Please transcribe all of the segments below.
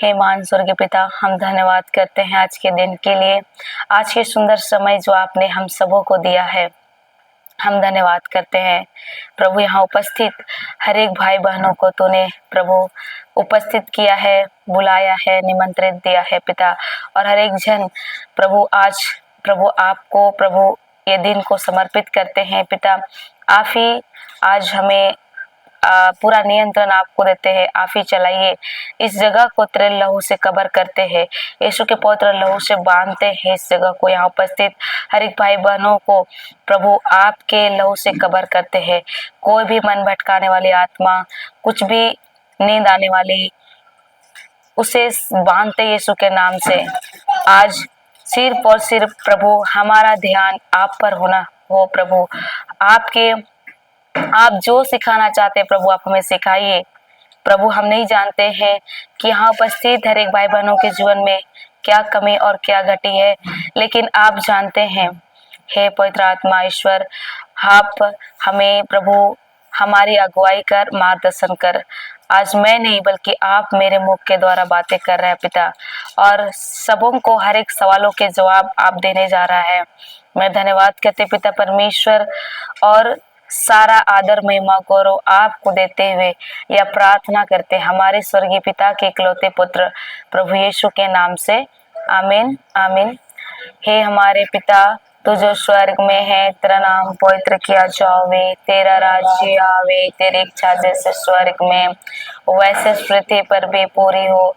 हे महान स्वर्गीय पिता, हम धन्यवाद करते हैं आज के दिन के लिए, आज के सुंदर समय जो आपने हम सबों को दिया है। हम धन्यवाद करते हैं प्रभु, यहाँ उपस्थित हर एक भाई बहनों को तूने प्रभु उपस्थित किया है, बुलाया है, निमंत्रित दिया है पिता। और हर एक जन प्रभु आज प्रभु आपको प्रभु ये दिन को समर्पित करते हैं पिता। आप ही आज हमें पूरा नियंत्रण आपको देते हैं, आप ही चलाइए। इस जगह को तेरे लहू से कवर करते हैं, यीशु के पवित्र लहू से बांधते हैं इस जगह को। यहाँ उपस्थित हर एक भाई बहनों को प्रभु आपके लहू से कवर करते हैं। कोई भी मन भटकाने वाली आत्मा, कुछ भी नींद आने वाली, उसे बांधते यीशु के नाम से। आज सिर्फ और सिर्फ प्रभु हमारा ध्यान आप पर होना हो प्रभु। आप जो सिखाना चाहते हैं प्रभु, आप हमें सिखाइए प्रभु। हम नहीं जानते हैं कि यहाँ उपस्थित हर एक भाई बहनों के जीवन में क्या कमी और क्या घटी है, लेकिन आप जानते हैं। हे पवित्र आत्मा ईश्वर, आप हमें प्रभु हमारी अगुवाई कर, मार्गदर्शन कर। आज मैं नहीं बल्कि आप मेरे मुख के द्वारा बातें कर रहे हैं पिता, और सबों को हर एक सवालों के जवाब आप देने जा रहा है। मैं धन्यवाद करते पिता परमेश्वर, और सारा आदर महिमा गौरव आपको देते हुए यह प्रार्थना करते हमारे स्वर्गीय पिता के इकलौते पुत्र प्रभु यीशु के नाम से, आमीन आमीन। हे हमारे पिता, तू जो स्वर्ग में है, तेरा नाम पवित्र किया जावे, तेरा राज्य आवे, तेरी इच्छा जैसे स्वर्ग में वैसे पृथ्वी पर भी पूरी हो।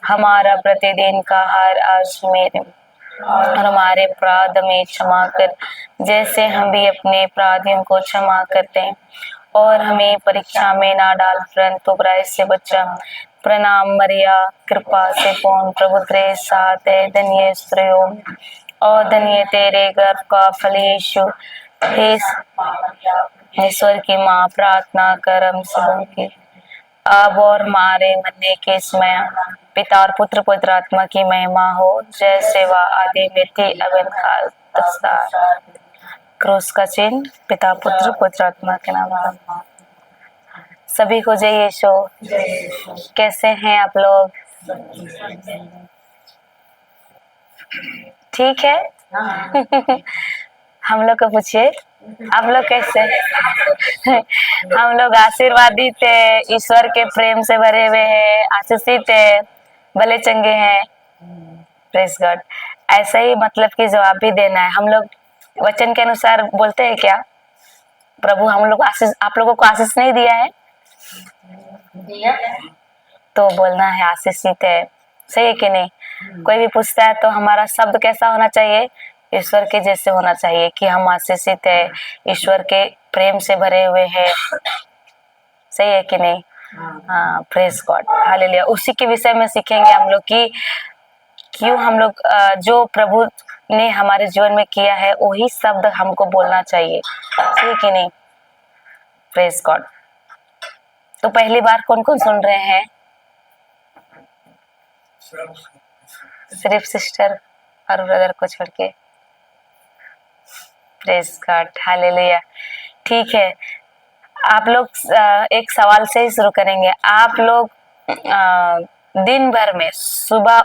हमारा प्रतिदिन का आहार आज मेरे और हमारे अपराध में क्षमा कर, जैसे हम भी अपने अपराधियों को क्षमा करते हैं। और हमें परीक्षा में ना डाल, परंतु बुराई से बचा। प्रणाम मरिया, कृपा से पूर्ण प्रभु तेरे साथ है, धन्य स्त्रियों और धन्य तेरे गर्भ का फल यीशु। हे ईश्वर की माँ, प्रार्थना कर हम सबों की, अब और हमारे मरने के समय। पिता और पुत्र पवित्र आत्मा की महिमा हो, जैसे वह आदि में थी, अब काल तक। क्रूस का चिन्ह पिता पुत्र पवित्र आत्मा के नाम। सभी को जय यीशु। कैसे हैं आप लोग? ठीक है। हम लोग को पूछिए, आप लोग कैसे? हम लोग आशीर्वादित है, ईश्वर के प्रेम से भरे हुए हैं, आशीषित है, भले चंगे हैं। Praise God. ऐसा ही मतलब कि जवाब भी देना है। हम लोग वचन के अनुसार बोलते हैं क्या? प्रभु हम लोग आशीष, आप लोगों को आशीष नहीं दिया है? दिया तो बोलना है आशीषित है। सही है कि नहीं? कोई भी पूछता है तो हमारा शब्द कैसा होना चाहिए? ईश्वर के जैसे होना चाहिए कि हम आशीषित है, ईश्वर के प्रेम से भरे हुए हैं। सही है कि नहीं? हाँ, प्रेज गॉड, हालेलुया। उसी के विषय में सीखेंगे हम लोग कि क्यों हम लोग जो प्रभु ने हमारे जीवन में किया है वही शब्द हमको बोलना चाहिए। सही है कि नहीं? Praise God. तो पहली बार कौन कौन सुन रहे हैं? सिर्फ सिस्टर और ब्रदर को छोड़ के। Praise God, hallelujah. ठीक है, आप लोग एक सवाल से ही शुरू करेंगे। आप लोग दिन भर में सुबह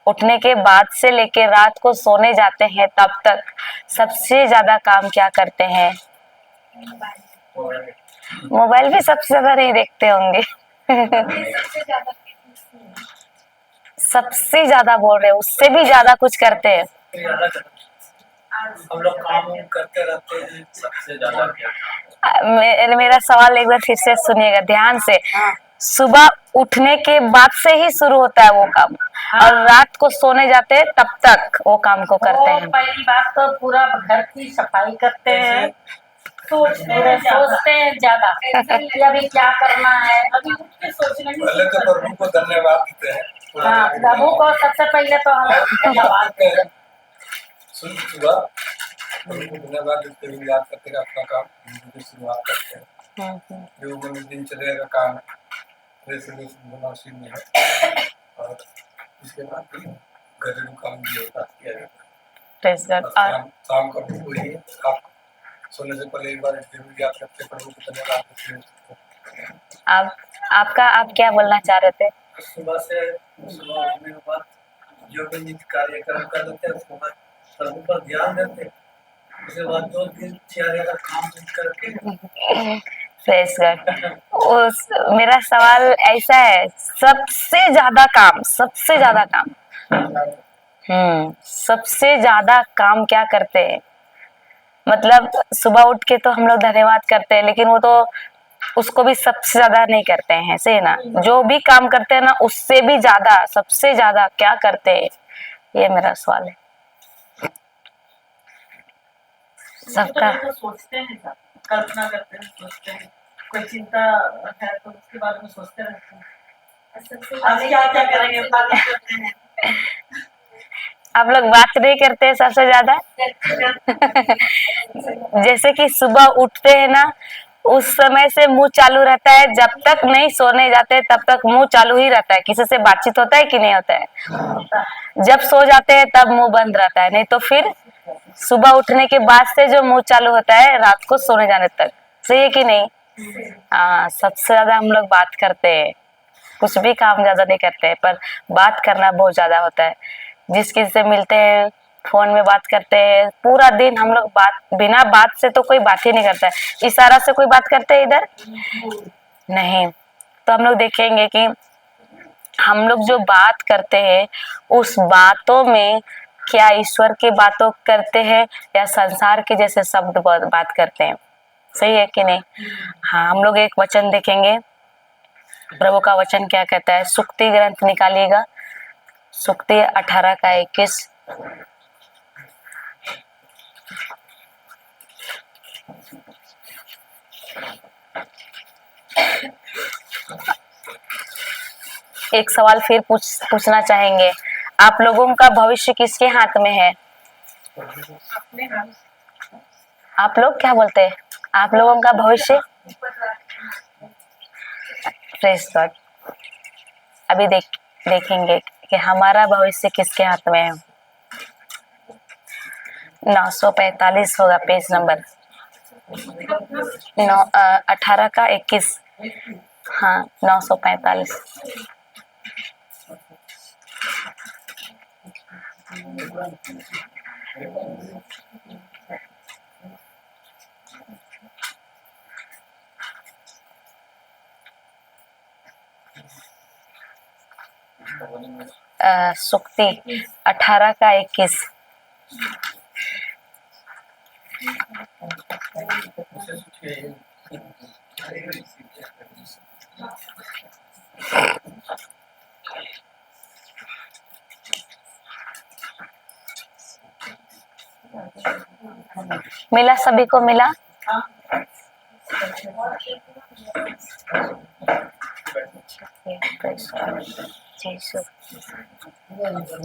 उठने के बाद से लेकर रात को सोने जाते हैं तब तक सबसे ज्यादा काम क्या करते हैं? मोबाइल भी सबसे ज्यादा नहीं देखते होंगे। सबसे ज्यादा बोल रहे हैं, उससे भी ज्यादा कुछ करते हैं। हम लोग काम करते रहते हैं, सबसे ज्यादा। मेरा सवाल एक बार फिर से सुनिएगा ध्यान से। सुबह उठने के बाद से ही शुरू होता है वो काम, और रात को सोने जाते हैं तब तक वो काम को करते हैं। पहली बात तो पूरा घर की सफाई करते हैं, सोचते हैं ज्यादा कि अभी क्या करना है, अभी उठ के सोचने की। पहले तो प्रभु को धन्यवाद देते हैं। हाँ, प्रभु को सबसे पहले तो हम धन्यवाद देते हैं। सुबह प्रभु को धन्यवाद देते हुए याद करते हैं अपना काम शुरुआत करते हैं। जो दिन चलेगा काम में है, और इसके बाद घरेलू काम भी होता है। शाम का वही आप सोने से पहले एक बार जरूर याद करते प्रभु को धन्यवाद देते हैं। आपका, आप क्या बोलना चाह रहे थे? सुबह उठने के बाद जो भी नित्य कार्यक्रम कर लेते हैं, उसके बाद प्रभु पर ध्यान देते हैं, उसके बाद 2 दिन का काम करके प्रेज गॉड। उस मेरा सवाल ऐसा है, सबसे ज्यादा काम सबसे ज्यादा काम क्या करते हैं? मतलब सुबह उठ के तो हम लोग धन्यवाद करते हैं, लेकिन वो तो उसको भी सबसे ज्यादा नहीं करते हैं, सही ना? जो भी काम करते हैं ना, उससे भी ज्यादा, सबसे ज्यादा क्या करते हैं, ये मेरा सवाल है सबका। तो सोचते हैं, सब कल्पना करते हैं, सोचते हैं, कोई चिंता है तो उसके बारे में सोचते रहते हैं, अब क्या क्या करेंगे, प्लानिंग करते हैं। आप लोग बात नहीं करते हैं सबसे ज्यादा? जैसे कि सुबह उठते हैं ना, उस समय से मुंह चालू रहता है, जब तक नहीं सोने जाते तब तक मुंह चालू ही रहता है। किसी से बातचीत होता है कि नहीं होता है? जब सो जाते हैं तब मुंह बंद रहता है, नहीं तो फिर सुबह उठने के बाद से जो मुंह चालू होता है रात को सोने जाने तक, सही है कि नहीं? हाँ, सबसे ज्यादा हम लोग बात करते हैं, कुछ भी काम ज्यादा नहीं करते हैं, पर बात करना बहुत ज्यादा होता है। जिस किसी से मिलते हैं फोन में बात करते हैं, पूरा दिन हम लोग बिना बात से तो कोई बात ही नहीं करता है। इशारा से कोई बात करते हैं इधर? नहीं। तो हम लोग देखेंगे कि हम लोग जो बात करते हैं उस बातों में क्या ईश्वर की बातों करते हैं या संसार के जैसे शब्द बात करते हैं, सही है कि नहीं? हाँ, हम लोग एक वचन देखेंगे, प्रभु का वचन क्या कहता है। सुक्ति ग्रंथ निकालिएगा, सुक्ति 18 का 21। एक सवाल फिर पूछना चाहेंगे, आप लोगों का भविष्य किसके हाथ में है? आप लोग क्या बोलते हैं? आप लोगों का भविष्य? Praise God. अभी देखेंगे कि हमारा भविष्य किसके हाथ में है। 945 होगा पेज नंबर 18 का 21। हाँ, 945। सुक्ति 18 का 21। मिला, सभी को मिला?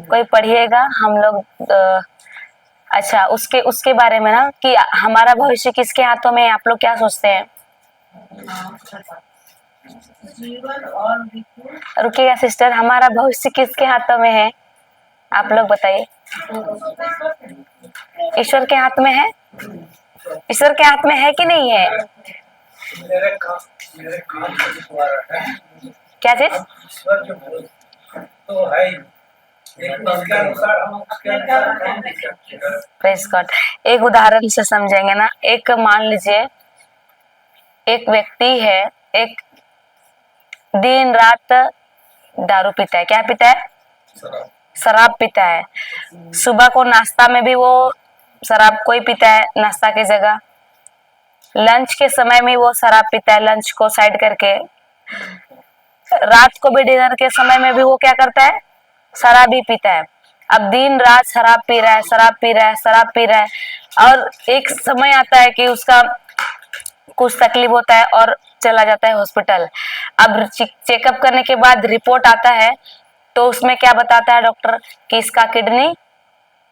कोई पढ़िएगा, हम लोग अच्छा उसके बारे में ना, कि हमारा भविष्य किसके हाथों में है, आप लोग क्या सोचते हैं? रुकिएगा सिस्टर, हमारा भविष्य किसके हाथों में है, आप लोग बताइए। ईश्वर के हाथ में है? ईश्वर के हाथ में है कि नहीं है? मेरे काम है। क्या चीज? ईश्वर जो तो है ही। Praise God. एक उदाहरण से समझेंगे ना, एक मान लीजिए एक व्यक्ति है, एक दिन रात दारू पीता है। क्या पीता है? शराब पीता है। सुबह को नाश्ता में भी वो शराब को ही पीता है नाश्ता की जगह। लंच के समय में वो शराब पीता है, लंच को साइड करके। रात को भी डिनर के समय में भी वो क्या करता है? शराब ही पीता है। अब दिन रात शराब पी रहा है, शराब पी रहा है, शराब पी रहा है, और एक समय आता है कि उसका कुछ तकलीफ होता है और चला जाता है हॉस्पिटल। अब चेकअप करने के बाद रिपोर्ट आता है, तो उसमें क्या बताता है डॉक्टर कि इसका किडनी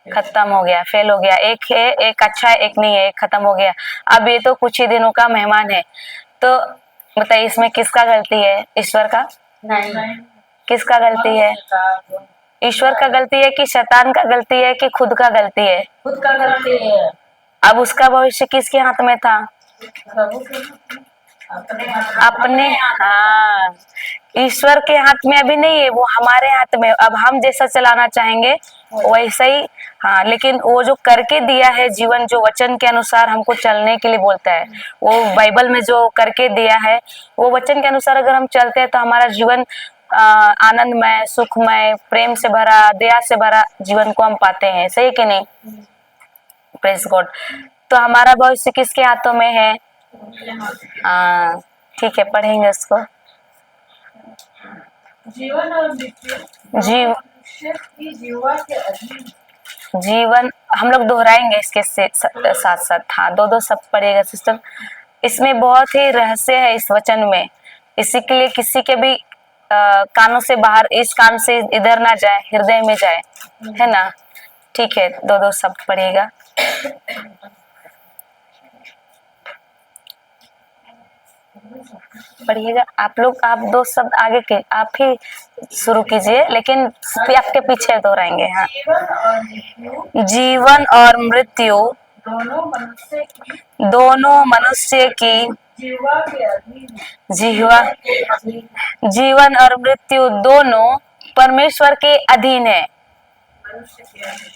खत्म हो गया, फेल हो गया। एक है, एक अच्छा है, एक नहीं है, एक खत्म हो गया। अब ये तो कुछ ही दिनों का मेहमान है, तो बताइए इसमें किसका गलती है? ईश्वर का? नहीं। किसका गलती है? ईश्वर का गलती है कि शैतान का गलती है कि खुद का गलती है? खुद का गलती है। अब उसका भविष्य किसके हाथ में था? अपने, हाँ, ईश्वर के हाथ में अभी नहीं है, वो हमारे हाथ में। अब हम जैसा चलाना चाहेंगे वैसा ही। हाँ, लेकिन वो जो करके दिया है जीवन, जो वचन के अनुसार हमको चलने के लिए बोलता है, वो बाइबल में जो करके दिया है, वो वचन के अनुसार अगर हम चलते हैं तो हमारा जीवन आनंदमय, सुखमय, प्रेम से भरा, दया से भरा जीवन को हम पाते हैं। सही कि नहीं? Praise God. तो हमारा भविष्य किसके हाथों में है? हाँ, ठीक है, पढ़ेंगे उसको। जीवन और मृत्यु मनुष्य की जीवा के अधीन। जीवन हम लोग दोहराएंगे इसके साथ साथ। हाँ, दो दो सब पढ़ेगा सिस्टर। इसमें बहुत ही रहस्य है इस वचन में, इसी के लिए किसी के भी कानों से बाहर, इस कान से इधर ना जाए, हृदय में जाए, है ना? ठीक है, दो दो शब्द पढ़ेगा। पढ़िएगा आप लोग। आप दो शब्द आगे के आप ही शुरू कीजिए, लेकिन आपके पीछे दोहराएंगे। हाँ, जीवन और मृत्यु दोनों मनुष्य की जीवन और मृत्यु दोनों परमेश्वर के अधीन है।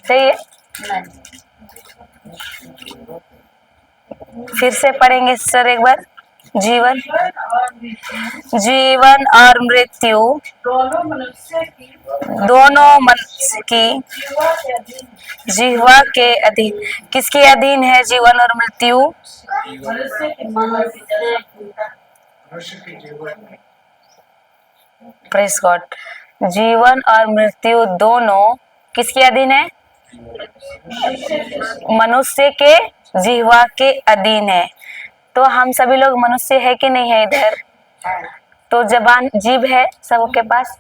सही है? फिर से पढ़ेंगे सर एक बार। जीवन और मृत्यु दोनों मनुष्य की जीवा के अधीन। किसके अधीन है जीवन और मृत्यु? Praise God. जीवन और मृत्यु दोनों किसके अधीन है? मनुष्य के जीवा के अधीन है। तो हम सभी लोग मनुष्य है कि नहीं है इधर? तो जबान, जीभ है सबके पास।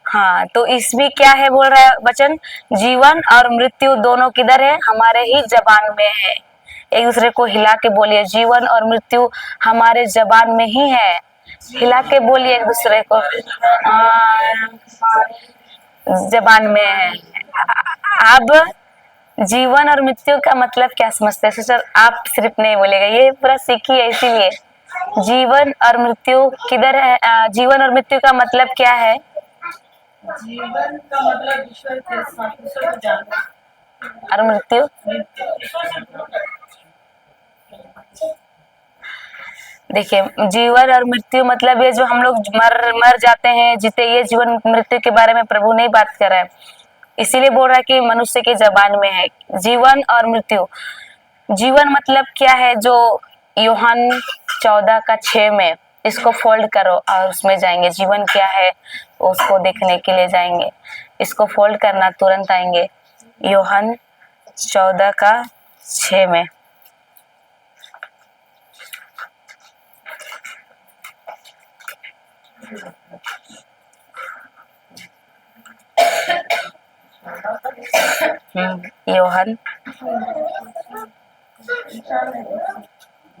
हाँ, तो इसमें क्या है बोल रहा है वचन? जीवन और मृत्यु दोनों किधर है? हमारे ही जबान में है। एक दूसरे को हिला के बोलिए, जीवन और मृत्यु हमारे जबान में ही है। हिला के बोलिए एक दूसरे को, जबान में है। अब जीवन और मृत्यु का मतलब क्या समझते हैं सर? आप सिर्फ नहीं बोलेगा, ये पूरा सीखिए। इसीलिए जीवन और मृत्यु किधर है? जीवन और मृत्यु का मतलब क्या है? जीवन का मतलब ईश्वर के साथ, ईश्वर को जानना, और मृत्यु देखिए, जीवन और मृत्यु मतलब ये जो हम लोग मर जाते हैं, जीते, ये जीवन मृत्यु के बारे में प्रभु नहीं बात कर रहा है। इसीलिए बोल रहा है कि मनुष्य की जबान में है जीवन और मृत्यु। जीवन मतलब क्या है? जो यूहन्ना 14:6 में, इसको फोल्ड करो और उसमें जाएंगे। जीवन क्या है उसको देखने के लिए जाएंगे। इसको फोल्ड करना, तुरंत आएंगे यूहन्ना 14:6 में।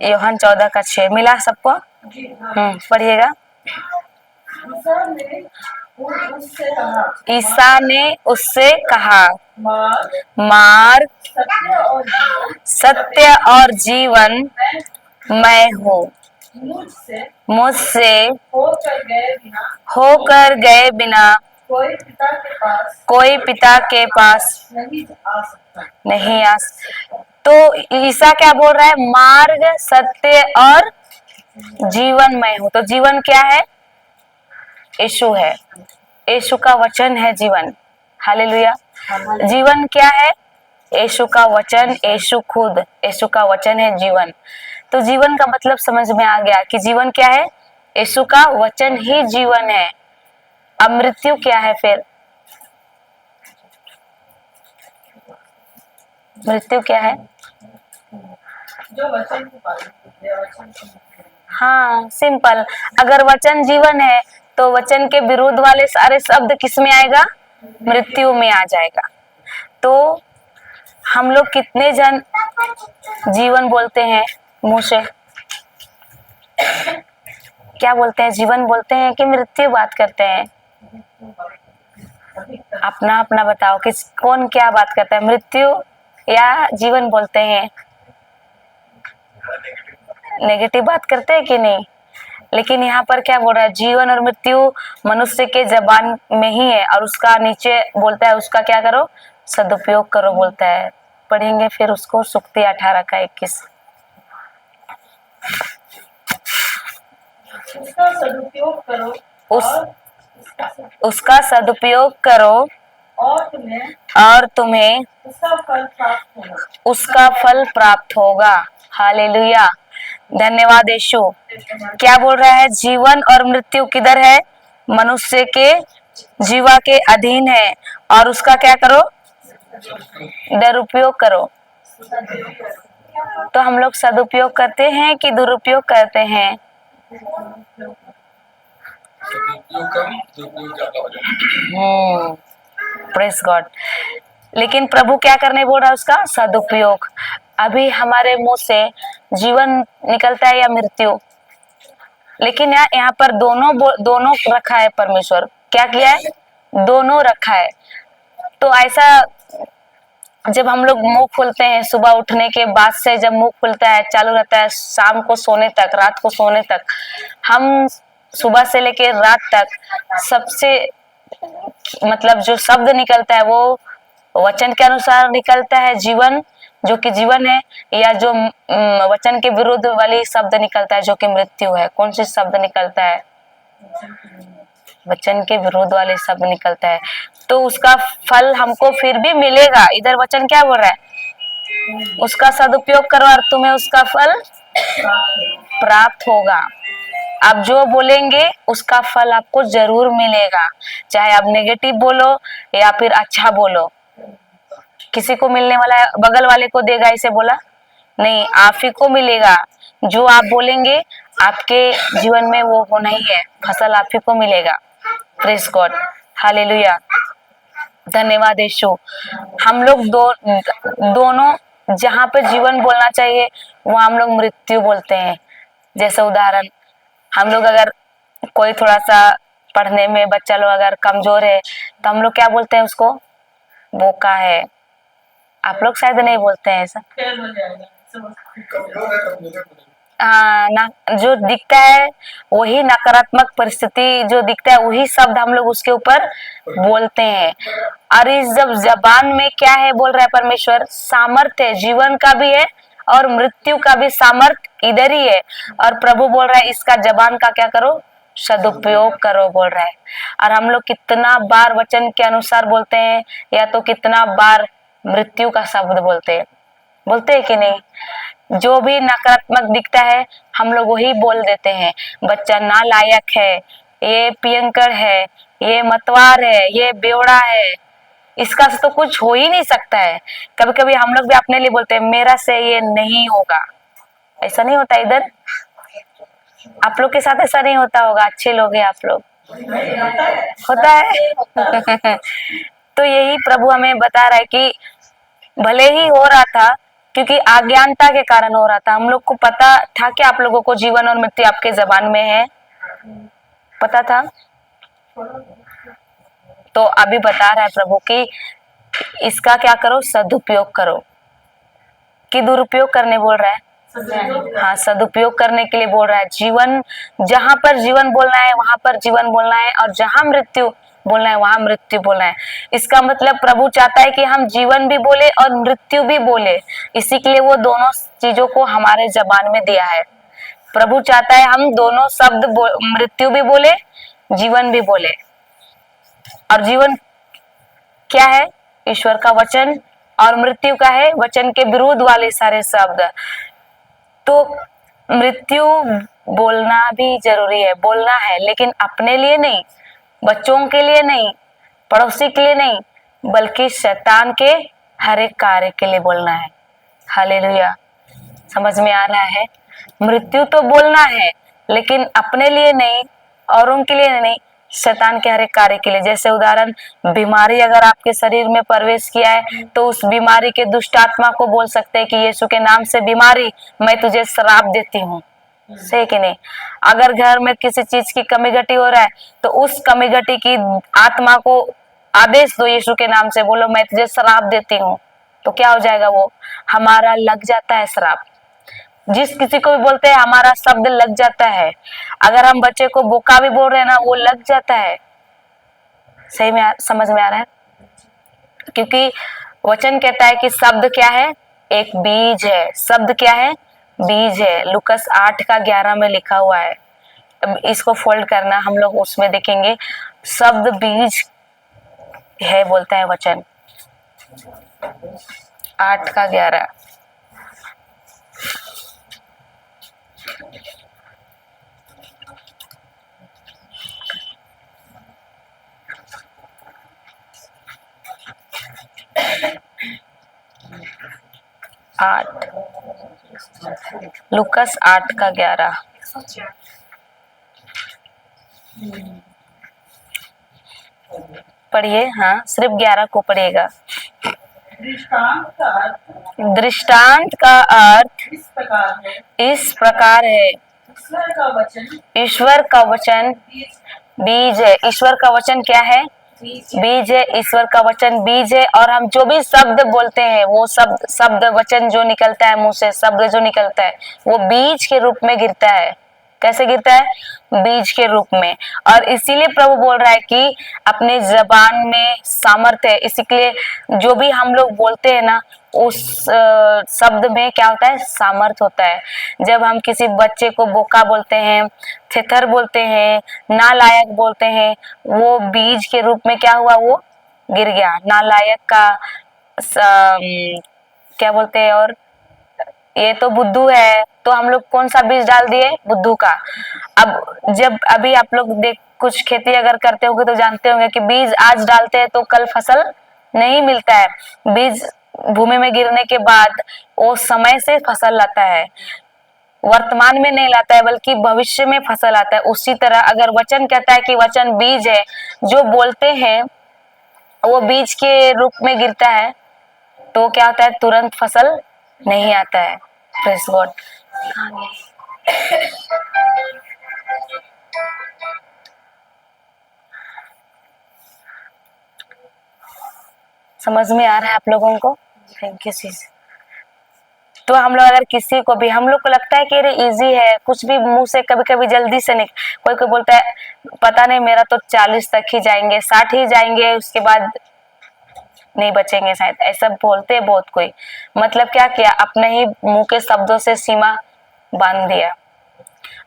यूहन्ना 14:6 मिला सबको? पढ़िएगा। ईसा ने उससे कहा, मार्ग, सत्य और जीवन मैं हूँ। मुझसे होकर गए बिना कोई पिता के पास नहीं आ सकता। तो ईसा क्या बोल रहा है? मार्ग, सत्य और जीवन मैं हूँ। तो जीवन क्या है? यीशु है। यीशु का वचन है जीवन। हालेलुया। जीवन क्या है? यीशु का वचन, यीशु खुद, यीशु का वचन है जीवन। तो जीवन का मतलब समझ में आ गया कि जीवन क्या है? यीशु का वचन ही जीवन है। अब मृत्यु क्या है फिर? मृत्यु क्या है? जो वचन को पालन। हाँ, सिंपल। अगर वचन जीवन है तो वचन के विरुद्ध वाले सारे शब्द किस में आएगा? मृत्यु में आ जाएगा। तो हम लोग कितने जन जीवन बोलते हैं मुंह से? क्या बोलते हैं? जीवन बोलते हैं कि मृत्यु बात करते हैं? अपना अपना बताओ, किस कौन क्या बात करता है, मृत्यु या जीवन बोलते हैं? नेगेटिव बात करते हैं कि नहीं? लेकिन यहाँ पर क्या बोल रहा है, जीवन और मृत्यु मनुष्य के जबान में ही है, और उसका नीचे बोलता है उसका क्या करो, सदुपयोग करो बोलता है। पढ़ेंगे फिर उसको, सुक्ति 18 का 21। उसका सदुपयोग करो उसका सदुपयोग करो और तुम्हें उसका फल प्राप्त होगा। हालेलुया, धन्यवाद यीशु। क्या बोल रहा है, जीवन और मृत्यु किधर है, मनुष्य के जीवा के अधीन है, और उसका क्या करो, दुरुपयोग करो। तो हम लोग सदुपयोग करते हैं कि दुरुपयोग करते हैं? Press God. लेकिन प्रभु क्या करने बोल रहा है, उसका सदुपयोग। अभी हमारे मुंह से जीवन निकलता है या मृत्यु, लेकिन यहाँ पर दोनों रखा है परमेश्वर। क्या किया है, दोनों रखा है। तो ऐसा जब हम लोग मुंह खोलते हैं, सुबह उठने के बाद से जब मुंह खुलता है चालू रहता है, शाम को सोने तक, रात को सोने तक, हम सुबह से लेकर रात तक सबसे मतलब जो शब्द निकलता है वो वचन के अनुसार निकलता है, जीवन जो कि जीवन है, या जो वचन के विरुद्ध वाली शब्द निकलता है जो कि मृत्यु है। कौन सी शब्द निकलता है, वचन के विरोध वाले शब्द निकलता है। तो उसका फल हमको फिर भी मिलेगा। इधर वचन क्या बोल रहा है, उसका सदुपयोग करो और तुम्हें उसका फल प्राप्त होगा। आप जो बोलेंगे उसका फल आपको जरूर मिलेगा, चाहे आप नेगेटिव बोलो या फिर अच्छा बोलो। किसी को मिलने वाला बगल वाले को देगा इसे बोला नहीं, आप ही को मिलेगा। जो आप बोलेंगे आपके जीवन में वो होना ही है, फसल आप ही को मिलेगा। प्रेज गॉड, हालेलुया, धन्यवाद यीशु। हम लोग दोनों जहाँ पे जीवन बोलना चाहिए वहाँ हम लोग मृत्यु बोलते हैं। जैसे उदाहरण, हम लोग अगर कोई थोड़ा सा पढ़ने में बच्चा लोग अगर कमजोर है तो हम लोग क्या बोलते हैं उसको, बोका है। आप लोग शायद नहीं बोलते हैं ऐसा। ना, जो दिखता है वही नकारात्मक परिस्थिति जो दिखता है वही शब्द हम लोग उसके ऊपर बोलते हैं। और इस जब जबान में क्या है बोल रहा है परमेश्वर, सामर्थ्य है, जीवन का भी है और मृत्यु का भी सामर्थ्य इधर ही है। और प्रभु बोल रहा है इसका जबान का क्या करो, सदुपयोग करो बोल रहा है। और हम लोग कितना बार वचन के अनुसार बोलते हैं या तो कितना बार मृत्यु का शब्द बोलते हैं कि नहीं। जो भी नकारात्मक दिखता है हम लोग वही बोल देते हैं। बच्चा नालायक है, ये पियंकर है, ये मतवार है, ये बेवड़ा है, इसका से तो कुछ हो ही नहीं सकता है। कभी कभी हम लोग भी अपने लिए बोलते हैं मेरा से ये नहीं होगा। ऐसा नहीं होता इधर, आप लोग के साथ ऐसा नहीं होता होगा, अच्छे लोग हैं आप लोग, होता है। तो यही प्रभु हमें बता रहा है कि भले ही हो रहा था क्योंकि अज्ञानता के कारण हो रहा था। हम लोग को पता था कि आप लोगों को जीवन और मृत्यु आपके जबान में है, पता था। तो अभी बता रहा है प्रभु कि इसका क्या करो, सदुपयोग करो। कि दुरुपयोग करने बोल रहा है, हाँ सदुपयोग करने के लिए बोल रहा है। जीवन, जहां पर जीवन बोलना है वहां पर जीवन बोलना है, और जहां मृत्यु बोलना है वहां मृत्यु बोलना है। इसका मतलब प्रभु चाहता है कि हम जीवन भी बोले और मृत्यु भी बोले। इसी के लिए वो दोनों चीजों को हमारे जबान में दिया है। प्रभु चाहता है हम दोनों शब्द मृत्यु भी बोले, जीवन भी बोले। और जीवन क्या है, ईश्वर का वचन, और मृत्यु का है वचन के विरुद्ध वाले सारे शब्द। तो मृत्यु बोलना भी जरूरी है, बोलना है, लेकिन अपने लिए नहीं, बच्चों के लिए नहीं, पड़ोसी के लिए नहीं, बल्कि शैतान के हर एक कार्य के लिए बोलना है। हालेलुया, समझ में आ रहा है। मृत्यु तो बोलना है लेकिन अपने लिए नहीं, औरों के लिए नहीं, शैतान के हर एक कार्य के लिए। जैसे उदाहरण, बीमारी अगर आपके शरीर में प्रवेश किया है तो उस बीमारी के दुष्ट आत्मा को बोल सकते हैं कि यीशु के नाम से बीमारी मैं तुझे श्राप देती हूँ, सही कि नहीं। अगर घर में किसी चीज की कमी घटी हो रहा है तो उस कमी घटी की आत्मा को आदेश दो, यीशु के नाम से बोलो मैं तुझे श्राप देती हूँ, तो क्या हो जाएगा, वो हमारा लग जाता है श्राप। जिस किसी को भी बोलते हैं हमारा शब्द लग जाता है। अगर हम बच्चे को बोका भी बोल रहे हैं ना, वो लग जाता है। सही में समझ में आ रहा है? क्योंकि वचन कहता है कि शब्द क्या है? एक बीज है। शब्द क्या है? बीज है। लूकस 8:11 में लिखा हुआ है। अब इसको फोल्ड करना, हम लोग उसमें देखेंगे शब्द बीज है बोलता है वचन। 8:11 8 लूकस 8:11 पढ़िए। हाँ, सिर्फ 11 को पढ़िएगा। दृष्टांत का अर्थ इस प्रकार है। ईश्वर का वचन बीज है। ईश्वर का वचन क्या है? बीज है। ईश्वर का वचन बीज है। और हम जो भी शब्द बोलते हैं, वो शब्द वचन जो निकलता है मुंह से, शब्द जो निकलता है वो बीज के रूप में गिरता है। कैसे गिरता है? बीज के रूप में। और इसीलिए प्रभु बोल रहा है कि अपने जबान में सामर्थ्य है। इसीलिए जो भी हम लोग बोलते हैं ना, उस शब्द में क्या होता है? सामर्थ होता है। जब हम किसी बच्चे को बोका बोलते हैं, थिथर बोलते हैं, नालायक बोलते हैं, वो बीज के रूप में क्या हुआ? वो गिर गया। नालायक का क्या बोलते हैं? और ये तो बुद्धू है, तो हम लोग कौन सा बीज डाल दिए? बुद्धू का। अब जब अभी आप लोग देख कुछ खेती अगर करते होंगे तो जानते होंगे कि बीज आज डालते हैं तो कल फसल नहीं मिलता है। बीज भूमि में गिरने के बाद वो समय से फसल लाता है, वर्तमान में नहीं लाता है, बल्कि भविष्य में फसल आता है। उसी तरह अगर वचन कहता है कि वचन बीज है, जो बोलते हैं वो बीज के रूप में गिरता है, तो क्या होता है? तुरंत फसल नहीं आता है। Praise God. समझ में आ रहा है आप लोगों को? थैंक यू चीज। तो हम लोग अगर किसी को भी, हम लोग को लगता है कि अरे इजी है, कुछ भी मुंह से कभी कभी जल्दी से नहीं। कोई कोई बोलता है पता नहीं मेरा तो 40 तक ही जाएंगे, 60 ही जाएंगे, उसके बाद नहीं बचेंगे शायद, ऐसा बोलते हैं बहुत कोई। मतलब क्या किया? अपने ही मुंह के शब्दों से सीमा बांध दिया।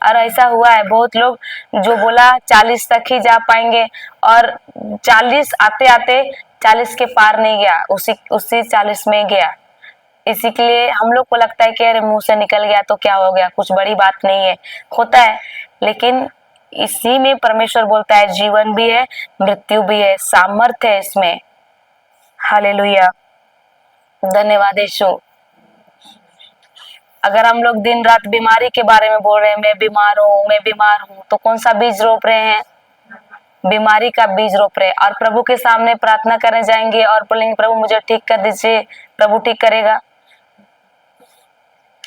और ऐसा हुआ है, बहुत लोग जो बोला 40 तक ही जा पाएंगे, और 40 आते आते 40 के पार नहीं गया, उसी 40 में गया। इसी के लिए हम लोग को लगता है कि अरे मुंह से निकल गया तो क्या हो गया, कुछ बड़ी बात नहीं है, होता है। लेकिन इसी में परमेश्वर बोलता है जीवन भी है, मृत्यु भी है, सामर्थ्य है इसमें। हालेलुया, धन्यवाद यीशु। अगर हम लोग दिन रात बीमारी के बारे में बोल रहे हैं, मैं बीमार हूँ, मैं बीमार हूँ, तो कौन सा बीज रोप रहे हैं? बीमारी का बीज रोप रहे हैं। और प्रभु के सामने प्रार्थना करने जाएंगे और बोलेंगे प्रभु मुझे ठीक कर दीजिए, प्रभु ठीक करेगा।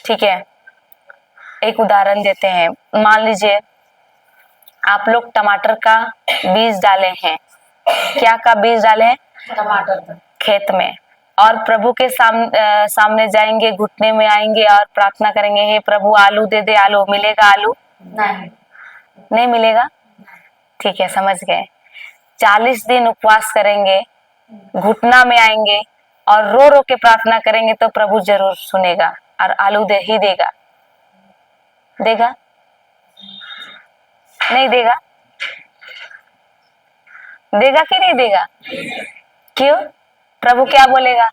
ठीक है, एक उदाहरण देते हैं। मान लीजिए आप लोग टमाटर का बीज डाले हैं। क्या का बीज डाले हैं? टमाटर का खेत में। और प्रभु के सामने जाएंगे, घुटने में आएंगे और प्रार्थना करेंगे, हे प्रभु आलू दे दे। आलू मिलेगा? आलू नहीं मिलेगा। ठीक है, समझ गए। 40 दिन उपवास करेंगे, घुटना में आएंगे और रो रो के प्रार्थना करेंगे तो प्रभु जरूर सुनेगा और आलू दे ही देगा। देगा? नहीं देगा? देगा कि नहीं देगा? क्यों? प्रभु क्या बोलेगा?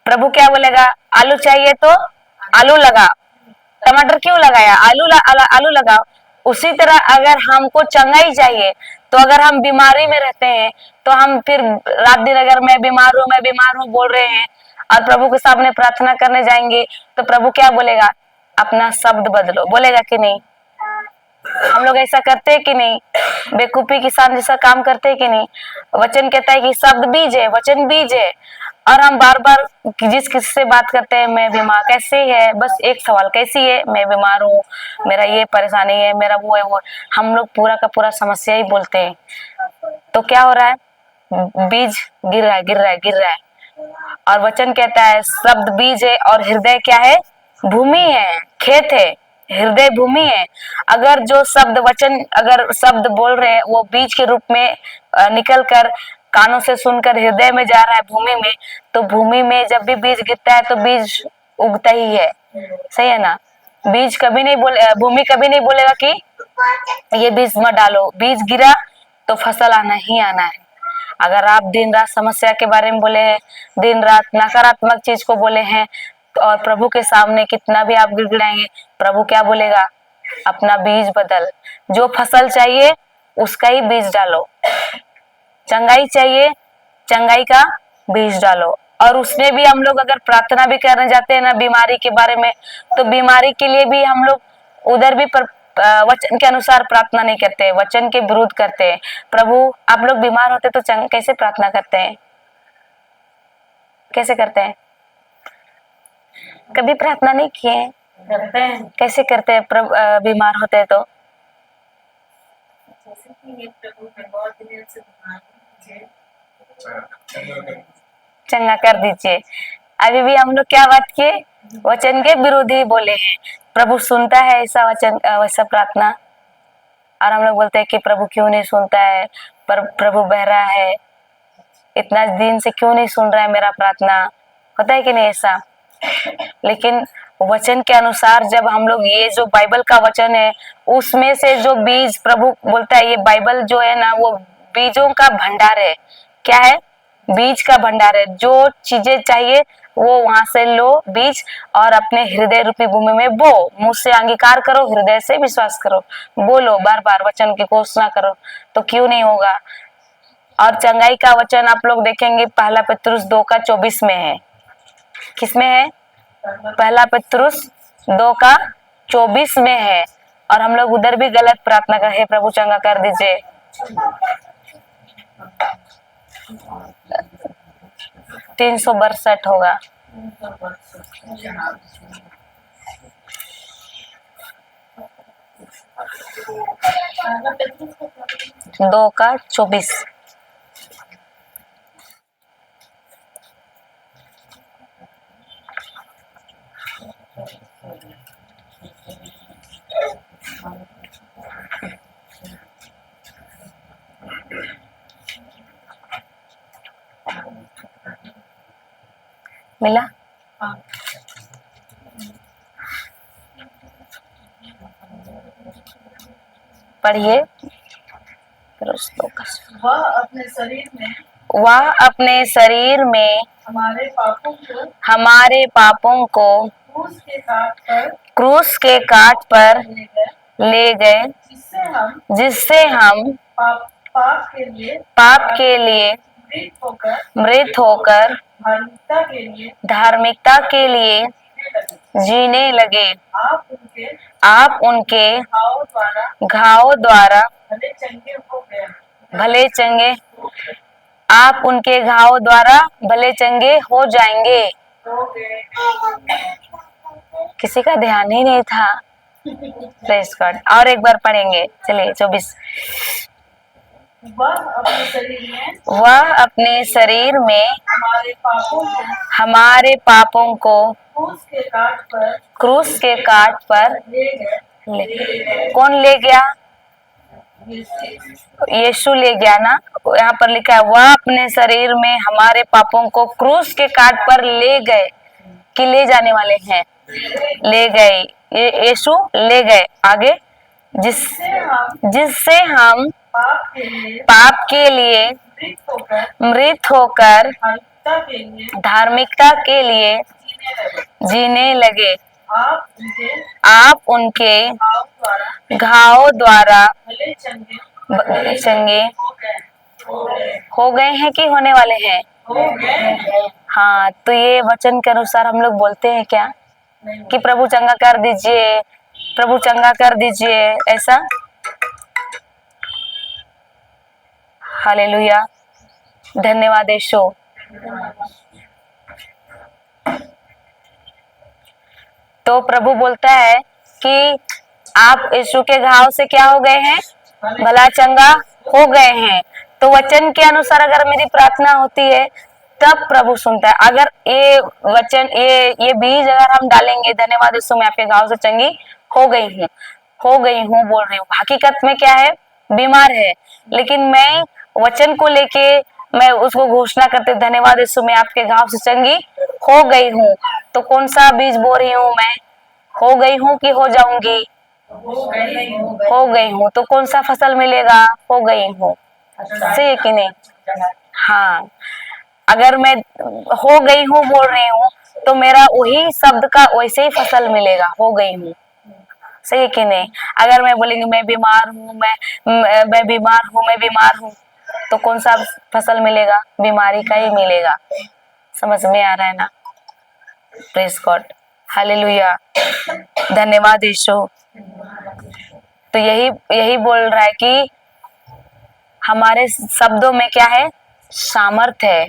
प्रभु क्या बोलेगा? आलू चाहिए तो आलू लगा। टमाटर क्यों लगाया? आलू लगाओ। उसी तरह अगर हमको चंगाई चाहिए, तो अगर हम बीमारी में रहते हैं, तो हम फिर रात दिन अगर मैं बीमार हूँ बोल रहे हैं और प्रभु के सामने प्रार्थना करने जाएंगे, तो प्रभु क्या बोलेगा? अपना शब्द बदलो। बोलेगा कि नहीं? हम लोग ऐसा करते हैं कि नहीं? बेवकूफी किसान जैसा काम करते हैं कि नहीं? वचन कहता है कि शब्द बीज है, वचन बीज है। और हम बार बार जिस किसी से बात करते हैं, मैं बीमार, कैसे है? बस एक सवाल, कैसी है? मैं बीमार हूँ, मेरा ये परेशानी है, मेरा वो है, वो। हम लोग पूरा का पूरा समस्या ही बोलते हैं। तो क्या हो रहा है? बीज गिर रहा है, गिर रहा है, गिर रहा है। और वचन कहता है शब्द बीज है और हृदय क्या है? भूमि है, खेत है। हृदय भूमि है। अगर जो शब्द वचन अगर शब्द बोल रहे हैं वो बीज के रूप में निकल कर कानों से सुनकर हृदय में जा रहा है, भूमि में, तो भूमि में जब भी बीज गिरता है तो बीज उगता ही है। सही है ना? बीज कभी नहीं भूमि कभी नहीं बोलेगा कि ये बीज मत डालो। बीज गिरा तो फसल आना ही आना है। अगर आप दिन रात समस्या के बारे में बोले हैं, दिन रात नकारात्मक चीज को बोले हैं, और प्रभु के सामने कितना भी आप गिड़गिड़ाएंगे, प्रभु क्या बोलेगा? अपना बीज बदल। जो फसल चाहिए उसका ही बीज डालो। चंगाई चाहिए, चंगाई का बीज डालो। और उसमें भी हम लोग अगर प्रार्थना भी करने जाते हैं ना बीमारी के बारे में, तो बीमारी के लिए भी हम लोग उधर भी वचन के अनुसार प्रार्थना नहीं करते, वचन के विरुद्ध करते हैं। प्रभु आप लोग बीमार होते तो कैसे प्रार्थना करते हैं? कैसे करते हैं? कभी प्रार्थना नहीं किए? करते हैं। कैसे करते हैं बीमार होते हैं तो? जैसे कि ये प्रभु मैं बहुत दिनों से बीमार हूँ, मुझे चंगा कर दीजिए। अभी भी हम लोग क्या बात किए? वचन के विरोध ही बोले हैं। प्रभु सुनता है ऐसा वचन, वैसा प्रार्थना? और हम लोग बोलते हैं कि प्रभु क्यों नहीं सुनता है, पर प्रभु बहरा है, इतना दिन से क्यों नहीं सुन रहा है मेरा प्रार्थना? होता है कि नहीं ऐसा? लेकिन वचन के अनुसार जब हम लोग ये जो बाइबल का वचन है उसमें से जो बीज, प्रभु बोलता है ये बाइबल जो है ना वो बीजों का भंडार है। क्या है? बीज का भंडार है। जो चीजें चाहिए वो वहां से लो बीज, और अपने हृदय रूपी भूमि में बो। मुंह से अंगीकार करो, हृदय से विश्वास करो, बोलो बार बार वचन की घोषणा करो, तो क्यों नहीं होगा? और चंगाई का वचन आप लोग देखेंगे 1 पत्रुस 2:24 में है। किसमें है? 1 पत्रुस 2:24 में है। और हम लोग उधर भी गलत प्रार्थना कर, हे प्रभु चंगा कर दीजिए। 362 होगा। दो का 24। मिला? हाँ। पढ़िए। वह अपने शरीर में हमारे पापों को क्रूस के काट पर ले गए, जिससे हम पाप के लिए मृत होकर धार्मिकता के लिए जीने लगे। आप उनके घावों द्वारा भले चंगे, आप उनके घावों द्वारा भले चंगे हो जाएंगे। किसी का ध्यान ही नहीं था। Praise God. और एक बार पढ़ेंगे, चलिए 24। वह अपने शरीर में हमारे पापों को क्रूस के काट पर कौन ले गया? यीशु ले गया ना। यहाँ पर लिखा है वह अपने शरीर में हमारे पापों को क्रूस के काट पर ले गए, कि ले जाने वाले हैं, ले गए। ये यीशु ले गए। आगे, जिससे हम पाप के लिए मृत होकर धार्मिकता के लिए जीने लगे। आप उनके घावों द्वारा चंगे हो गए हैं कि होने वाले हैं? हाँ, तो ये वचन के अनुसार हम लोग बोलते हैं क्या कि प्रभु चंगा कर दीजिए, प्रभु चंगा कर दीजिए, ऐसा? हालेलुया, धन्यवाद यीशु। तो प्रभु बोलता है कि आप यीशु के घाव से क्या हो गए हैं? भला चंगा हो गए हैं। तो वचन के अनुसार अगर मेरी प्रार्थना होती है तब प्रभु सुनता है। अगर ये वचन ये बीज अगर हम डालेंगे, धन्यवाद यीशु मैं आपके घाव से चंगी हो गई हूँ बोल रही हूँ, हकीकत में क्या है, बीमार है, लेकिन मैं वचन को लेके मैं उसको घोषणा करते धन्यवाद यीशु मैं आपके घाव से चंगी हो गई हूँ। तो कौन सा बीज बो रही हूँ मैं, हो गई हूँ कि हो जाऊंगी, हो गई हूँ। तो कौन सा फसल मिलेगा, हो गई हूँ, सही है कि नहीं? हाँ, अगर मैं हो गई हूँ बोल रही हूँ तो मेरा वही शब्द का वैसे ही फसल मिलेगा, हो गई हूँ, सही है कि नहीं? अगर मैं बोलेंगी मैं बीमार हूँ, मैं बीमार हूँ, तो कौन सा फसल मिलेगा, बीमारी का ही मिलेगा। समझ में आ रहा है ना? प्रेज गॉड, हालेलुया, धन्यवाद यीशु। तो यही बोल रहा है कि हमारे शब्दों में क्या है, सामर्थ है।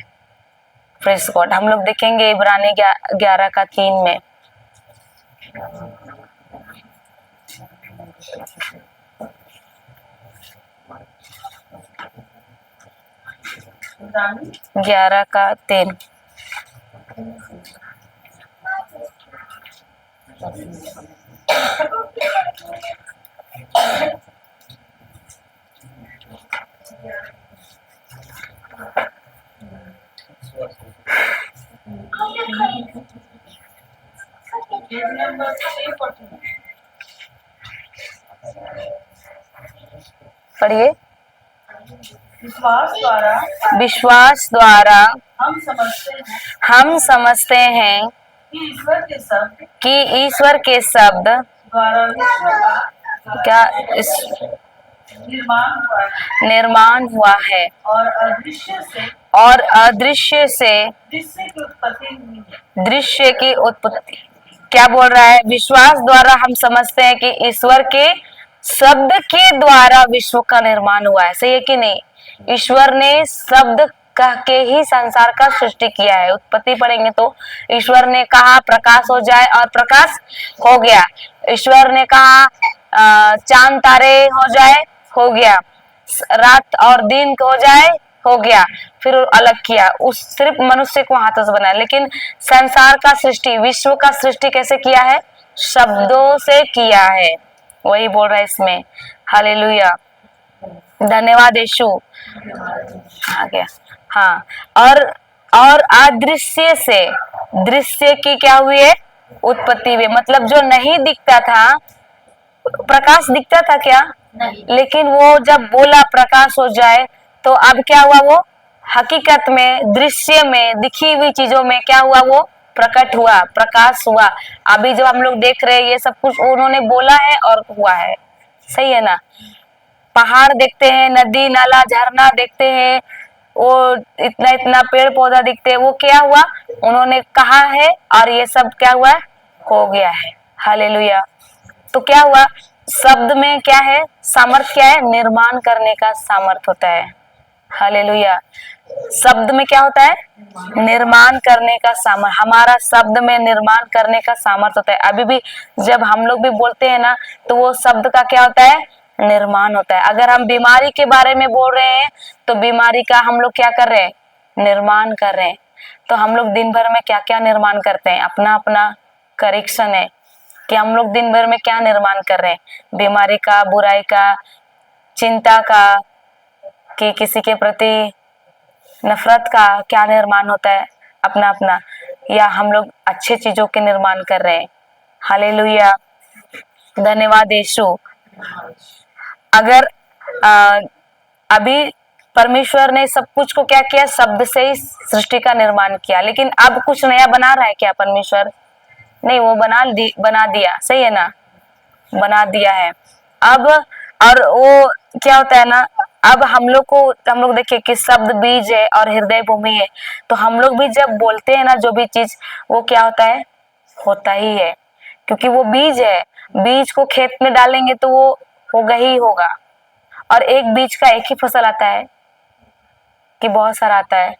प्रेज गॉड, हम लोग देखेंगे इब्रानी 11:3 में। इब्रानी 11:3। Page number 314। पढ़िए। विश्वास द्वारा हम समझते हैं कि ईश्वर के शब्द द्वारा विश्व का क्या निर्माण हुआ है निर्माण हुआ है और अदृश्य से दृश्य की उत्पत्ति हुई है। दृश्य की उत्पत्ति। क्या बोल रहा है? विश्वास द्वारा हम समझते हैं कि ईश्वर के शब्द के द्वारा विश्व का निर्माण हुआ है, सही है कि नहीं? ईश्वर ने शब्द कह के ही संसार का सृष्टि किया है। उत्पत्ति पढ़ेंगे तो ईश्वर ने कहा प्रकाश हो जाए और प्रकाश हो गया। ईश्वर ने कहा चांद तारे हो जाए, हो गया। रात और दिन हो जाए, हो गया। फिर अलग किया, उस सिर्फ मनुष्य को हाथों से बनाया। लेकिन संसार का सृष्टि, विश्व का सृष्टि कैसे किया है? शब्दों से किया है। वही बोल रहा है इसमें, हालेलुया, धन्यवाद यीशु। आ गया, हाँ। और अदृश्य से दृश्य की क्या हुई है? उत्पत्ति हुई। मतलब जो नहीं दिखता था, प्रकाश दिखता था क्या? नहीं। लेकिन वो जब बोला प्रकाश हो जाए, तो अब क्या हुआ? वो हकीकत में, दृश्य में, दिखी हुई चीजों में क्या हुआ? वो प्रकट हुआ, प्रकाश हुआ। अभी जो हम लोग देख रहे हैं ये सब कुछ उन्होंने बोला है और हुआ है, सही है ना? पहाड़ देखते हैं, नदी नाला झरना देखते हैं, वो इतना इतना पेड़ पौधा दिखते हैं, वो क्या हुआ? उन्होंने कहा है और ये सब क्या हुआ? हो गया है, हालेलुया। तो क्या हुआ? शब्द में क्या है? सामर्थ क्या है? निर्माण करने का सामर्थ होता है, हालेलुया। शब्द में क्या होता है? निर्माण करने का सामर्थ। हमारा शब्द में निर्माण करने का सामर्थ होता है। अभी भी जब हम लोग भी बोलते हैं ना, तो वो शब्द का क्या होता है? निर्माण होता है। अगर हम बीमारी के बारे में बोल रहे हैं तो बीमारी का हम लोग क्या कर रहे हैं? निर्माण कर रहे हैं। तो हम लोग दिन भर में क्या क्या निर्माण करते हैं? अपना अपना करेक्शन है कि हम लोग दिन भर में क्या निर्माण कर रहे हैं? बीमारी का, बुराई का, चिंता का, कि किसी के प्रति नफरत का क्या निर्माण होता है? अपना अपना। या हम लोग अच्छे चीजों के निर्माण कर रहे हैं, हालेलुया, धन्यवाद यीशु। अगर अभी परमेश्वर ने सब कुछ को क्या किया? शब्द से ही सृष्टि का निर्माण किया। लेकिन अब कुछ नया बना रहा है क्या परमेश्वर? नहीं, वो बना दिया, सही है ना? बना दिया है। अब और वो क्या होता है ना, अब हम लोग देखिए कि शब्द बीज है और हृदय भूमि है। तो हम लोग भी जब बोलते हैं ना जो भी चीज, वो क्या होता है? होता ही है, क्योंकि वो बीज है। बीज को खेत में डालेंगे तो वो होगा ही होगा। और एक बीज का एक ही फसल आता है कि बहुत सारा आता है?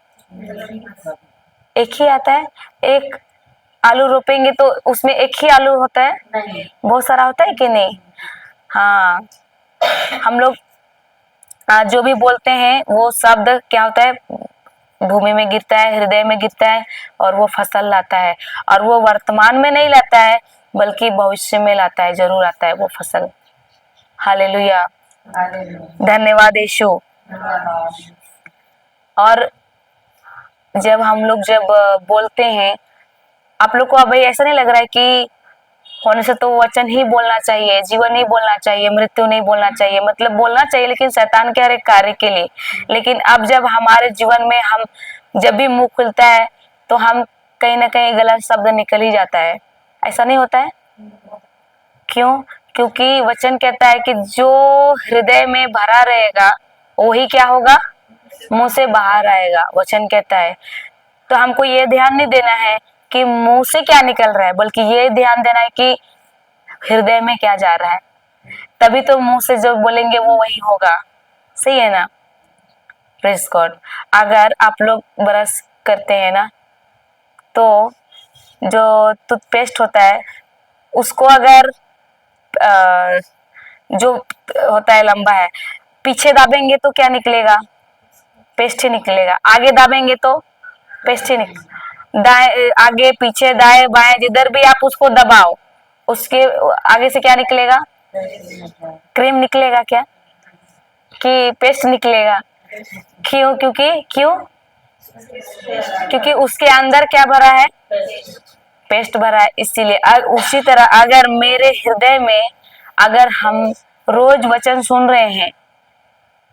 एक ही आता है। एक आलू रोपेंगे तो उसमें एक ही आलू होता है? नहीं, बहुत सारा होता है कि नहीं? हाँ, हम लोग जो भी बोलते हैं वो शब्द क्या होता है? भूमि में गिरता है, हृदय में गिरता है और वो फसल लाता है। और वो वर्तमान में नहीं लाता है बल्कि भविष्य में लाता है, जरूर आता है वो फसल। हालेलुया, धन्यवाद यीशु। और जब हम लोग बोलते हैं, आप लोग को अभी ऐसा नहीं लग रहा है कि होने से तो वचन ही बोलना चाहिए, जीवन नहीं बोलना चाहिए, मृत्यु नहीं बोलना चाहिए, मतलब बोलना चाहिए लेकिन शैतान के हर एक कार्य के लिए। लेकिन अब जब हमारे जीवन में हम जब भी मुंह खुलता है तो हम कहीं ना कहीं गलत शब्द निकल ही जाता है, ऐसा नहीं होता है? क्यों? क्योंकि वचन कहता है कि जो हृदय में भरा रहेगा वही क्या होगा, मुंह से बाहर आएगा, वचन कहता है। तो हमको ये ध्यान नहीं देना है कि मुंह से क्या निकल रहा है, बल्कि ये ध्यान देना है कि हृदय में क्या जा रहा है। तभी तो मुंह से जो बोलेंगे वो वही होगा, सही है ना? Praise God. अगर आप लोग ब्रश करते हैं ना तो जो टूथपेस्ट होता है उसको अगर जो होता है लंबा है, पीछे दाबेंगे तो क्या निकलेगा? पेस्ट ही निकलेगा। आगे दाबेंगे तो पेस्ट ही निकलेगा। दाएं, आगे पीछे दाएं बाएं जिधर भी आप उसको दबाओ उसके आगे से क्या निकलेगा? क्रीम निकलेगा क्या कि पेस्ट निकलेगा? क्यों? क्योंकि उसके अंदर क्या भरा है? पेस्ट भरा है, इसीलिए। उसी तरह अगर मेरे हृदय में अगर हम रोज वचन सुन रहे हैं,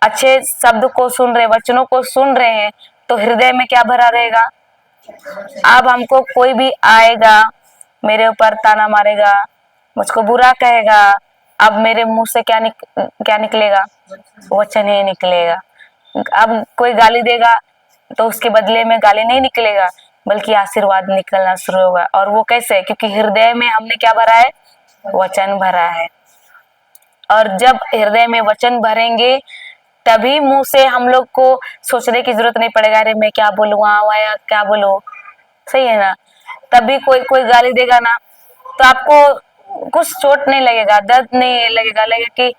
अच्छे शब्द को सुन रहे, वचनों को सुन रहे हैं, तो हृदय में क्या भरा रहेगा? अब हमको कोई भी आएगा, मेरे ऊपर ताना मारेगा, मुझको बुरा कहेगा, अब मेरे मुंह से क्या निकलेगा? वचन ही निकलेगा। अब कोई गाली देगा तो उसके बदले में गाली नहीं निकलेगा बल्कि आशीर्वाद निकलना शुरू होगा। और वो कैसे? क्योंकि हृदय में हमने क्या भरा है? वचन भरा है। और जब हृदय में वचन भरेंगे तभी मुंह से हम लोग को सोचने की जरूरत नहीं पड़ेगा, अरे मैं क्या बोलूँ, वहाँ क्या बोलूँ, सही है ना? तभी कोई गाली देगा ना तो आपको कुछ चोट नहीं लगेगा, दर्द नहीं लगेगा कि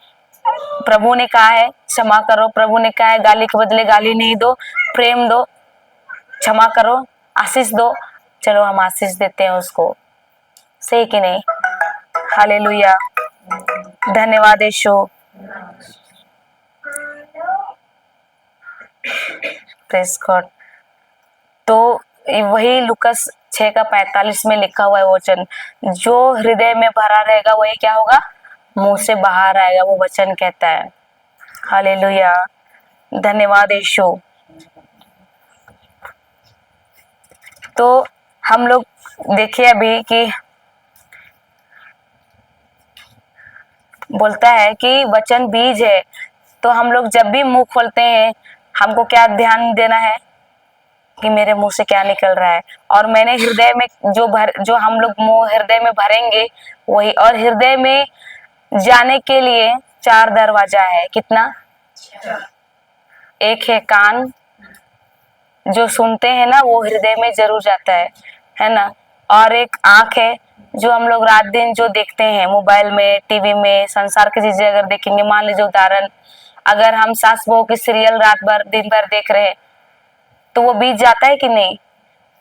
प्रभु ने कहा है क्षमा करो, प्रभु ने कहा है गाली के बदले गाली नहीं दो, प्रेम दो, क्षमा करो, आशीष दो। चलो हम आशीष देते हैं उसको, सही कि नहीं? हालेलुया, धन्यवाद यीशु। Praise God. तो वही लुकस 6:45 में लिखा हुआ है वचन, जो हृदय में भरा रहेगा वही क्या होगा? मुंह से बाहर आएगा, वो वचन कहता है। हालेलुया, धन्यवाद यीशु। तो हम लोग देखिए अभी कि बोलता है कि वचन बीज है, तो हम लोग जब भी मुंह खोलते हैं हमको क्या ध्यान देना है कि मेरे मुंह से क्या निकल रहा है। और मैंने हृदय में जो हम लोग मुंह हृदय में भरेंगे वही। और हृदय में जाने के लिए 4 दरवाजा है। कितना? एक है कान, जो सुनते हैं ना वो हृदय में जरूर जाता है ना? और एक आंख है, जो हम लोग रात दिन जो देखते हैं मोबाइल में, टीवी में, संसार की चीजें अगर देखेंगे, मान लीजिए उदाहरण, अगर हम सास बहू की सीरियल रात भर दिन भर देख रहे हैं तो वो बीत जाता है कि नहीं?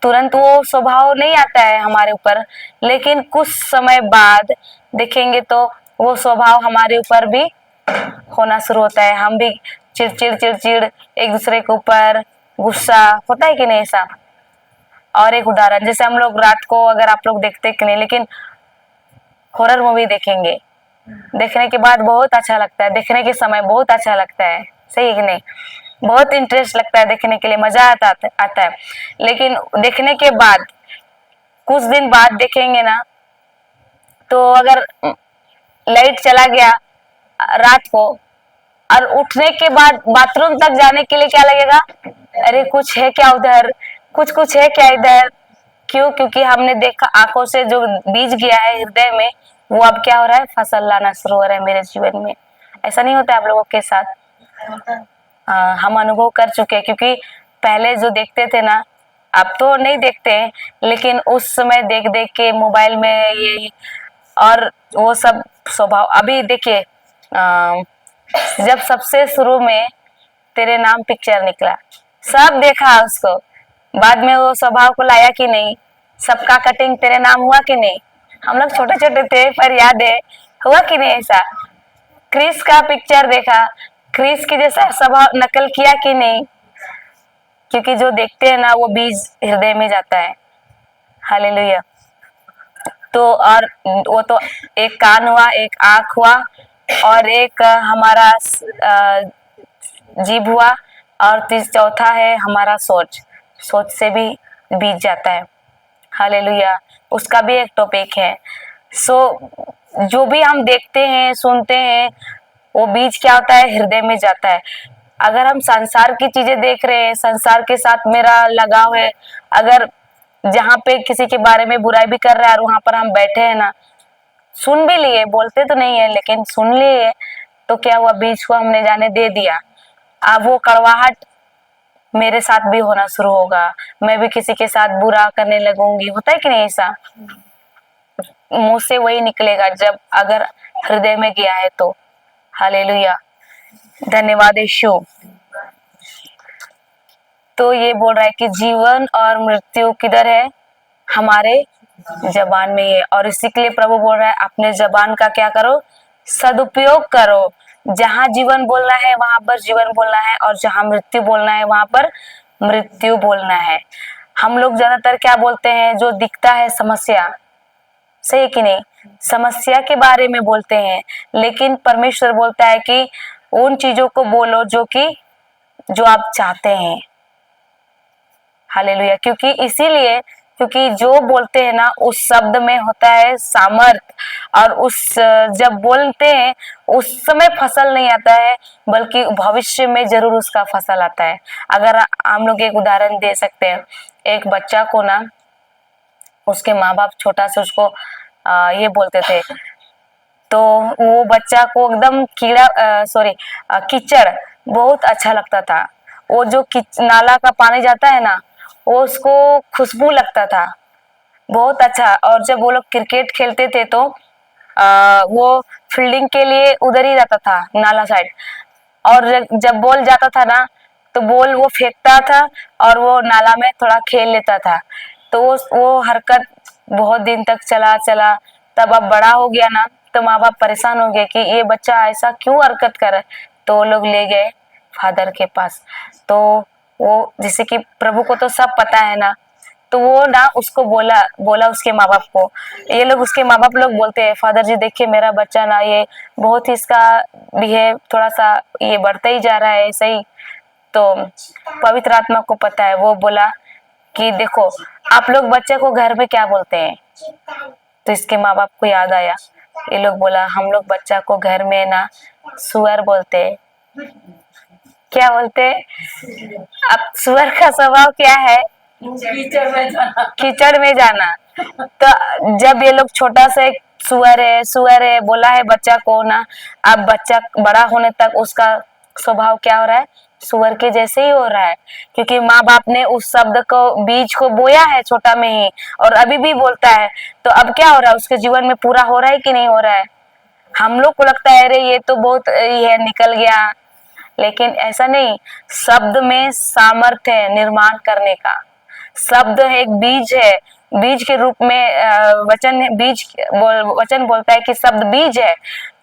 तुरंत वो स्वभाव नहीं आता है हमारे ऊपर, लेकिन कुछ समय बाद देखेंगे तो वो स्वभाव हमारे ऊपर भी होना शुरू होता है। हम भी चिड़चिड़ एक दूसरे के ऊपर गुस्सा होता है कि नहीं ऐसा? और एक उदाहरण, जैसे हम लोग रात को, अगर आप लोग देखते कि नहीं, लेकिन हॉरर मूवी देखेंगे, देखने के बाद बहुत अच्छा लगता है, देखने के समय बहुत अच्छा लगता है, सही है कि नहीं? बहुत इंटरेस्ट लगता है देखने के लिए, मजा आता है। लेकिन देखने के बाद कुछ दिन बाद देखेंगे ना तो अगर लाइट चला गया रात को और उठने के बाद बाथरूम तक जाने के लिए क्या लगेगा? अरे कुछ है क्या उधर, कुछ है क्या इधर? क्यों? क्योंकि हमने देखा, आंखों से जो बीज गया है हृदय में वो अब क्या हो रहा है? फसल लाना शुरू हो रहा है मेरे जीवन में। ऐसा नहीं होता आप लोगों के साथ? हम अनुभव कर चुके हैं, क्योंकि पहले जो देखते थे ना, अब तो नहीं देखते हैं, लेकिन उस समय देख देख के मोबाइल में ये और वो सब स्वभाव। अभी देखिए, जब सबसे शुरू में तेरे नाम पिक्चर निकला, सब देखा उसको, बाद में वो स्वभाव को लाया कि नहीं, सबका कटिंग तेरे नाम हुआ कि नहीं। हम लोग छोटे छोटे थे पर याद है, हुआ कि नहीं ऐसा। क्रिस का पिक्चर देखा, क्रिस की जैसा स्वभाव नकल किया कि नहीं, क्योंकि जो देखते हैं ना वो बीज हृदय में जाता है। हालेलुया। तो और वो तो एक कान हुआ, एक आंख हुआ, और एक हमारा जीभ हुआ, और चौथा है हमारा सोच। सोच से भी बीज जाता है। हालेलुया। उसका भी एक टॉपिक है। सो जो भी हम देखते हैं सुनते हैं वो बीज क्या होता है, हृदय में जाता है। अगर हम संसार की चीजें देख रहे हैं, संसार के साथ मेरा लगाव है, अगर जहाँ पे किसी के बारे में बुराई भी कर रहा है और वहां पर हम बैठे हैं ना, सुन भी लिए, बोलते तो नहीं है लेकिन सुन लिए, तो क्या हुआ, बीज को हमने जाने दे दिया। अब वो कड़वाहट मेरे साथ भी होना शुरू होगा, मैं भी किसी के साथ बुरा करने लगूंगी। होता है कि नहीं ऐसा, मुंह से वही निकलेगा जब अगर हृदय में गया है तो। हालेलुया। धन्यवाद यीशु। तो ये बोल रहा है कि जीवन और मृत्यु किधर है, हमारे जबान में है। और इसी के लिए प्रभु बोल रहा है अपने जबान का क्या करो, सदुपयोग करो। जहां जीवन बोलना है वहां पर जीवन बोलना है, और जहां मृत्यु बोलना है वहां पर मृत्यु बोलना है। हम लोग ज्यादातर क्या बोलते हैं, जो दिखता है समस्या, सही है कि नहीं, समस्या के बारे में बोलते हैं। लेकिन परमेश्वर बोलता है कि उन चीजों को बोलो जो आप चाहते हैं। हालेलुया। क्योंकि इसीलिए, क्योंकि जो बोलते हैं ना उस शब्द में होता है सामर्थ, और उस जब बोलते हैं उस समय फसल नहीं आता है, बल्कि भविष्य में जरूर उसका फसल आता है। अगर हम लोग एक उदाहरण दे सकते हैं, एक बच्चा को ना उसके माँ बाप छोटा से उसको ये बोलते थे, तो वो बच्चा को एकदम कीचड़ बहुत अच्छा लगता था। वो जो नाला का पानी जाता है ना, वो उसको खुशबू लगता था, बहुत अच्छा। और जब वो लोग क्रिकेट खेलते थे तो वो फील्डिंग के लिए उधर ही जाता था, नाला साइड। और जब बॉल जाता था ना, तो बॉल वो फेंकता था और वो नाला में थोड़ा खेल लेता था। तो वो हरकत बहुत दिन तक चला चला। तब अब बड़ा हो गया ना, तो माँ बाप परेशान हो गए कि ये बच्चा ऐसा क्यों हरकत कर रहा है। तो वो लोग ले गए फादर के पास। तो वो, जैसे कि प्रभु को तो सब पता है ना, तो वो ना उसको बोला उसके माँ बाप को। ये लोग, उसके माँ बाप लोग बोलते हैं, फादर जी देखिए मेरा बच्चा ना, ये बहुत ही इसका बिहेव थोड़ा सा ये बढ़ता ही जा रहा है ऐसे ही। तो पवित्र आत्मा को पता है, वो बोला कि देखो आप लोग बच्चे को घर में क्या बोलते हैं। तो इसके माँ बाप को याद आया, ये लोग बोला हम लोग बच्चा को घर में ना सुअर बोलते हैं। क्या बोलते हैं? अब सुअर का स्वभाव क्या है, कीचड़ में जाना। तो जब ये लोग छोटा से सुअर है बोला है बच्चा को ना, अब बच्चा बड़ा होने तक उसका स्वभाव क्या हो रहा है, सुअर के जैसे ही हो रहा है। क्योंकि माँ बाप ने उस शब्द को, बीज को बोया है छोटा में ही, और अभी भी बोलता है। तो अब क्या हो रहा है, उसके जीवन में पूरा हो रहा है कि नहीं हो रहा है। हम लोग को लगता है अरे ये तो बहुत ये निकल गया, लेकिन ऐसा नहीं। शब्द में सामर्थ्य है निर्माण करने का। शब्द एक बीज है, बीज के रूप में वचन बोलता है कि शब्द बीज है।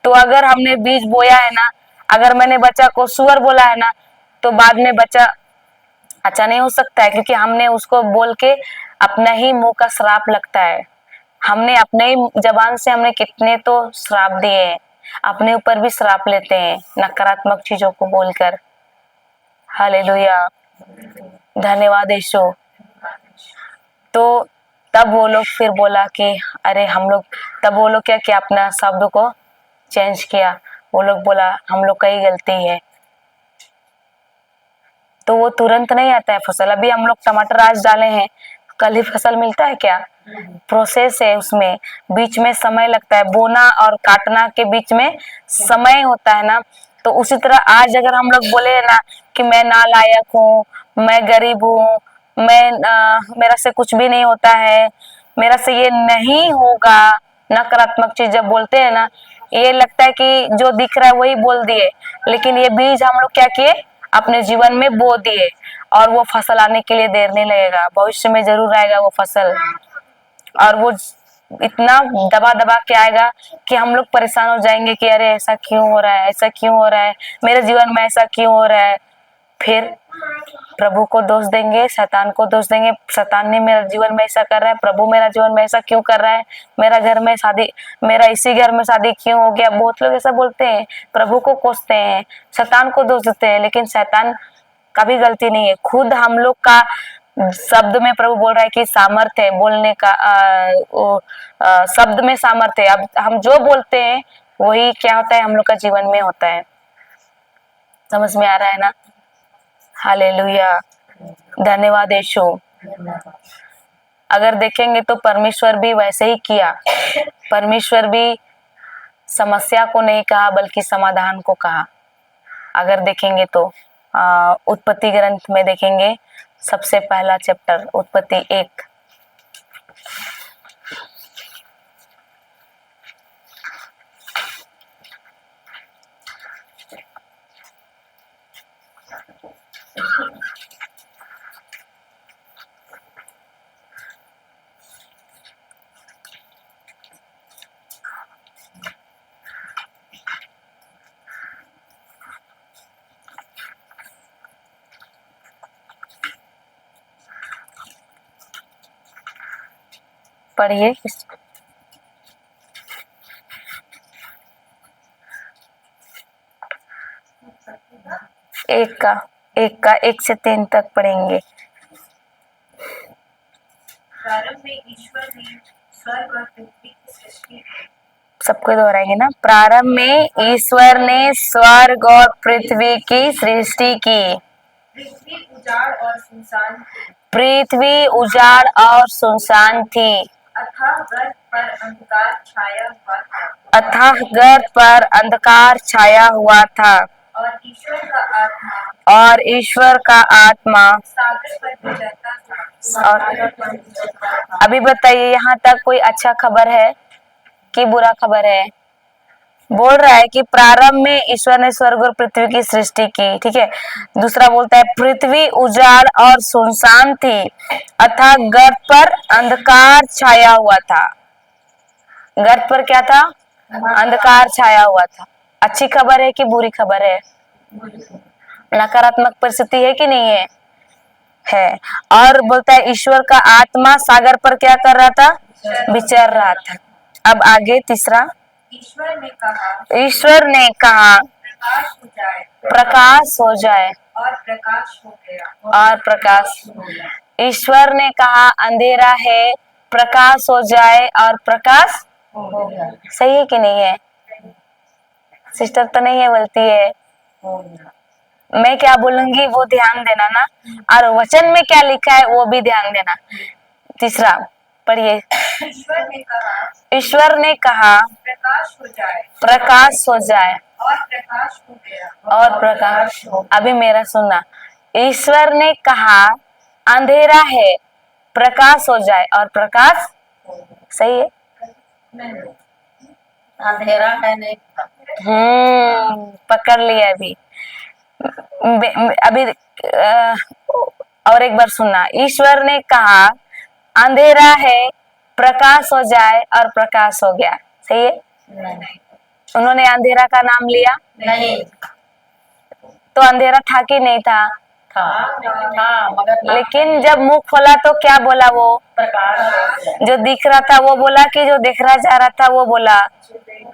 तो अगर हमने बीज बोया है ना, अगर मैंने बच्चा को सुअर बोला है ना, तो बाद में बच्चा अच्छा नहीं हो सकता है, क्योंकि हमने उसको बोल के अपना ही मुंह का श्राप लगता है। हमने अपने ही जबान से हमने कितने तो श्राप दिए हैं, अपने ऊपर भी श्राप लेते हैं नकारात्मक चीजों को बोलकर। हालेलुया। धन्यवाद यीशु। तो तब वो लोग फिर बोला कि अरे हम लोग, तब वो लोग क्या किया, अपना शब्द को चेंज किया। वो लोग बोला हम लोग का ही गलती है। तो वो तुरंत नहीं आता है फसल। अभी हम लोग टमाटर आज डाले हैं, कल ही फसल मिलता है क्या? प्रोसेस है, उसमें बीच में समय लगता है, बोना और काटना के बीच में समय होता है ना। तो उसी तरह आज अगर हम लोग बोले ना कि मैं नालायक हूँ, मैं गरीब हूँ, मेरा से कुछ भी नहीं होता है, मेरा से ये नहीं होगा, नकारात्मक चीज जब बोलते हैं ना, ये लगता है कि जो दिख रहा है वही बोल दिए, लेकिन ये बीज हम लोग क्या किए, अपने जीवन में बो दिए और वो फसल आने के लिए देर नहीं लगेगा, भविष्य में जरूर आएगा वो फसल। और वो इतना दबा दबा के आएगा कि हम लोग परेशान हो जाएंगे कि अरे ऐसा क्यों हो रहा है, ऐसा क्यों हो रहा है, मेरे जीवन में ऐसा क्यों हो रहा है। फिर प्रभु को दोष देंगे, शैतान को दोष देंगे, शैतान ने मेरे जीवन में ऐसा कर रहा है, प्रभु मेरा जीवन में ऐसा क्यों कर रहा है, मेरा घर में शादी, मेरा इसी घर में शादी क्यों हो गया। बहुत लोग ऐसा बोलते हैं, प्रभु को कोसते हैं, शैतान को दोष देते हैं, लेकिन शैतान का भी गलती नहीं है। खुद हम लोग का शब्द में प्रभु बोल रहा है कि सामर्थ्य है बोलने का, शब्द में सामर्थ्य है। अब हम जो बोलते हैं वही क्या होता है, हम लोग का जीवन में होता है। समझ में आ रहा है ना? हालेलुया, धन्यवाद यीशु। अगर देखेंगे तो परमेश्वर भी वैसे ही किया। परमेश्वर भी समस्या को नहीं कहा बल्कि समाधान को कहा। अगर देखेंगे तो उत्पत्ति ग्रंथ में देखेंगे, सबसे पहला चैप्टर उत्पत्ति 1, पढ़िए। एक से 3 तक पढ़ेंगे। प्रारंभ में ईश्वर ने स्वर्ग और पृथ्वी की सृष्टि की। सबको दोहराएंगे ना। प्रारंभ में ईश्वर ने स्वर्ग और पृथ्वी की सृष्टि की। पृथ्वी उजाड़ और सुनसान थी। पृथ्वी उजाड़ और सुनसान थी। अथाह गर्त पर अंधकार छाया हुआ था। अथाह गर्त पर अंधकार छाया हुआ था। और ईश्वर का आत्मा सागर पर गुजरता था। और अभी बताइए, यहाँ तक कोई अच्छा खबर है कि बुरा खबर है? बोल रहा है कि प्रारंभ में ईश्वर ने स्वर्ग और पृथ्वी की सृष्टि की, ठीक है। दूसरा बोलता है पृथ्वी उजाड़ और सुनसान थी, अतः गर्त पर अंधकार छाया हुआ था। गर्त पर क्या था? अंधकार छाया हुआ था। अच्छी खबर है कि बुरी खबर है? नकारात्मक परिस्थिति है कि नहीं है? है। और बोलता है ईश्वर का आत्मा सागर पर क्या कर रहा था? विचर रहा था। अब आगे तीसरा, ईश्वर ने कहा प्रकाश हो जाए और प्रकाश हो गया। और प्रकाश। ईश्वर ने कहा अंधेरा है, प्रकाश हो जाए और प्रकाश हो गया। सही है कि नहीं है? सिस्टर तो नहीं है बोलती है। मैं क्या बोलूंगी वो ध्यान देना ना, और वचन में क्या लिखा है वो भी ध्यान देना। तीसरा पढ़िए। ईश्वर ने कहा प्रकाश हो जाए और प्रकाश हो गया। और प्रकाश। अभी मेरा सुनना। ईश्वर ने कहा अंधेरा है, प्रकाश हो जाए और प्रकाश। सही है? अंधेरा है नहीं। पकड़ लिया। अभी और एक बार सुनना। ईश्वर ने कहा अंधेरा है, प्रकाश हो जाए और प्रकाश हो गया। सही है? नहीं। उन्होंने अंधेरा का नाम लिया नहीं तो अंधेरा था कि नहीं था? था मगर लेकिन जब मुंह खोला तो क्या बोला? वो प्रकाश जो दिख रहा था वो बोला कि जो देखा जा रहा था वो बोला?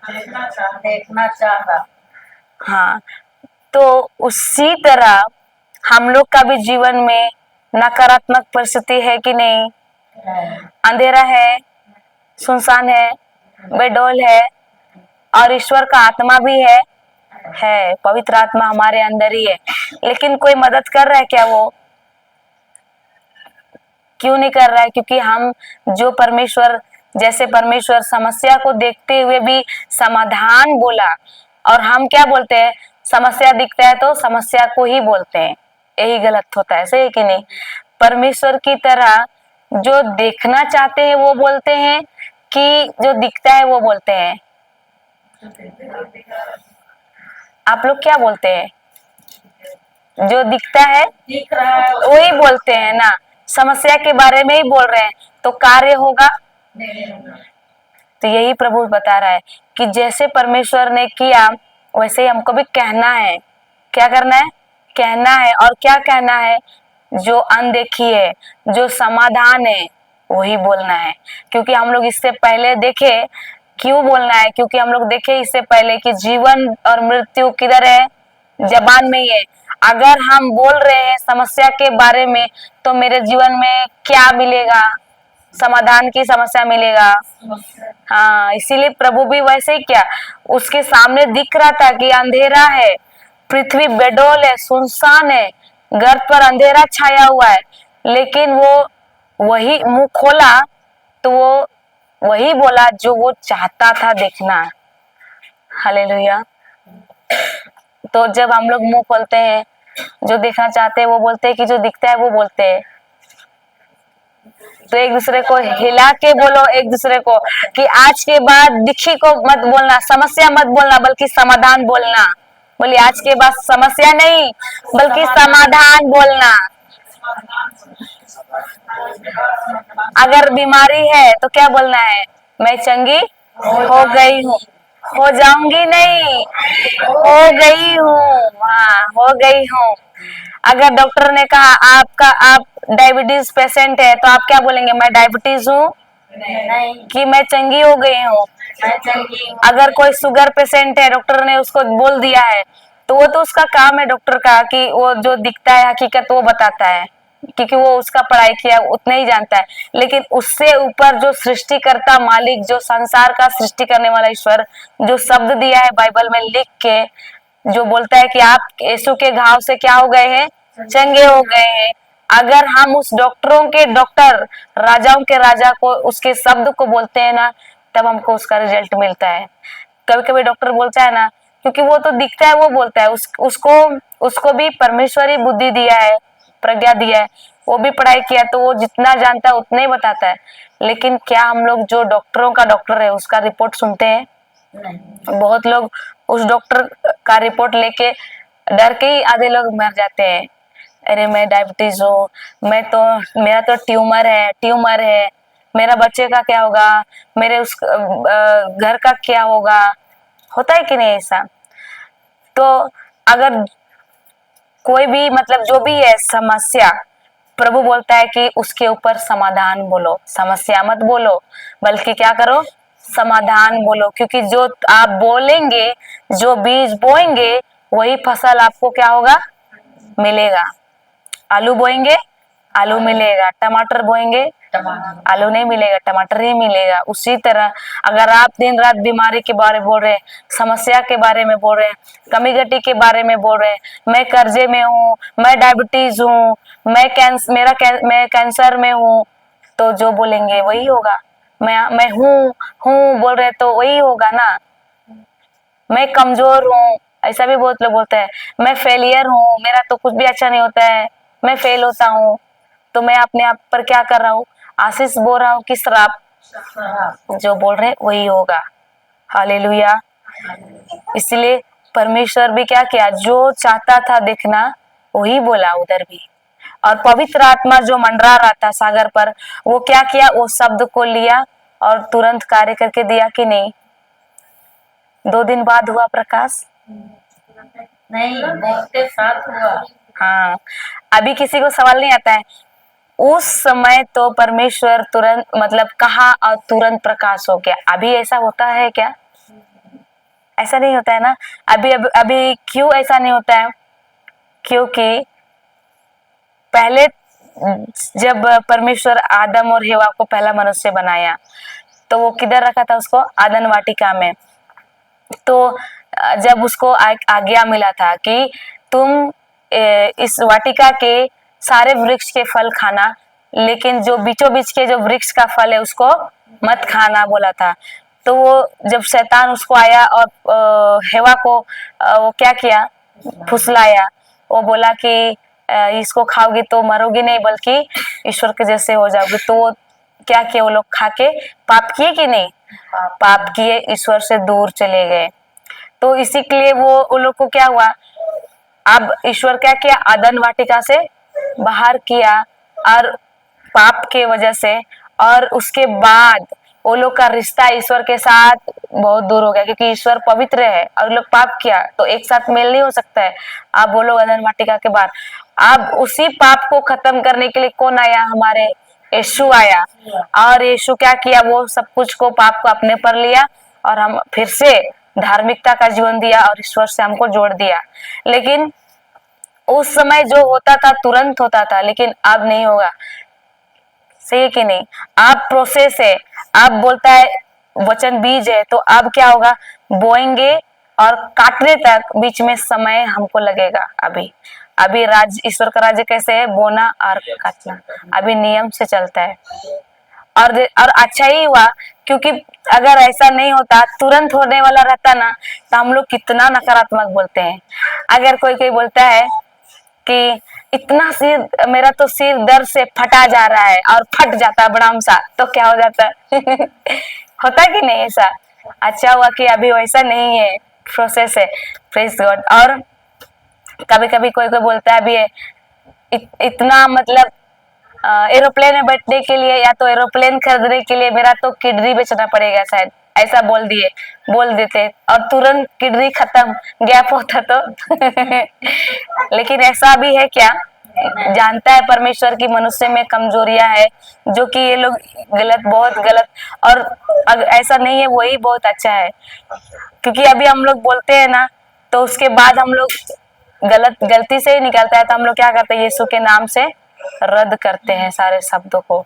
देखना चाह रहा। हाँ, तो उसी तरह हम लोग का भी जीवन में नकारात्मक परिस्थिति है कि नहीं? अंधेरा है, सुनसान है, बेडौल है, और ईश्वर का आत्मा भी है, पवित्र आत्मा हमारे अंदर ही है। लेकिन कोई मदद कर रहा है क्या? वो क्यों नहीं कर रहा है? क्योंकि हम जो परमेश्वर समस्या को देखते हुए भी समाधान बोला, और हम क्या बोलते हैं? समस्या दिखता है तो समस्या को ही बोलते हैं। यही गलत होता है। सही है कि नहीं? परमेश्वर की तरह जो देखना चाहते हैं वो बोलते हैं कि जो दिखता है वो बोलते हैं? आप लोग क्या बोलते हैं? जो दिखता है दिख रहा है वही बोलते हैं ना, समस्या के बारे में ही बोल रहे हैं तो कार्य होगा। नहीं होगा। तो यही प्रभु बता रहा है कि जैसे परमेश्वर ने किया वैसे ही हमको भी कहना है। क्या करना है? कहना है। और क्या कहना है? जो अनदेखी है, जो समाधान है, वही बोलना है। क्योंकि हम लोग इससे पहले देखे, क्यों बोलना है? क्योंकि हम लोग देखे इससे पहले कि जीवन और मृत्यु किधर है? जबान में ही है। अगर हम बोल रहे हैं समस्या के बारे में तो मेरे जीवन में क्या मिलेगा? समाधान की समस्या मिलेगा। हाँ, इसीलिए प्रभु भी वैसे ही क्या, उसके सामने दिख रहा था कि अंधेरा है, पृथ्वी बेडोल है, सुनसान है, गर्त पर अंधेरा छाया हुआ है, लेकिन वो वही मुंह खोला तो वो वही बोला जो वो चाहता था देखना। हालेलुया। तो जब हम लोग मुंह खोलते हैं, जो देखना चाहते हैं वो बोलते हैं, कि जो दिखता है वो बोलते हैं। तो एक दूसरे को हिला के बोलो, एक दूसरे को कि आज के बाद दिखी को मत बोलना, समस्या मत बोलना, बल्कि समाधान बोलना। बोलिए, आज के बाद समस्या नहीं बल्कि समाधान बोलना। अगर बीमारी है तो क्या बोलना है? मैं चंगी हो गई हूँ, हो जाऊंगी नहीं, हो गई हूँ। हाँ, हो गई हूँ। अगर डॉक्टर ने कहा आप डायबिटीज पेशेंट है तो आप क्या बोलेंगे? मैं डायबिटीज हूँ नहीं, कि मैं चंगी हो गई हूँ। मैं चंगी हूँ। अगर कोई शुगर पेशेंट है, डॉक्टर ने उसको बोल दिया है, तो वो तो उसका काम है डॉक्टर का कि वो जो दिखता है हकीकत वो बताता है, क्योंकि वो उसका पढ़ाई किया उतना ही जानता है। लेकिन उससे ऊपर जो सृष्टिकर्ता मालिक, जो संसार का सृष्टि करने वाला ईश्वर, जो शब्द दिया है बाइबल में लिख के, जो बोलता है कि आप यीशु के घाव से क्या हो गए हैं? चंगे हो गए हैं। अगर हम उस डॉक्टरों के डॉक्टर, राजाओं के राजा को, उसके शब्द को बोलते हैं ना, तब हमको उसका रिजल्ट मिलता है। कभी कभी डॉक्टर बोलता है ना, क्योंकि वो तो दिखता है वो बोलता है, उसको भी परमेश्वरी बुद्धि दिया है, प्रज्ञा दिया है, वो भी पढ़ाई किया, तो वो जितना जानता है उतना ही बताता है। लेकिन क्या हम लोग जो डॉक्टरों का डॉक्टर है उसका रिपोर्ट सुनते हैं? बहुत लोग उस डॉक्टर का रिपोर्ट लेके डर के ही आधे लोग मर जाते हैं। अरे मैं डायबिटीज हूँ, मेरा तो ट्यूमर है, मेरा बच्चे का क्या होगा, मेरे उस घर का क्या होगा। होता है कि नहीं ऐसा? तो अगर कोई भी मतलब जो भी है समस्या, प्रभु बोलता है कि उसके ऊपर समाधान बोलो, समस्या मत बोलो, बल्कि क्या करो? समाधान बोलो। क्योंकि जो आप बोलेंगे, जो बीज बोएंगे, वही फसल आपको क्या होगा? मिलेगा। आलू बोएंगे, आलू मिलेगा। टमाटर बोएंगे, आलू नहीं मिलेगा, टमाटर ही मिलेगा। उसी तरह अगर आप दिन रात बीमारी के बारे में बोल रहे हैं, समस्या के बारे में बोल रहे हैं, कमी घटी के बारे में बोल रहे हैं, मैं कर्जे में हूँ, मैं डायबिटीज हूँ, मैं कैंसर में हूँ, तो जो बोलेंगे वही होगा। मैं हूँ बोल रहे तो वही होगा ना। मैं कमजोर हूँ, ऐसा भी बहुत लोग बोलते हैं। मैं फेलियर हूँ, मेरा तो कुछ भी अच्छा नहीं होता है, मैं फेल होता हूँ। तो मैं अपने आप पर क्या कर रहा हूँ? आशीष बोल रहा हूँ कि श्राप? जो बोल रहे वही होगा। हालेलुया। इसलिए परमेश्वर भी क्या किया? जो चाहता था देखना वही बोला उधर भी। और पवित्र आत्मा जो मंडरा रहा था सागर पर, वो क्या किया? वो शब्द को लिया और तुरंत कार्य करके दिया कि नहीं? 2 दिन बाद हुआ प्रकाश? नहीं, मौत के साथ हुआ। हाँ, अभी किसी को सवाल नहीं आता है? उस समय तो परमेश्वर तुरंत मतलब कहा और तुरंत प्रकाश हो गया। अभी ऐसा होता है क्या? ऐसा नहीं होता है ना। अभी क्यों ऐसा नहीं होता है? क्योंकि पहले जब परमेश्वर आदम और हेवा को पहला मनुष्य बनाया, तो वो किधर रखा था उसको? आदन वाटिका में। तो जब उसको आज्ञा मिला था कि तुम इस वाटिका के सारे वृक्ष के फल खाना, लेकिन जो बीचों बीच के जो वृक्ष का फल है उसको मत खाना बोला था। तो वो जब शैतान उसको आया और हेवा को वो क्या किया? फुसलाया। वो बोला कि इसको खाओगी तो मरोगी नहीं, बल्कि ईश्वर के जैसे हो जाओगी। तो वो क्या किए? वो लोग खा के पाप किए कि नहीं? पाप किए, ईश्वर से दूर चले गए। तो इसी के लिए वो लोग को क्या हुआ? अब ईश्वर क्या किया, अदन वाटिका से बाहर किया और पाप के वजह से, और उसके बाद वो लोग का रिश्ता ईश्वर के साथ बहुत दूर हो गया, क्योंकि ईश्वर पवित्र है और लोग पाप किया तो एक साथ मेल नहीं हो सकता है। आप बोलो अदन वाटिका के बाद, अब उसी पाप को खत्म करने के लिए कौन आया, हमारे यीशु आया, और यीशु क्या किया, वो सब कुछ को पाप को अपने पर लिया और हम फिर से धार्मिकता का जीवन दिया और ईश्वर से हमको जोड़ दिया। लेकिन उस समय जो होता था तुरंत होता था, लेकिन अब नहीं होगा। सही है कि नहीं? अब प्रोसेस है। अब बोलता है वचन बीज है, तो अब क्या होगा, बोएंगे और काटने तक बीच में समय हमको लगेगा। अभी राज्य, ईश्वर का राज्य कैसे है, बोना और काटना अभी नियम से चलता है। और अच्छा ही हुआ, क्योंकि अगर ऐसा नहीं होता, तुरंत होने वाला रहता ना, तो हम लोग कितना नकारात्मक बोलते हैं। अगर कोई कोई बोलता है कि इतना सिर, मेरा तो सिर दर्द से फटा जा रहा है, और फट जाता है बड़ाम सा, तो क्या हो जाता है होता कि नहीं ऐसा? अच्छा हुआ कि अभी वैसा नहीं है, प्रोसेस है। Praise God. और कभी कभी कोई कोई बोलता है अभी इतना मतलब एरोप्लेन में बैठने के लिए या तो एरोप्लेन खरीदने के लिए मेरा तो किडनी बेचना पड़ेगा शायद, ऐसा बोल देते, और तुरंत किडनी खत्म, गैप होता तो लेकिन ऐसा भी है क्या? जानता है परमेश्वर की मनुष्य में कमजोरियां है, जो कि ये लोग बहुत गलत, और ऐसा नहीं है, वही बहुत अच्छा है। क्योंकि अभी हम लोग बोलते हैं ना, तो उसके बाद हम लोग गलती से ही निकलता है, तो हम लोग क्या करते हैं, यीशु के नाम से रद्द करते हैं सारे शब्दों को।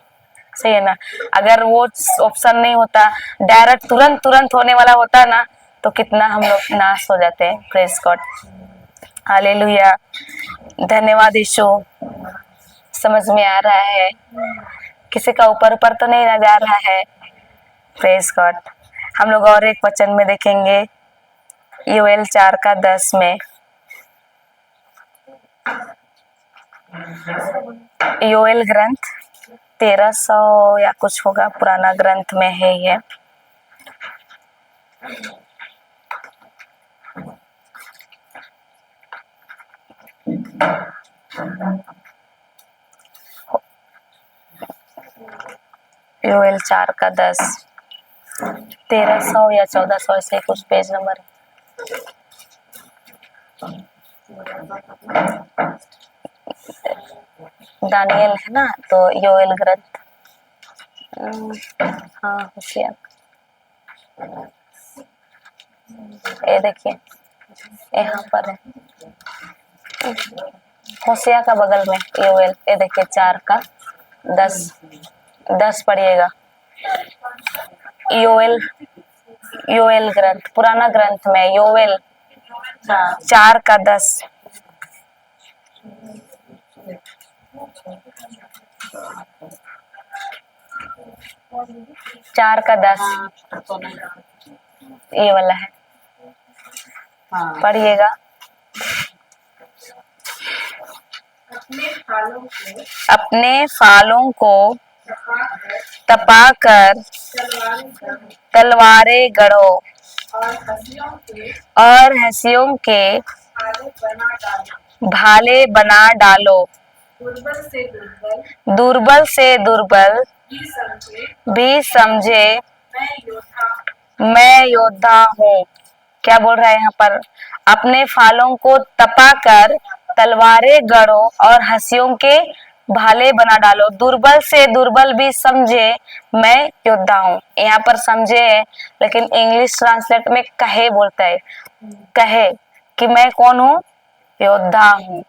सही है ना? अगर वो ऑप्शन नहीं होता, डायरेक्ट तुरंत होने वाला होता ना, तो कितना हम लोग नाश हो जाते हैं। प्रेज गॉड, हालेलुया, धन्यवाद यीशु। समझ में आ रहा है? किसी का ऊपर तो नहीं ना जा रहा है? Praise God. हम लोग और एक वचन में देखेंगे, योएल 4:10 में। योएल ग्रंथ 1300 या कुछ होगा, पुराना ग्रंथ में है ये। योएल 4:10, 1300 या 1400 ऐसे कुछ पेज नंबर। दानियल है ना, तो योएल ग्रंथ, हाँ होशिया, ये देखिए यहाँ पर है, होशिया का बगल में योएल, ये देखिए 4:10 पढ़िएगा। योएल ग्रंथ, पुराना ग्रंथ में योएल 4:10। 4:10 ये वाला है, पढ़िएगा। अपने फालों को तपाकर तलवारें गढ़ो और हंसियों के भाले बना डालो। दुर्बल से दुर्बल भी समझे मैं योद्धा हूँ। क्या बोल रहा है यहाँ पर? अपने फालों को तपाकर तलवारें गढ़ो और हंसियों के भाले बना डालो। दुर्बल से दुर्बल भी समझे मैं योद्धा हूँ। यहाँ पर समझे है, लेकिन इंग्लिश ट्रांसलेट में कहे बोलता है, कहे कि मैं कौन हूँ, योद्धा हूँ।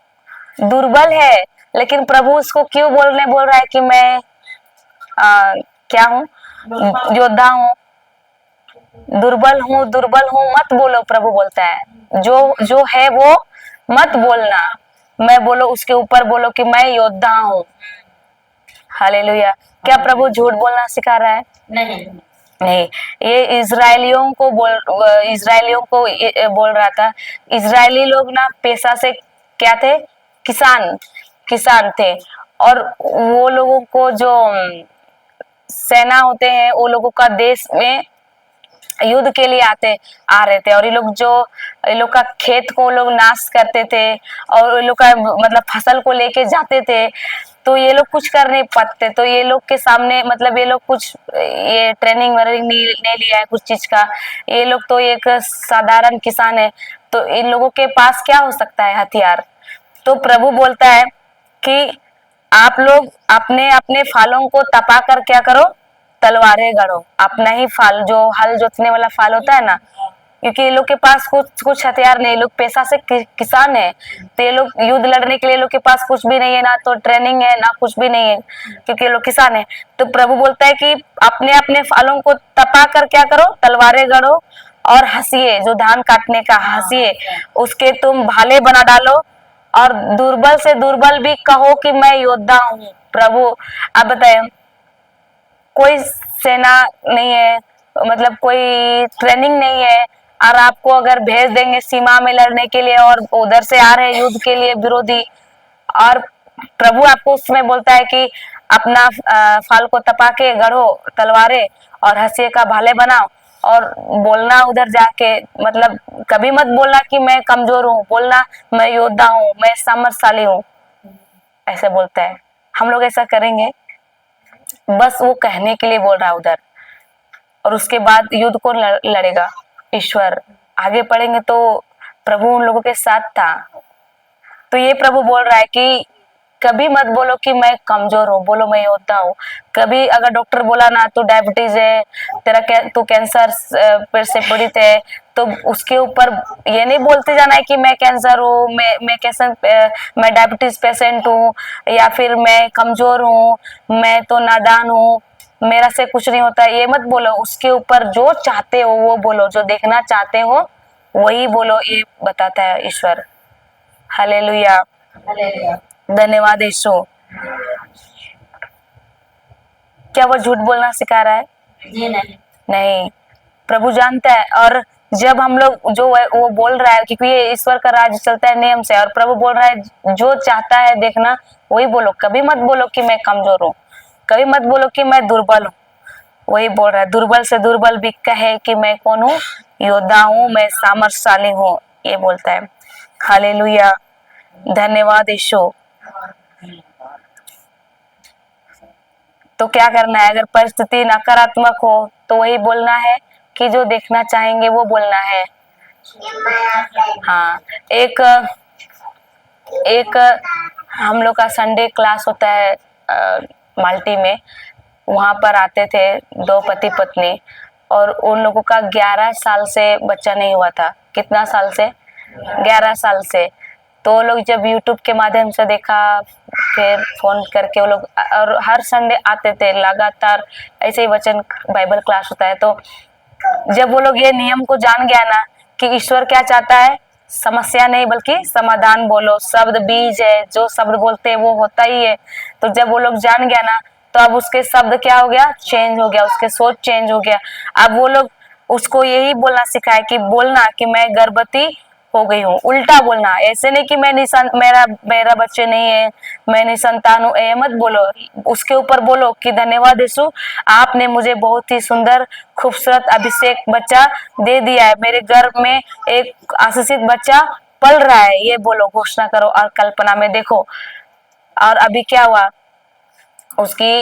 दुर्बल है, लेकिन प्रभु उसको क्यों बोल रहा है कि मैं क्या हूँ, योद्धा हूँ। दुर्बल हूँ मत बोलो, प्रभु बोलता है जो है वो मत बोलना, मैं बोलो उसके ऊपर बोलो कि मैं योद्धा हूँ। हालेलुया। क्या प्रभु झूठ बोलना सिखा रहा है? नहीं, ये इजरायलियों को बोल रहा था। इजरायली लोग ना पेशा से क्या थे, किसान थे, और वो लोगों को जो सेना होते हैं, वो लोगों का देश में युद्ध के लिए आ रहे थे, और ये लोग का खेत को लोग नाश करते थे, और ये लोग का मतलब फसल को लेके जाते थे। तो ये लोग कुछ कर नहीं पाते, तो ये लोग के सामने मतलब ये लोग कुछ ये ट्रेनिंग वरेनिंग नहीं लिया है कुछ चीज का। ये लोग तो एक साधारण किसान है, तो इन लोगों के पास क्या हो सकता है हथियार। तो प्रभु बोलता है कि आप लोग अपने अपने फालों को तपा कर क्या करो, तलवारें गढ़ो। अपना ही फाल, जो हल जोतने वाला फाल होता है ना, क्योंकि ये लोग के पास कुछ हथियार नहीं, लोग पेशा से किसान है, तो ये लोग युद्ध लड़ने के लिए लोग के पास कुछ भी नहीं है, ना तो ट्रेनिंग है ना कुछ भी नहीं है, क्योंकि ये लोग किसान है। तो प्रभु बोलता है कि अपने अपने फालों को तपा कर क्या करो, तलवारें गढ़ो, और हंसिए, जो धान काटने का हंसिए, उसके तुम भाले बना डालो, और दुर्बल से दुर्बल भी कहो कि मैं योद्धा हूँ। प्रभु आप बताए, कोई सेना नहीं है, मतलब कोई ट्रेनिंग नहीं है, और आपको अगर भेज देंगे सीमा में लड़ने के लिए, और उधर से आ रहे युद्ध के लिए विरोधी, और प्रभु आपको उसमें बोलता है कि अपना फाल को तपा के गढ़ो तलवारें, और हंसिए का भाले बनाओ, और बोलना उधर जाके, मतलब कभी मत बोलना कि मैं कमजोर हूँ, बोलना मैं योद्धा हूँ, मैं सामर्थशाली हूँ, ऐसे बोलता है। हम लोग ऐसा करेंगे, बस वो कहने के लिए बोल रहा है उधर, और उसके बाद युद्ध कौन लड़ेगा, ईश्वर। आगे पढ़ेंगे तो प्रभु उन लोगों के साथ था। तो ये प्रभु बोल रहा है कि कभी मत बोलो कि मैं कमजोर हूँ, बोलो मैं योद्धा हूँ। कभी अगर डॉक्टर बोला ना तो डायबिटीज है तेरा, तो कैंसर पर से पीड़ित है, तो उसके ऊपर ये नहीं बोलते जाना है कि मैं कैंसर हूँ, मैं डायबिटीज पेशेंट हूँ, या फिर मैं कमजोर हूँ, मैं तो नादान हूँ, मेरा से कुछ नहीं होता, ये मत बोलो। उसके ऊपर जो चाहते हो वो बोलो, जो देखना चाहते हो वही बोलो, ये बताता है ईश्वर। Hallelujah, hallelujah. धन्यवाद यीशु। क्या वो झूठ बोलना सिखा रहा है? जी नहीं। नहीं, प्रभु जानता है। और जब हम लोग जो वो बोल रहा है, क्योंकि ये ईश्वर का राज्य चलता है नियम से, और प्रभु बोल रहा है जो चाहता है देखना वही बोलो। कभी मत बोलो कि मैं कमजोर हूँ, कभी मत बोलो कि मैं दुर्बल हूँ। वही बोल रहा है, दुर्बल से दुर्बल भी कहे कि मैं कौन हूँ, योद्धा हूँ, मैं सामर्थशाली हूँ, ये बोलता है। हालेलुया, धन्यवाद यीशु। तो क्या करना है, अगर परिस्थिति नकारात्मक हो तो वही बोलना है कि जो देखना चाहेंगे वो बोलना है। हाँ, एक हम लोग का संडे क्लास होता है माल्टी में, वहां पर आते थे दो पति पत्नी, और उन लोगों का 11 साल से बच्चा नहीं हुआ था। कितना साल से? 11 साल से। तो वो लोग जब यूट्यूब के माध्यम से देखा, फिर फोन करके वो लोग, और हर संडे आते थे लगातार, ऐसे ही वचन बाइबल क्लास होता है। तो जब वो लोग ये नियम को जान गया ना कि ईश्वर क्या चाहता है, समस्या नहीं बल्कि समाधान बोलो, शब्द बीज है, जो शब्द बोलते हैं वो होता ही है। तो जब वो लोग जान गया ना, तो अब उसके शब्द क्या हो गया, चेंज हो गया, उसके सोच चेंज हो गया। अब वो लोग उसको यही बोलना सिखाए कि बोलना कि मैं गर्भवती हो गई हूँ, उल्टा बोलना। ऐसे नहीं कि मैं मेरा बच्चे नहीं है, मैं निसंतान हूँ, ये मत बोलो। उसके ऊपर बोलो कि धन्यवाद यीशु, आपने मुझे बहुत ही सुंदर खूबसूरत अभिषेक बच्चा दे दिया है, मेरे गर्भ में एक आशीषित बच्चा पल रहा है, ये बोलो, घोषणा करो और कल्पना में देखो। और अभी क्या हुआ, उसकी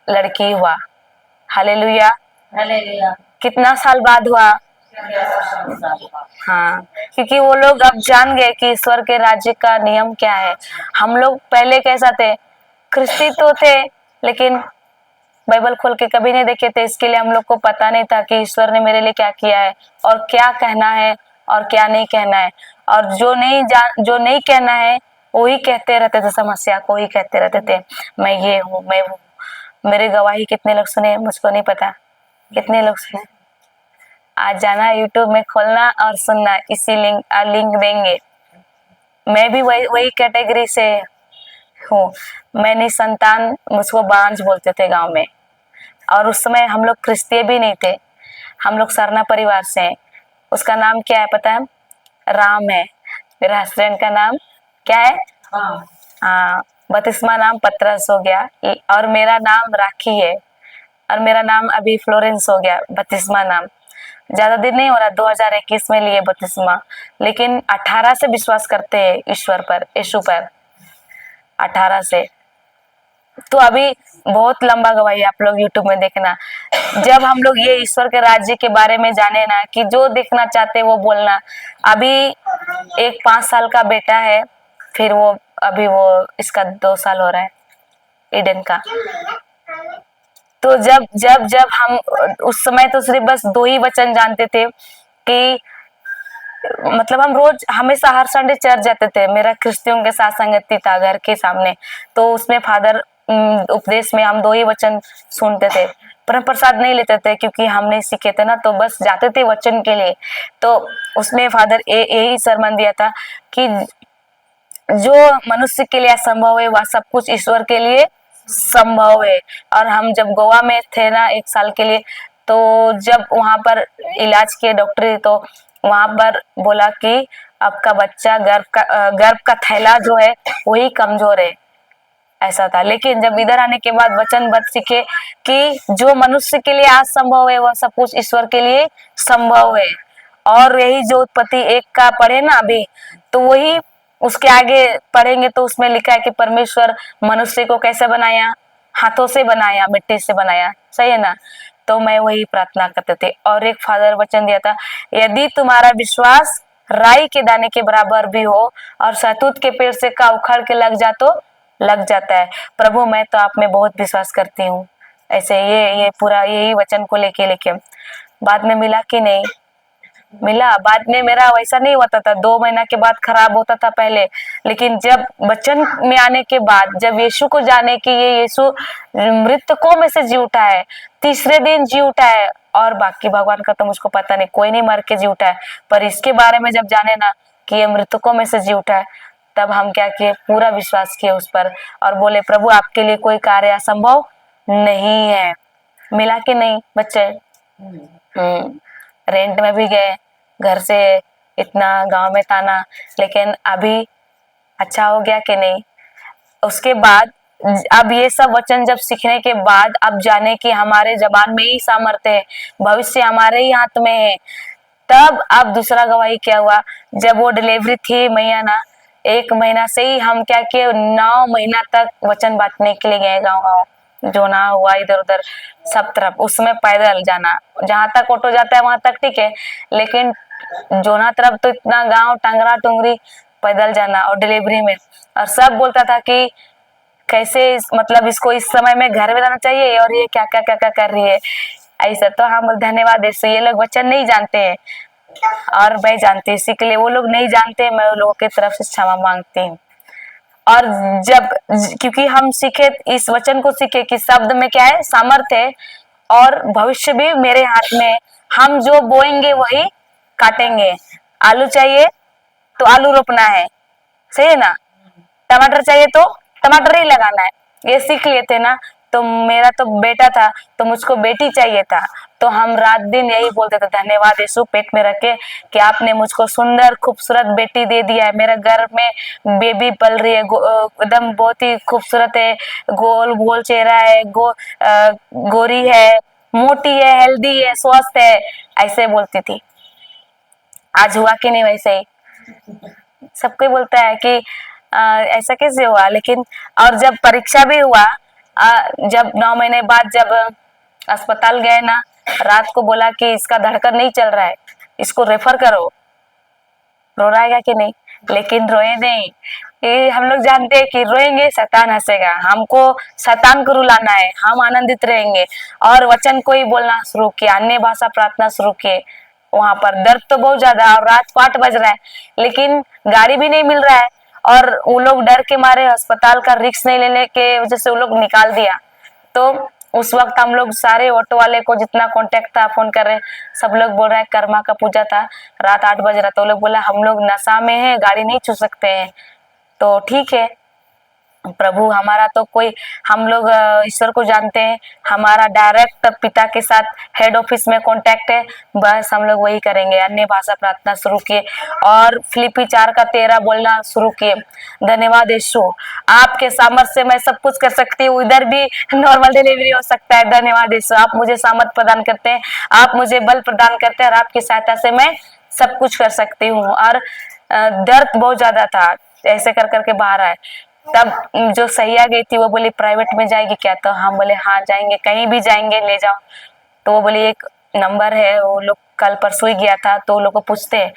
लड़की हुआ। हालेलुया। हालेलुया। कितना साल बाद हुआ? हाँ, क्योंकि वो लोग अब जान गए कि ईश्वर के राज्य का नियम क्या है। हम लोग पहले कैसा थे, ख्रिस्ती तो थे लेकिन बाइबल खोल के कभी नहीं देखे थे, इसके लिए हम लोग को पता नहीं था कि ईश्वर ने मेरे लिए क्या किया है, और क्या कहना है और क्या नहीं कहना है। और जो नहीं कहना है वही कहते रहते थे, समस्या को ही कहते रहते थे, मैं ये हूँ, मैं वो। मेरे गवाही कितने लोग सुने मुझको नहीं पता, कितने लोग सुने। आज जाना यूट्यूब में, खोलना और सुनना, इसी लिंक देंगे। मैं भी वही कैटेगरी से हूँ। मैं निसंतान, मुझको बांझ बोलते थे गांव में, और उस समय हम लोग क्रिस्तीय भी नहीं थे, हम लोग सरना परिवार से हैं। उसका नाम क्या है पता है? राम है। मेरे हस्बैंड का नाम क्या है? हाँ, बतिस्मा नाम पतरस हो गया, और मेरा नाम राखी है। और मेरा नाम अभी फ्लोरेंस हो गया, बपतिस्मा नाम। ज्यादा दिन नहीं हो रहा, 2021 में लिए बपतिस्मा, लेकिन 18 से विश्वास करते हैं ईश्वर पर, यीशु पर, 18 से। तो अभी बहुत लंबा गवाही आप लोग यूट्यूब में देखना। जब हम लोग ये ईश्वर के राज्य के बारे में जाने ना, कि जो देखना चाहते वो बोलना। अभी एक 5 साल का बेटा है, फिर वो अभी वो इसका 2 साल हो रहा है, ईडन का। तो जब जब जब हम उस समय तो सिर्फ बस 2 ही वचन जानते थे कि मतलब हम रोज हमेशा हर संडे चर्च जाते थे। मेरा क्रिश्चियों के साथ संगति था घर के सामने, तो उसमें फादर उपदेश में हम 2 ही वचन सुनते थे। परम प्रसाद नहीं लेते थे क्योंकि हम नहीं सीखे थे ना, तो बस जाते थे वचन के लिए। तो उसमें फादर यही सरमन दिया था कि जो मनुष्य के लिए असंभव है वह सब कुछ ईश्वर के लिए संभव है। और हम जब गोवा में थे ना 1 साल के लिए, तो जब वहां पर इलाज किए डॉक्टर, तो वहां पर बोला कि आपका बच्चा गर्भ का थैला जो है वही कमजोर है, ऐसा था। लेकिन जब इधर आने के बाद वचन बद सीखे कि जो मनुष्य के लिए असंभव है वह सब कुछ ईश्वर के लिए संभव है। और यही जो उत्पत्ति 1 का पढ़े ना अभी, तो वही उसके आगे पढ़ेंगे तो उसमें लिखा है कि परमेश्वर मनुष्य को कैसे बनाया, हाथों से बनाया, मिट्टी से बनाया, सही है ना। तो मैं वही प्रार्थना करते थे। और एक फादर वचन दिया था, यदि तुम्हारा विश्वास राई के दाने के बराबर भी हो और शहतूत के पेड़ से का उखाड़ के लग जा तो लग जाता है। प्रभु मैं तो आप में बहुत विश्वास करती हूँ। ऐसे ये पूरा यही वचन को लेके बाद में मिला कि नहीं मिला। बाद में मेरा वैसा नहीं होता था, 2 महीना के बाद खराब होता था पहले। लेकिन जब वचन में आने के बाद, जब यीशु को जाने कि ये यीशु मृतकों में से जी उठा है, तीसरे दिन जी उठा है, और बाकी भगवान का तो मुझको पता नहीं, कोई नहीं मर के जी उठा है, पर इसके बारे में जब जाने ना कि ये मृतकों में से जी उठा है, तब हम क्या किए, पूरा विश्वास किए उस पर और बोले प्रभु आपके लिए कोई कार्य असंभव नहीं है। मिला कि नहीं बच्चे? रेंट में भी गए, घर से इतना गांव में था ना, लेकिन अभी अच्छा हो गया कि नहीं। उसके बाद अब ये सब वचन जब सीखने के बाद, अब जाने कि हमारे जबान में ही सामर्थ्य है, भविष्य हमारे ही हाथ में है। तब अब दूसरा गवाही क्या हुआ, जब वो डिलीवरी थी मैया ना, 1 महीना से ही हम क्या किए, 9 महीना तक वचन बांटने के लिए गए गाँव गाँव, जो ना हुआ इधर उधर सब तरफ। उसमें पैदल जाना, जहां तक ऑटो जाता है वहां तक ठीक है, लेकिन जोना तरफ तो इतना गांव टांगरा टुंगरी पैदल जाना, और डिलीवरी में। और सब बोलता था कि कैसे मतलब इसको इस समय में घर में रहना चाहिए और ये क्या क्या क्या क्या कर रही है ऐसा। तो हम धन्यवाद ऐसे, ये लोग वचन नहीं जानते हैं और मैं जानती हूँ, इसी के लिए वो लोग नहीं जानते, मैं उन लोगों की तरफ से क्षमा मांगती हूँ। और जब क्योंकि हम सीखे, इस वचन को सीखे कि शब्द में क्या है, सामर्थ्य है, और भविष्य भी मेरे हाथ में। हम जो बोएंगे वही काटेंगे। आलू चाहिए तो आलू रोपना है, सही है ना। टमाटर चाहिए तो टमाटर ही लगाना है, ये सीख लिए थे ना। तो मेरा तो बेटा था तो मुझको बेटी चाहिए था, तो हम रात दिन यही बोलते थे, धन्यवाद यीशु पेट में रखे कि आपने मुझको सुंदर खूबसूरत बेटी दे दिया है। मेरे घर में बेबी पल रही है, एकदम बहुत ही खूबसूरत है, गोल गोल चेहरा है, गोरी है, मोटी है, हेल्दी है, स्वस्थ है, ऐसे बोलती थी। आज हुआ कि नहीं वैसे ही? सबको बोलता है कि ऐसा कैसे हुआ, लेकिन और जब परीक्षा भी हुआ, जब 9 महीने बाद जब अस्पताल गए ना, रात को बोला कि इसका धड़कन नहीं चल रहा है, इसको रेफर करो। रो रहा है कि नहीं? लेकिन रोए नहीं। ये हम लोग जानते हैं कि रोएंगे शैतान हंसेगा, हमको शैतान को रुलाना है, हम आनंदित रहेंगे। और वचन को ही बोलना शुरू किया, अन्य भाषा प्रार्थना शुरू किए। वहां पर दर्द तो बहुत ज्यादा, और रात को 8 बज रहा है, लेकिन गाड़ी भी नहीं मिल रहा है, और वो लोग डर के मारे अस्पताल का रिस्क नहीं लेने के वजह से वो लोग निकाल दिया। तो उस वक्त हम लोग सारे ऑटो वाले को जितना कांटेक्ट था फोन कर रहे, सब लोग बोल रहे हैं कर्मा का पूजा था, रात 8 बज रहा, तो लोग बोला हम लोग नशा में है, गाड़ी नहीं छू सकते हैं। तो ठीक है, प्रभु हमारा तो कोई, हम लोग ईश्वर को जानते हैं, हमारा डायरेक्ट पिता के साथ हेड ऑफिस में कांटेक्ट है, बस हम लोग वही करेंगे। अन्य भाषा प्रार्थना शुरू किए और फिलिप्पी 4:13 बोलना शुरू किए। धन्यवाद यीशु, आपके सामर्थ्य से मैं सब कुछ कर सकती हूँ। इधर भी नॉर्मल डिलीवरी हो सकता है। धन्यवाद यीशु, आप मुझे सामर्थ प्रदान करते हैं, आप मुझे बल प्रदान करते हैं और आपकी सहायता से मैं सब कुछ कर सकती हूँ। और दर्द बहुत ज्यादा था, ऐसे कर करके बाहर आए। तब जो सैया गई थी वो बोली प्राइवेट में जाएगी क्या, तो हम बोले हाँ जाएंगे, कहीं भी जाएंगे ले जाओ। तो वो बोली एक नंबर है, वो लोग कल परसों ही गया था तो वो लोग को पूछते हैं।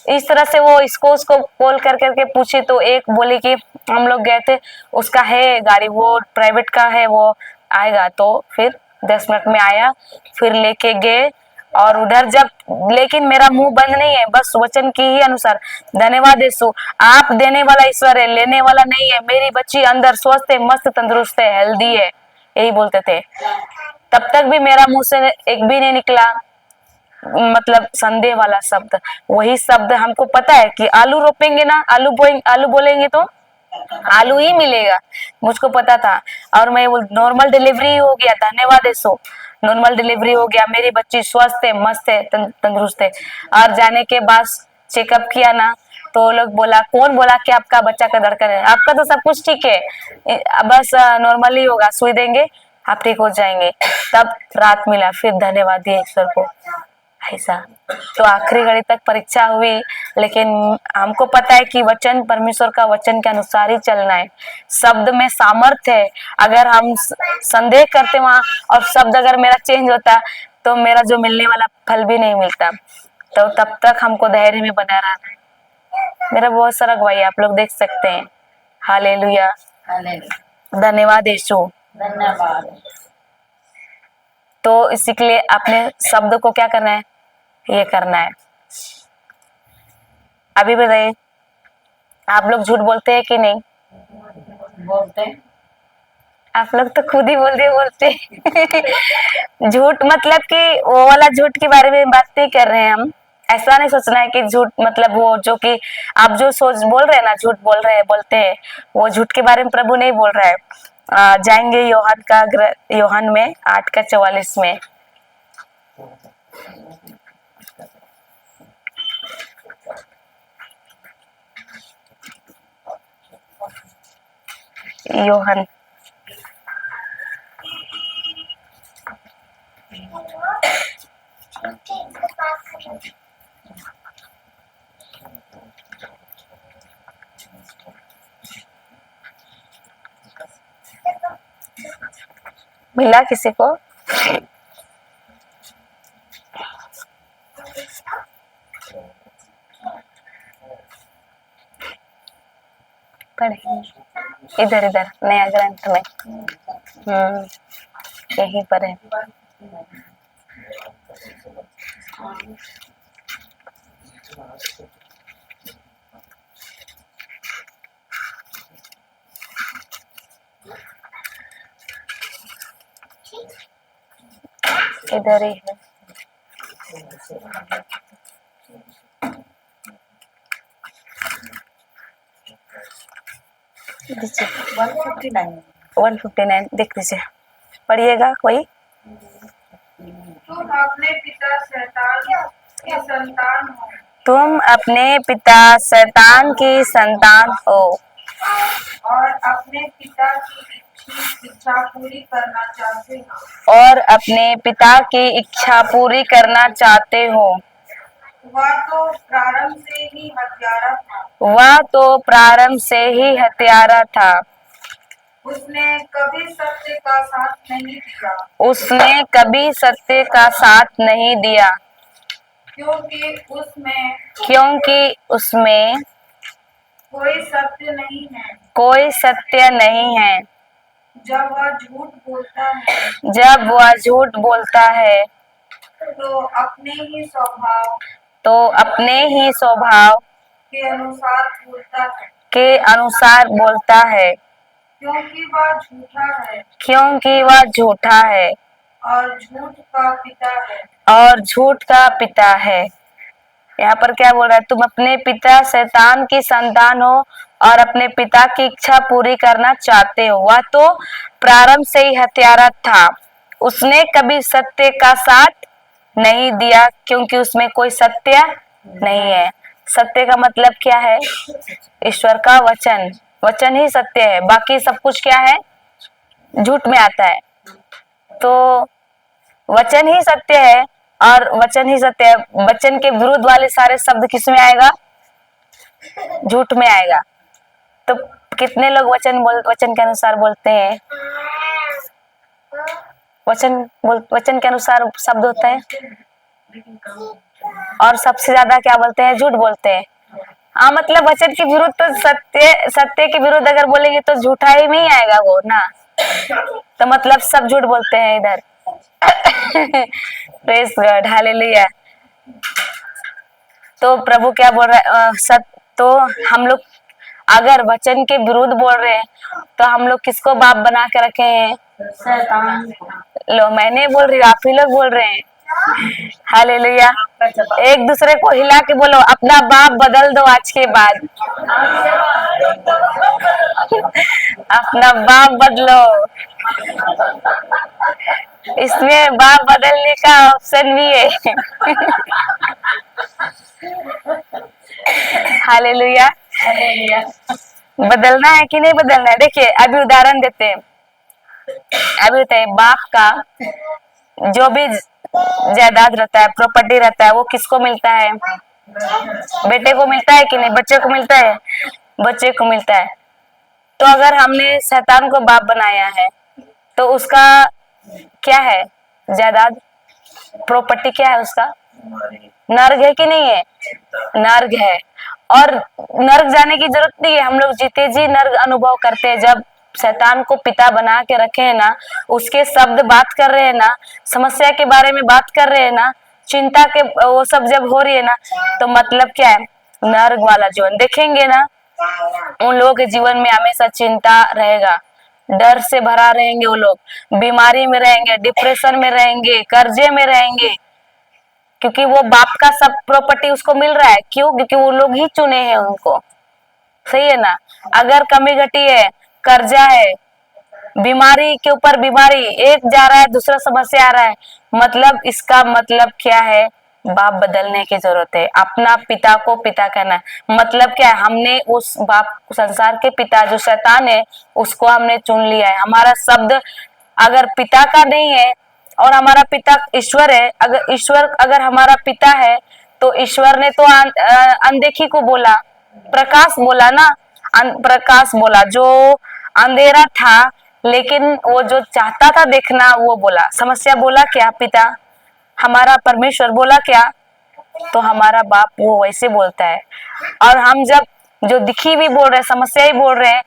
इस तरह से वो इसको उसको कॉल कर करके पूछी तो एक बोली कि हम लोग गए थे, उसका है गाड़ी, वो प्राइवेट का है, वो आएगा। तो फिर 10 मिनट में आया, फिर लेके गए और उधर जब, लेकिन मेरा मुंह बंद नहीं है, बस वचन की ही अनुसार। धन्यवाद यीशु, आप देने वाला ईश्वर है, लेने वाला नहीं है। मेरी बच्ची अंदर स्वस्थ है, मस्त तंदुरुस्त है, हेल्दी है, यही बोलते थे। तब तक भी मेरा मुंह से एक भी नहीं निकला मतलब संदेह वाला शब्द। वही शब्द हमको पता है कि आलू रोपेंगे ना, आलू बोलेंगे तो आलू ही मिलेगा, मुझको पता था। और मैं वो नॉर्मल डिलीवरी हो गया, धन्यवाद यीशु, नॉर्मल डिलीवरी हो गया। मेरी बच्ची स्वस्थ है, मस्त है, तंदुरुस्त है। और जाने के बाद चेकअप किया ना, तो लोग बोला, कौन बोला कि आपका बच्चा का धड़कन है, आपका तो सब कुछ ठीक है, बस नॉर्मली होगा, सुई देंगे आप ठीक हो जाएंगे। तब रात मिला, फिर धन्यवाद दिए ईश्वर को। ऐसा तो आखिरी घड़ी तक परीक्षा हुई, लेकिन हमको पता है कि वचन, परमेश्वर का वचन के अनुसार ही चलना है। शब्द में सामर्थ्य है। अगर हम संदेह करते वहां और शब्द अगर मेरा चेंज होता तो मेरा जो मिलने वाला फल भी नहीं मिलता। तो तब तक हमको धैर्य में बना रहना है। मेरा बहुत सारा गवाही आप लोग देख सकते हैं। हालेलुया, धन्यवाद यीशु। धन्यवाद। तो इसी के लिए अपने शब्द को क्या करना है, ये करना है। अभी बताइए, आप लोग झूठ बोलते हैं कि नहीं? बोलते हैं। आप लोग तो खुद ही बोलते झूठ मतलब कि वो वाला झूठ के बारे में बात नहीं कर रहे हैं हम। ऐसा नहीं सोचना है कि झूठ मतलब वो जो कि आप जो सोच बोल रहे हैं ना, झूठ बोल रहे हैं, बोलते हैं, वो झूठ के बारे में प्रभु नहीं बोल रहा है। जाएंगे योहान में 8:44 में। योहन मिला किसी को? पढ़े इधर इधर नया ग्रंथ में, यहीं पर है। इधर ही है। दीजिए 159 देख लीजिए, पढ़िएगा कोई। तुम अपने पिता शैतान की संतान हो, तुम अपने पिता शैतान की संतान हो और अपने पिता की इच्छा पूरी करना चाहते हो। और अपने पिता की इच्छा पूरी करना चाहते हो। वह तो प्रारंभ से ही हत्यारा था, वह तो प्रारंभ से ही हत्यारा था, उसने कभी सत्य का साथ नहीं दिया, उसने कभी सत्य का साथ नहीं दिया, क्योंकि उसमें कोई सत्य नहीं है। कोई सत्य नहीं है। जब वह झूठ बोलता है जब वह झूठ बोलता है तो अपने ही स्वभाव के अनुसार बोलता है, क्योंकि वह झूठा है और झूठ का पिता है। यहाँ पर क्या बोल रहा है? तुम अपने पिता शैतान की संतान हो और अपने पिता की इच्छा पूरी करना चाहते हो। वह तो प्रारंभ से ही हत्यारा था, उसने कभी सत्य का साथ नहीं दिया क्योंकि उसमें कोई सत्य नहीं है। सत्य का मतलब क्या है? ईश्वर का वचन, वचन ही सत्य है, बाकी सब कुछ क्या है? झूठ में आता है। तो वचन ही सत्य है और वचन ही सत्य है, वचन के विरुद्ध वाले सारे शब्द किस में आएगा? झूठ में आएगा। तो कितने लोग वचन के अनुसार बोलते हैं? वचन के अनुसार शब्द होता है, और सबसे ज्यादा क्या बोलते हैं? झूठ बोलते हैं। हाँ, मतलब वचन के विरुद्ध तो सत्य के विरुद्ध अगर बोलेंगे तो झूठा ही नहीं आएगा वो ना। तो मतलब सब झूठ बोलते हैं इधर। Praise God, hallelujah. तो प्रभु क्या बोल रहा है? तो हम लोग अगर वचन के विरुद्ध बोल रहे हैं तो हम लोग किसको बाप बना के रखे हैं? शैतान। लो, मैं नहीं बोल रही, आप ही लोग बोल रहे हैं। हालेलुया। एक दूसरे को हिला के बोलो, अपना बाप बदल दो आज के बाद। अपना बाप बदलो। इसमें बाप बदलने का ऑप्शन भी है। हालेलुया। बदलना है कि नहीं बदलना है? देखिए, अभी उदाहरण देते हैं। अभी होता है, बाप का जो भी जायदाद रहता है, प्रॉपर्टी रहता है, वो किसको मिलता है? बेटे को मिलता है कि नहीं? बच्चे को मिलता है? बच्चे को मिलता है। तो अगर हमने शैतान को बाप बनाया है तो उसका क्या है? जायदाद, प्रॉपर्टी क्या है उसका? नर्क है कि नहीं है? नर्क है। और नर्क जाने की जरूरत नहीं है, हम लोग जीते जी नर्क अनुभव करते हैं। जब शैतान को पिता बना के रखे हैं ना, उसके शब्द बात कर रहे हैं ना, समस्या के बारे में बात कर रहे हैं ना, चिंता के वो सब जब हो रही है ना, तो मतलब क्या है? नर्क वाला जीवन देखेंगे ना। उन लोगों के जीवन में हमेशा चिंता रहेगा, डर से भरा रहेंगे, वो लोग बीमारी में रहेंगे, डिप्रेशन में रहेंगे, कर्जे में रहेंगे, क्योंकि वो बाप का सब प्रॉपर्टी उसको मिल रहा है। क्यों? क्योंकि वो लोग ही चुने हैं उनको। सही है ना? अगर कमी घटी है, कर्जा है, बीमारी के ऊपर बीमारी, एक जा रहा है दूसरा समस्या आ रहा है, मतलब इसका मतलब क्या है? बाप बदलने की जरूरत है। अपना पिता को पिता कहना मतलब क्या है? हमने उस बाप, संसार के पिता जो शैतान है, उसको हमने चुन लिया है। हमारा शब्द अगर पिता का नहीं है और हमारा पिता ईश्वर है, अगर ईश्वर अगर हमारा पिता है तो ईश्वर ने तो अनदेखी को बोला, प्रकाश बोला ना, प्रकाश बोला। जो अंधेरा था लेकिन वो जो चाहता था देखना वो बोला। समस्या बोला क्या? पिता हमारा परमेश्वर बोला क्या? तो हमारा बाप वो वैसे बोलता है। और हम जब जो दिखी भी बोल रहे हैं, समस्या ही बोल रहे हैं,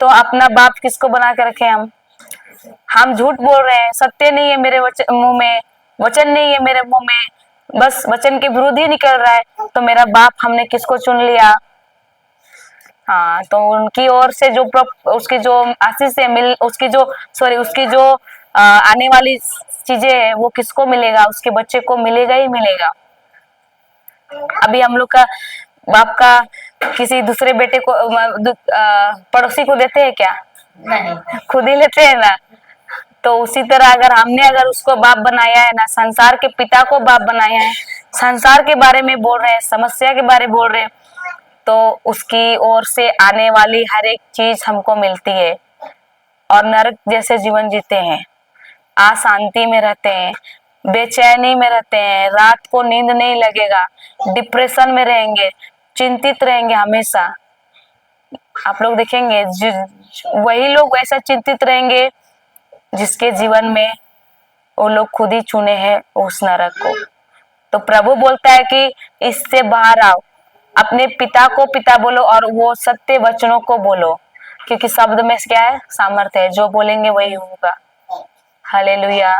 तो अपना बाप किसको बना के रखे? हम झूठ बोल रहे हैं, सत्य नहीं है मेरे मुंह में, वचन नहीं है मेरे मुंह में, बस वचन के विरुद्ध ही निकल रहा है, तो मेरा बाप हमने किसको चुन लिया? हाँ, तो उनकी ओर से जो उसकी जो आशीष है उसकी जो आने वाली चीजें है वो किसको मिलेगा? उसके बच्चे को मिलेगा ही मिलेगा। अभी हम लोग का बाप का किसी दूसरे बेटे को पड़ोसी को देते हैं क्या? नहीं, खुद ही लेते हैं ना। तो उसी तरह अगर उसको बाप बनाया है ना, संसार के पिता को बाप बनाया है, संसार के बारे में बोल रहे हैं, समस्या के बारे में बोल रहे हैं, तो उसकी ओर से आने वाली हर एक चीज हमको मिलती है। और नरक जैसे जीवन जीते हैं, अशांति में रहते हैं, बेचैनी में रहते हैं, रात को नींद नहीं लगेगा, डिप्रेशन में रहेंगे, चिंतित रहेंगे हमेशा। आप लोग देखेंगे वही लोग वैसा चिंतित रहेंगे जिसके जीवन में वो लोग खुद ही चुने हैं उस नरक को। तो प्रभु बोलता है कि इससे बाहर आओ, अपने पिता को पिता बोलो और वो सत्य वचनों को बोलो, क्योंकि शब्द में क्या है? सामर्थ्य है। जो बोलेंगे वही होगा। हालेलुया,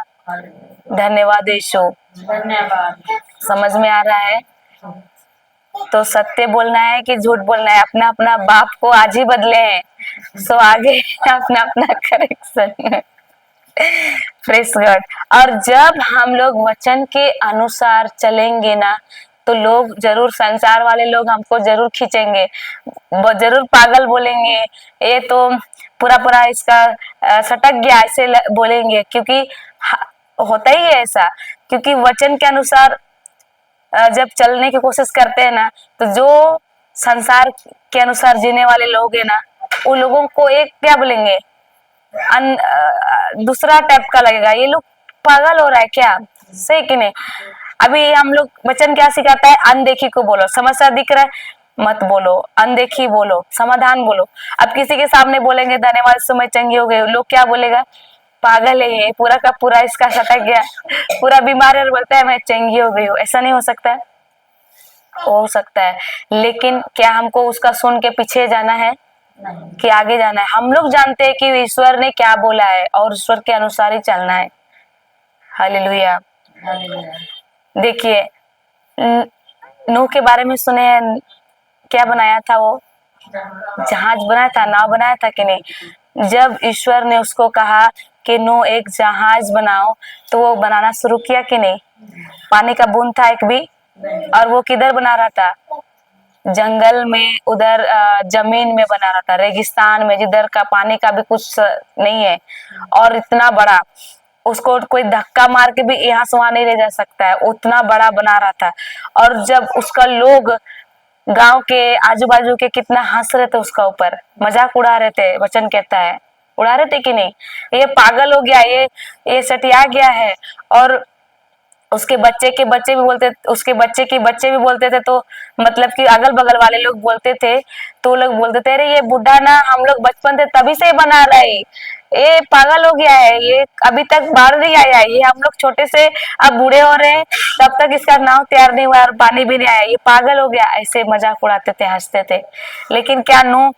धन्यवाद यीशु। धन्यवाद। समझ में आ रहा है? तो सत्य बोलना है कि झूठ बोलना है? अपना अपना बाप को आज ही बदले हैं, सो आगे अपना अपना करेक्शन। Praise God. और जब हम लोग वचन के अनुसार चलेंगे ना, तो लोग जरूर, संसार वाले लोग हमको जरूर खींचेंगे, जरूर पागल बोलेंगे, ये तो पूरा पूरा इसका सटक गया, ऐसे बोलेंगे। क्योंकि होता ही है ऐसा, क्योंकि वचन के अनुसार जब चलने की कोशिश करते हैं ना, तो जो संसार के अनुसार जीने वाले लोग हैं ना, उन लोगों को एक क्या बोलेंगे, दूसरा टाइप का लगेगा, ये लोग पागल हो रहा है क्या, सही कि नहीं। अभी हम लोग वचन क्या सिखाता है, अनदेखी को बोलो, समस्या दिख रहा है मत बोलो, अनदेखी बोलो, समाधान बोलो। अब किसी के सामने बोलेंगे धन्यवाद समय चंगी हो गई, लोग क्या बोलेगा, पागल है ये, पूरा का पूरा इसका सटक गया, पूरा बीमार है और बोलता है मैं चंगी हो गई हूँ। ऐसा नहीं हो सकता है, हो सकता है, लेकिन क्या हमको उसका सुन के पीछे जाना है कि आगे जाना है। हम लोग जानते हैं कि ईश्वर ने क्या बोला है और ईश्वर के अनुसार ही चलना है। हालेलुया। देखिए नूह के बारे में सुने, क्या बनाया था वो, जहाज बनाया था, नाव बनाया था कि नहीं। जब ईश्वर ने उसको कहा कि नूह एक जहाज बनाओ, तो वो बनाना शुरू किया कि नहीं। पानी का बूंद था एक भी, और वो किधर बना रहा था, जंगल में, उधर जमीन में बना रहा था, रेगिस्तान में, जिधर का पानी का भी कुछ नहीं है, और इतना बड़ा, उसको कोई धक्का मार के भी यहाँ से वहां नहीं ले जा सकता है, उतना बड़ा बना रहा था। और जब उसका लोग गांव के आजू बाजू के कितना हंस रहे थे उसका ऊपर, मजाक उड़ा रहे थे, वचन कहता है उड़ा रहे थे कि नहीं, ये पागल हो गया, ये सटिया गया है। और उसके बच्चे के बच्चे भी बोलते, उसके बच्चे के बच्चे भी बोलते थे, तो मतलब कि अगल बगल वाले लोग बोलते थे, तो लोग बोलते थे अरे ये बुढ़ा ना, हम लोग बचपन थे तभी से बना रहा है, ये पागल हो गया है, ये अभी तक बाहर नहीं आया है, ये हम लोग छोटे से अब बूढ़े हो रहे हैं, तब तक इसका नाव तैयार नहीं हुआ और पानी भी नहीं आया, ये पागल हो गया। ऐसे मजाक उड़ाते थे, हंसते थे। लेकिन क्या नूह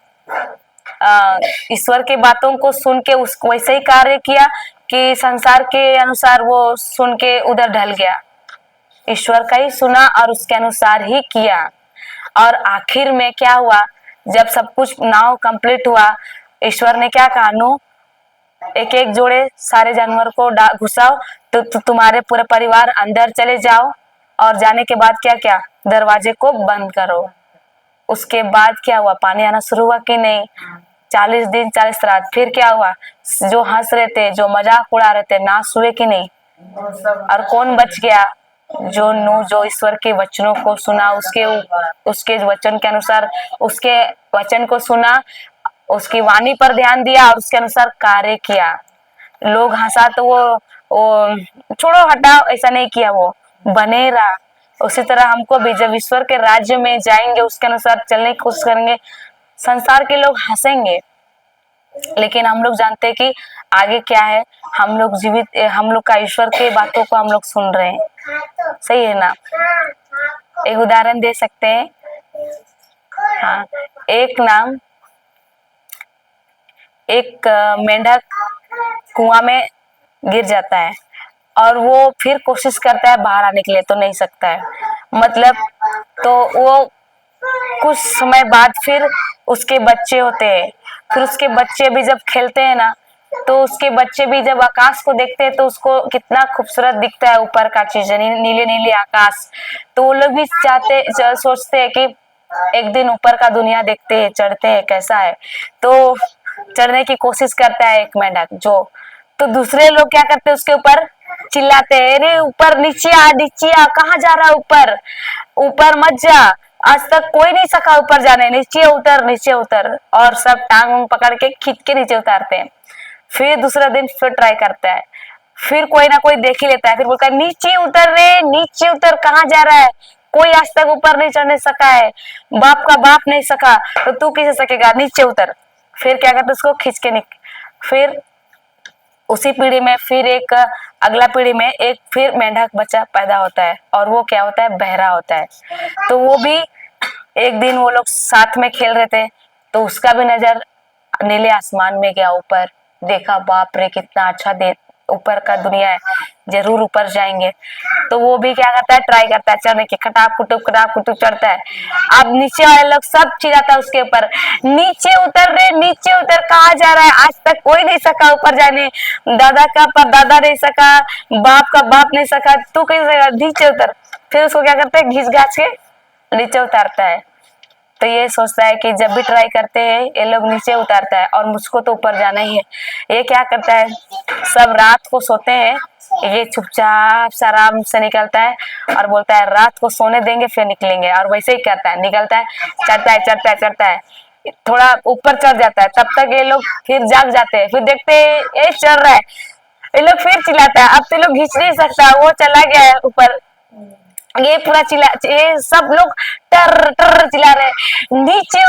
ईश्वर की बातों को सुन के उस वैसे ही कार्य किया कि संसार के अनुसार वो सुन के उधर ढल गया। ईश्वर का ही सुना और उसके अनुसार ही किया। और आखिर में क्या हुआ, जब सब कुछ नाव कंप्लीट हुआ, ईश्वर ने क्या कहा, नूह एक एक जोड़े सारे जानवर को घुसाओ, तो तुम्हारे पूरे परिवार अंदर चले जाओ, और जाने के बाद क्या क्या, दरवाजे को बंद करो। उसके बाद क्या हुआ, पानी आना शुरू हुआ कि नहीं, 40 दिन 40 रात। फिर क्या हुआ, जो हंस रहे थे, जो मजाक उड़ा रहे थे, नाश हुए कि नहीं। और कौन बच गया, जो नूह, जो ईश्वर के वचनों को सुना, उसके वचन के अनुसार, उसके वचन को सुना, उसकी वाणी पर ध्यान दिया और उसके अनुसार कार्य किया। लोग हंसा तो वो छोड़ो हटाओ, ऐसा नहीं किया, वो बने रहा। उसी तरह हमको भी जब ईश्वर के राज्य में जाएंगे, उसके अनुसार चलने की कोशिश करेंगे, संसार के लोग हंसेंगे, लेकिन हम लोग जानते हैं कि आगे क्या है, हम लोग जीवित, हम लोग का ईश्वर के बातों को हम लोग सुन रहे हैं, सही है ना। एक उदाहरण दे सकते हैं, हाँ, एक मेंढक कुआं में गिर जाता है और वो फिर कोशिश करता है बाहर आने के लिए, तो नहीं सकता है, मतलब, तो वो कुछ समय बाद फिर उसके बच्चे होते हैं, फिर उसके बच्चे भी जब खेलते हैं ना, तो उसके बच्चे भी जब आकाश को देखते हैं तो उसको कितना खूबसूरत दिखता है, ऊपर का चीज, नीले नीले आकाश, तो वो लोग भी सोचते हैं कि एक दिन ऊपर का दुनिया देखते हैं, चढ़ते हैं कैसा है, तो चढ़ने की कोशिश करता है एक मेंढक जो, तो दूसरे लोग क्या करते हैं, उसके ऊपर चिल्लाते हैं, अरे ऊपर, नीचे आ, कहाँ जा रहा है, ऊपर मत जा, आज तक कोई नहीं सका ऊपर जाने, नीचे उतर, और सब टांग उंग पकड़ के खींच के नीचे उतारते हैं। फिर दूसरा दिन फिर ट्राई करता है, फिर कोई ना कोई देख ही लेता है, फिर बोलता है नीचे उतर, कहाँ जा रहा है, कोई आज तक ऊपर नहीं चढ़ने सका है, बाप का बाप नहीं सका, तो तू कैसे सकेगा, नीचे उतर। फिर क्या करते, उसको खींच के फिर उसी पीढ़ी में फिर एक अगला पीढ़ी में एक फिर मेंढक बच्चा पैदा होता है, और वो क्या होता है, बहरा होता है। तो वो भी एक दिन वो लोग साथ में खेल रहे थे, तो उसका भी नजर नीले आसमान में गया, ऊपर देखा, बाप रे कितना अच्छा ऊपर का दुनिया है, जरूर ऊपर जाएंगे। तो वो भी क्या करता है, ट्राई करता है चढ़ने की, खटाक कुटुक चढ़ता है। अब नीचे वाले लोग सब चिल्लाता है उसके ऊपर, नीचे उतर, कहाँ जा रहा है, आज तक कोई नहीं सका ऊपर जाने, दादा का परदादा नहीं सका, बाप का बाप नहीं सका, तू कैसे, नीचे उतर। फिर उसको क्या करता है, घिस घास के नीचे उतारता है। तो ये सोचता है कि जब भी ट्राई करते हैं ये लोग नीचे उतारता है और मुझको तो ऊपर जाना ही है। ये क्या करता है, सब रात को सोते हैं, ये चुपचाप से आराम से निकलता है और बोलता है रात को सोने देंगे फिर निकलेंगे, और वैसे ही करता है, निकलता है, चढ़ता है चढ़ता है चढ़ता है, थोड़ा ऊपर चढ़ जाता है, तब तक ये लोग फिर जाग जाते हैं, फिर देखते हैं ये चढ़ रहा है, ये लोग फिर चिल्लाता है अब तो लोग खींच नहीं सकता, वो चला गया है ऊपर। ये पूरा चिल्ला, ये सब लोग टर टर चिल्ला रहे, नीचे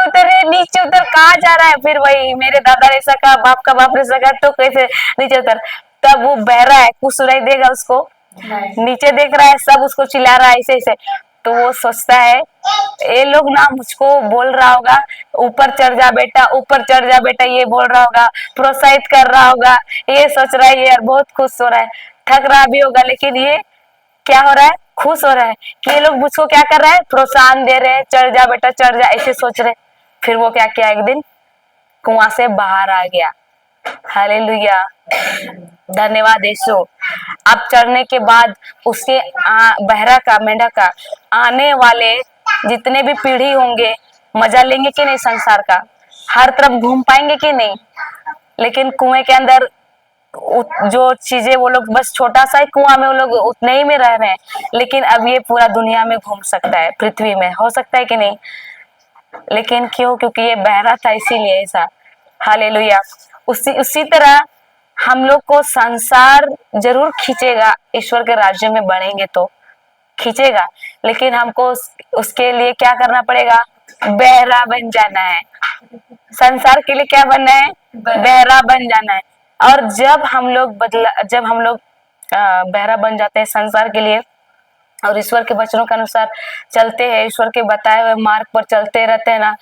उतर, कहाँ जा रहा है। फिर वही मेरे दादा ने ऐसा कहा, बाप का बाप ने ऐसा कहा, तो कैसे नीचे उतर। तब वो बहरा है, कुछ सुनाई देगा उसको, नीचे देख रहा है, सब उसको चिल्ला रहा है ऐसे ऐसे। तो वो सोचता है ये लोग ना मुझको बोल रहा होगा ऊपर चढ़ जा बेटा, ऊपर चढ़ जा बेटा, ये बोल रहा होगा, प्रोत्साहित कर रहा होगा, ये सोच रहा है, ये यार बहुत खुश हो रहा है, थक रहा भी होगा, लेकिन ये क्या हो रहा है, खुश हो रहा है कि ये लोग मुझको क्या कर रहा है, प्रोत्साहन दे रहे हैं, चढ़ जा बेटा चढ़ जा, ऐसे सोच रहे। फिर वो क्या किया, एक दिन कुआं से बाहर आ गया। हालेलुया, धन्यवाद यीशु। अब चढ़ने के बाद उसके बहरा का, मेंढक का आने वाले जितने भी पीढ़ी होंगे मजा लेंगे कि नहीं संसार का, हर तरफ घूम पाएंगे कि नहीं। लेकिन कुएं के अंदर जो चीजें वो लोग, बस छोटा सा ही कुआं में वो लोग उतने ही में रह रहे हैं, लेकिन अब ये पूरा दुनिया में घूम सकता है, पृथ्वी में हो सकता है कि नहीं। लेकिन क्यों, क्योंकि ये बहरा था इसीलिए ऐसा। हालेलुया। उसी तरह हम लोग को संसार जरूर खींचेगा, ईश्वर के राज्य में बढ़ेंगे तो खींचेगा, लेकिन हमको उसके लिए क्या करना पड़ेगा, बहरा बन जाना है। संसार के लिए क्या बनना है, बहरा बन जाना है। और जब हम लोग बहरा बन जाते हैं संसार के लिए और ईश्वर के वचनों के अनुसार चलते हैं, ईश्वर के बताए हुए मार्ग पर चलते रहते हैं ना,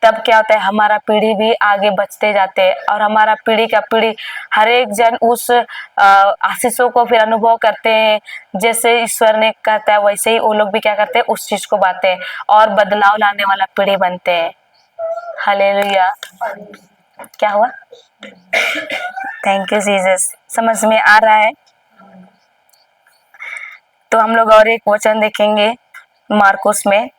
तब क्या होता है, हमारा पीढ़ी भी आगे बढ़ते जाते हैं और हमारा पीढ़ी का पीढ़ी हर एक जन उस आशीषों को फिर अनुभव करते हैं। जैसे ईश्वर ने कहता है वैसे ही वो लोग भी क्या करते हैं, उस चीज को बांटते हैं और बदलाव लाने वाला पीढ़ी बनते हैं। हालेलुया। क्या हुआ, थैंक यू जीसस। समझ में आ रहा है। तो हम लोग और एक वचन देखेंगे मार्कुस में,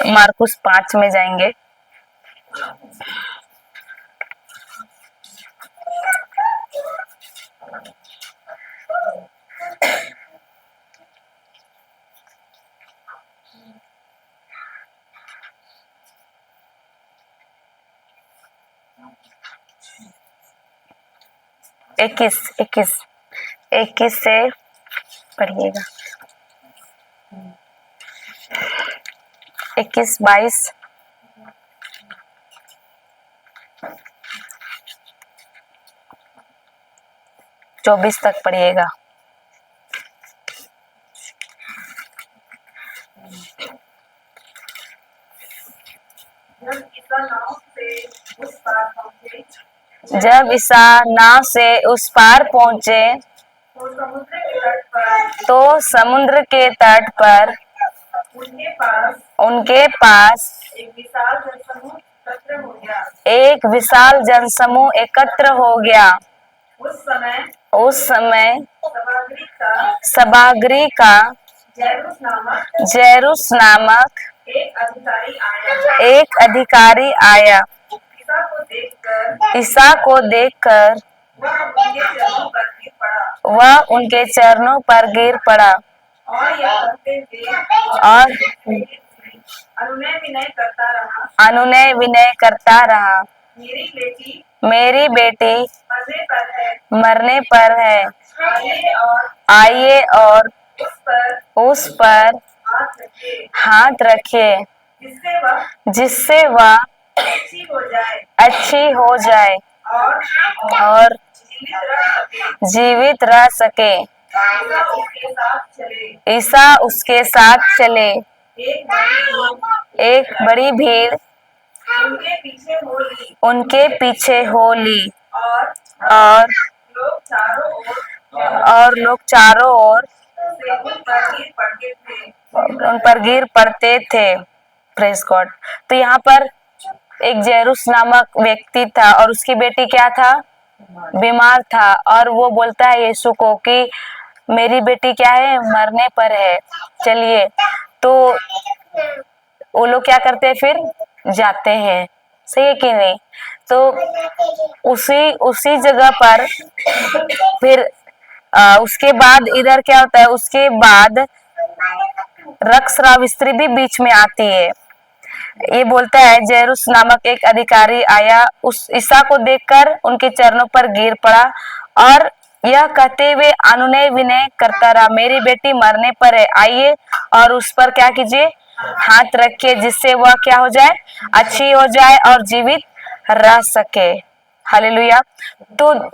मार्कुस 5 में जाएंगे। इक्कीस से पढ़िएगा, 21, 22, 24 तक पढ़िएगा। जब ईसा नाव से उस पार पहुंचे तो समुद्र के तट पर उनके पास एक विशाल जनसमूह एकत्र हो गया। उस समय सभागृह का जैरुस नामक एक अधिकारी आया। ईसा को देखकर वह उनके चरणों पर गिर पड़ा और अनुनय विनय करता रहा, मेरी बेटी मरने पर है, आइए और उस पर हाथ रखिए जिससे वह अच्छी हो जाए और जीवित रह सके। ईसा उसके साथ चले। एक बड़ी भीड़ उनके पीछे हो ली और लोग चारों ओर उन पर गिर पड़ते थे। Praise God. तो यहाँ पर एक जेरूस नामक व्यक्ति था और उसकी बेटी क्या था, बीमार था। और वो बोलता है यीशु को कि मेरी बेटी क्या है, मरने पर है, चलिए। तो वो लोग क्या करते हैं, फिर जाते हैं, सही है कि नहीं। तो उसी जगह पर फिर उसके बाद इधर क्या होता है, उसके बाद रक्तस्राव स्त्री भी बीच में आती है। ये बोलता है जेरूस नामक एक अधिकारी आया, उस ईसा को देखकर उनके चरणों पर गिर पड़ा और यह कहते हुए अनुनय विनय करता रहा, मेरी बेटी मरने पर है, आइए और उस पर क्या कीजिए, हाथ रखिए, जिससे वह क्या हो जाए, अच्छी हो जाए और जीवित रह सके। हालेलुया। तो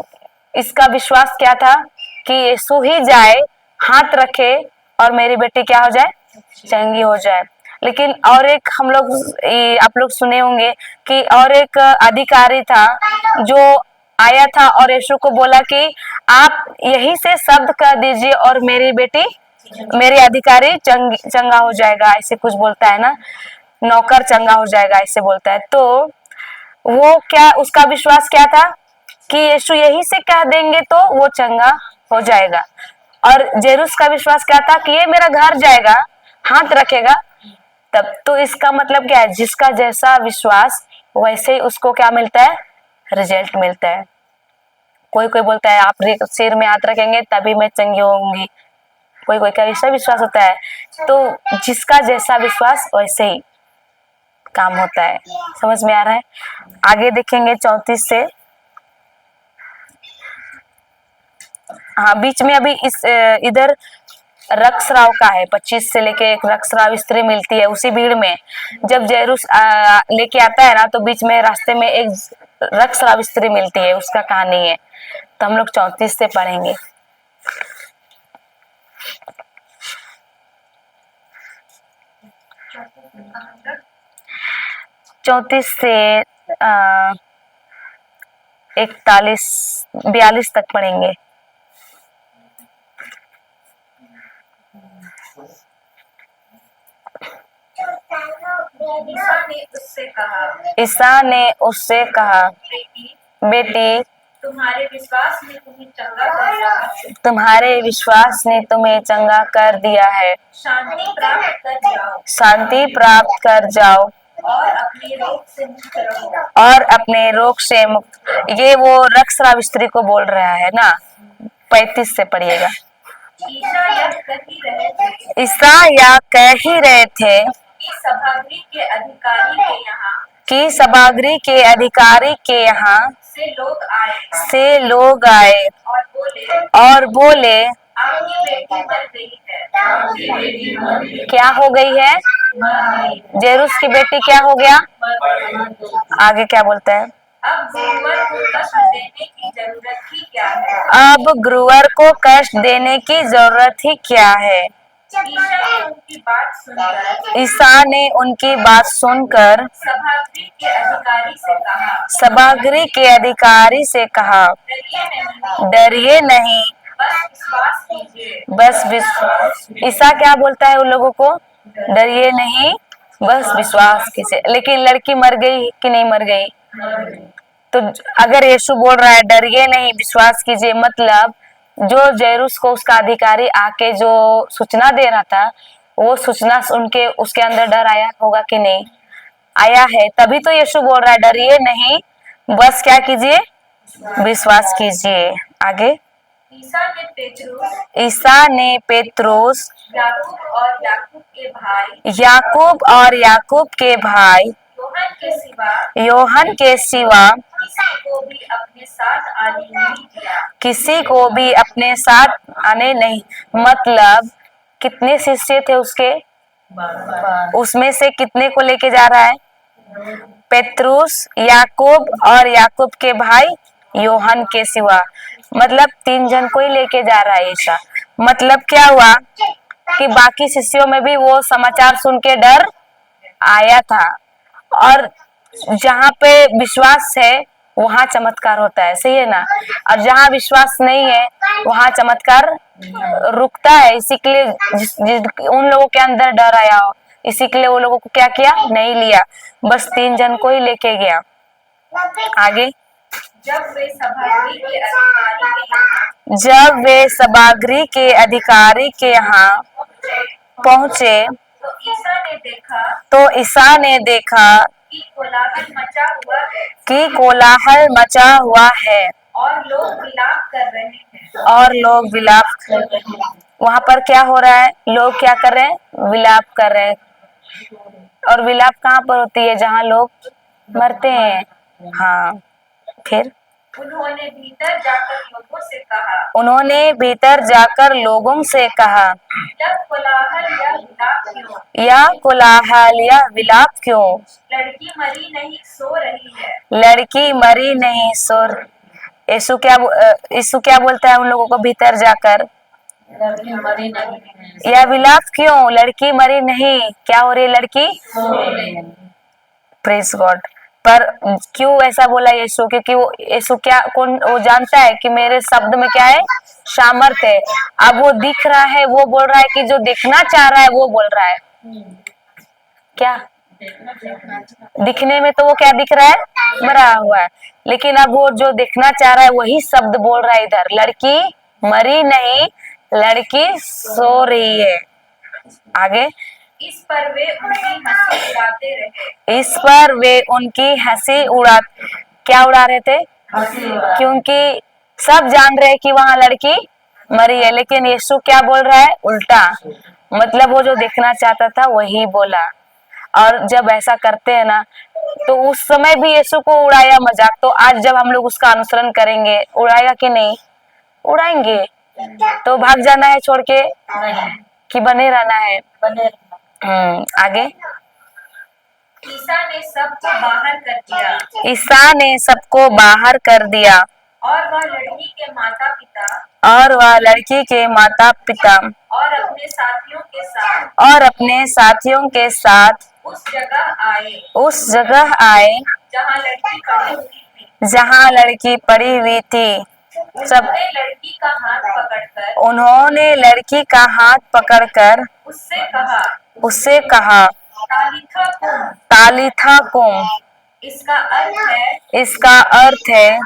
इसका विश्वास क्या था कि यीशु ही जाए, हाथ रखे और मेरी बेटी क्या हो जाए, चंगी हो जाए। लेकिन और एक आप लोग सुने होंगे कि और एक अधिकारी था जो आया था और यीशु को बोला कि आप यही से शब्द कह दीजिए और मेरी बेटी, मेरी अधिकारी चंगा हो जाएगा, ऐसे कुछ बोलता है ना, नौकर चंगा हो जाएगा ऐसे बोलता है। तो वो क्या, उसका विश्वास क्या था कि यीशु यही से कह देंगे तो वो चंगा हो जाएगा। और जेरूस का विश्वास क्या था कि ये मेरा घर जाएगा, हाथ रखेगा तब। तो इसका मतलब क्या है, जिसका जैसा विश्वास वैसे ही उसको क्या मिलता है, रिजल्ट मिलता है। कोई कोई बोलता है आप सिर में हाथ रखेंगे तभी मैं चंगी होंगी, कोई कोई का ऐसा विश्वास होता है। तो जिसका जैसा विश्वास वैसे ही काम होता है। समझ में आ रहा है। आगे देखेंगे 34 से। हाँ, बीच में अभी इस इधर रक्तस्राव का है, 25 से लेके एक रक्तस्राव स्त्री मिलती है उसी भीड़ में। जब जेरूस लेके आता है ना, तो बीच में रास्ते में एक रक्तस्राव स्त्री मिलती है, उसका कहानी है। तो हम लोग 34 से पढ़ेंगे। चौतीस से 42 तक पढ़ेंगे। ईसा ने उससे कहा, बेटी तुम्हारे विश्वास ने तुम्हें चंगा कर दिया है। तुम्हारे विश्वास ने तुम्हें चंगा कर दिया है, शांति प्राप्त कर जाओ शांति प्राप्त कर जाओ और अपने रोग से मुक्त रहो। और अपने रोग से मुक्त। ये वो रक्तस्राव स्त्री को बोल रहा है ना। 35 से पढ़िएगा। ईसा यह कह ही रहे थे ईसा यह कह ही रहे थे कि सभागृह के अधिकारी के यहाँ कि सभागृह के अधिकारी के यहाँ से लोग आए और बोले आपकी बेटी मर गई है। क्या हो गई है, जेरूस की बेटी क्या हो गया। आगे क्या बोलता है, अब गुरुवर को कष्ट देने की जरूरत ही क्या है। अब गुरुवर को कष्ट देने की जरूरत ही क्या है। ईसा ने उनकी बात सुनकर सभागृह के अधिकारी से कहा, डरिए नहीं, बस ईसा क्या बोलता है उन लोगों को, डरिए नहीं, बस विश्वास कीजिए। लेकिन लड़की मर गई कि नहीं मर गई। तो अगर यीशु बोल रहा है डरिए नहीं, विश्वास कीजिए, मतलब जो जेरूस को उसका अधिकारी आके जो सूचना दे रहा था, वो सूचना सुन के उसके अंदर डर आया होगा कि नहीं आया है। तभी तो यीशु बोल रहा है डरिए नहीं, बस क्या कीजिए, विश्वास कीजिए। आगे, ईसा ने पेत्रुस, याकूब और याकूब के भाई योहन के सिवा किसी को भी अपने साथ आने नहीं। मतलब कितने शिष्य थे उसके, उसमें से कितने को लेके जा रहा है, पेत्रुस, याकूब और याकूब के भाई योहन के सिवा, मतलब 3 जन को ही लेके जा रहा है ईसा। मतलब क्या हुआ कि बाकी शिष्यों में भी वो समाचार सुन के डर आया था। और जहाँ पे विश्वास है वहाँ चमत्कार होता है, सही है ना। और जहाँ विश्वास नहीं है वहाँ चमत्कार रुकता है। इसी के लिए उन लोगों के अंदर डर आया इसी के लिए वो लोगों को क्या किया, नहीं लिया, बस 3 जन को ही लेके गया। आगे, जब वे सभागृह के अधिकारी के यहाँ जब वे सभागृह के अधिकारी के यहाँ पहुंचे तो ईसा ने देखा कि कोलाहल मचा हुआ है कि कोलाहल मचा हुआ है और लोग विलाप कर रहे हैं। और लोग विलाप कर रहे हैं। वहां पर क्या हो रहा है, लोग क्या कर रहे हैं, विलाप कर रहे हैं। और विलाप कहाँ पर होती है, जहाँ लोग मरते हैं। हाँ, फिर उन्होंने भीतर जाकर लोगों से कहा, उन्होंने भीतर जाकर लोगों से कहा, यह कोलाहल या विलाप क्यों? यह कोलाहल या विलाप क्यों? लड़की मरी नहीं सो रही है। लड़की मरी नहीं सो। यीशु क्या बोलता है उन लोगों को भीतर जाकर, लड़की मरी नहीं, यह विलाप क्यों, लड़की मरी नहीं, क्या हो रही है, लड़की प्रेज गॉड। पर क्यों ऐसा बोला यीशु, क्योंकि वो यीशु वो जानता है कि मेरे शब्द में क्या है, सामर्थ्य है। अब वो दिख रहा है, वो बोल रहा है कि जो देखना चाह रहा है वो बोल रहा है क्या, दिखने में तो वो क्या दिख रहा है, मरा हुआ है, लेकिन अब वो जो देखना चाह रहा है वही शब्द बोल रहा है इधर, लड़की मरी नहीं, लड़की सो रही है। आगे, इस पर वे उनकी हंसी उड़ाते रहे। इस पर वे उनकी हंसी क्या उड़ा रहे थे, क्योंकि सब जान रहे हैं कि वहां लड़की मरी है, लेकिन यीशु क्या बोल रहा है, उल्टा, मतलब वो जो देखना चाहता था वही बोला। और जब ऐसा करते हैं ना, तो उस समय भी यीशु को उड़ाया मजाक, तो आज जब हम लोग उसका अनुसरण करेंगे, उड़ाएगा कि नहीं, उड़ाएंगे। तो भाग जाना है छोड़ के कि बने रहना है, आगे, ईसा ने सबको बाहर कर दिया ईसा ने सबको बाहर कर दिया और वह लड़की के माता पिता और वह लड़की के माता पिता और अपने साथियों के साथ और अपने साथियों के साथ उस जगह आए जहाँ लड़की पड़ी हुई थी। जहाँ लड़की पड़ी हुई थी। सब उन्होंने लड़की का हाथ पकड़कर उससे कहा तालिथा कुम। इसका अर्थ है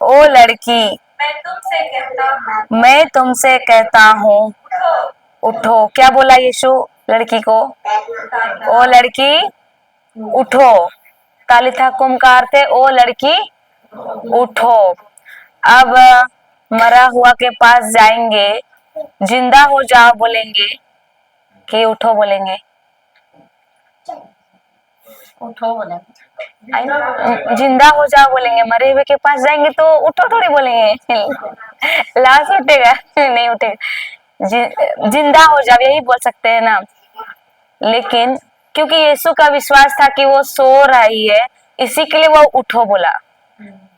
ओ लड़की मैं तुमसे कहता हूँ उठो। क्या बोला यीशु लड़की को, ओ लड़की उठो। तालिथा कुम का अर्थ है ओ लड़की उठो। अब मरा हुआ के पास जाएंगे, जिंदा हो जाओ बोलेंगे कि उठो बोलेंगे, उठो बोलेंगे, जिंदा हो जाओ बोलेंगे। मरे हुए के पास जाएंगे तो उठो थोड़ी बोलेंगे, लाश उठेगा नहीं उठेगा, जिंदा हो जाओ यही बोल सकते हैं ना। लेकिन क्योंकि यीशु का विश्वास था कि वो सो रही है, इसी के लिए वो उठो बोला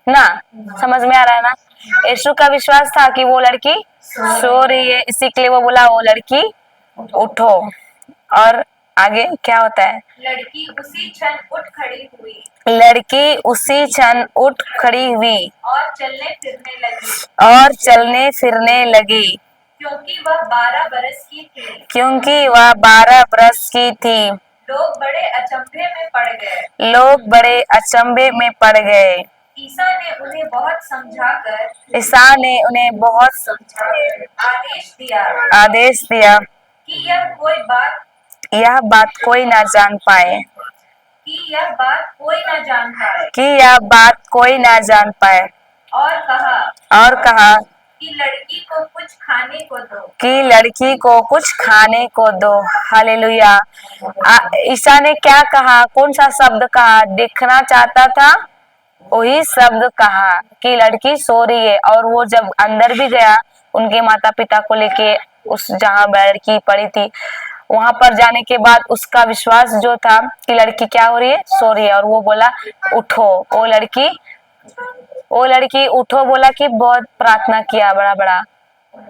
ना। समझ में आ रहा है ना, यीशु का विश्वास था कि वो लड़की सो रही है, इसी के लिए वो बोला वो लड़की उठो। और आगे क्या होता है, लड़की उसी क्षण उठ खड़ी हुई और चलने फिरने लगी क्योंकि वह 12 बरस की थी। लोग बड़े अचंभे में पड़ गए। ईसा ने उन्हें बहुत समझाकर आदेश दिया कि यह बात कोई ना जान पाए और कहा कि लड़की को कुछ खाने को दो। हालेलुया। ईसा ने क्या कहा, कौन सा शब्द कहा, देखना चाहता था वही शब्द कहा कि लड़की सो रही है। और वो जब अंदर भी गया उनके माता पिता को लेके, उस जहाँ लड़की पड़ी थी वहां पर जाने के बाद उसका विश्वास जो था कि लड़की क्या हो रही है, सो रही है, और वो बोला उठो ओ लड़की उठो बोला कि बहुत प्रार्थना किया, बड़ा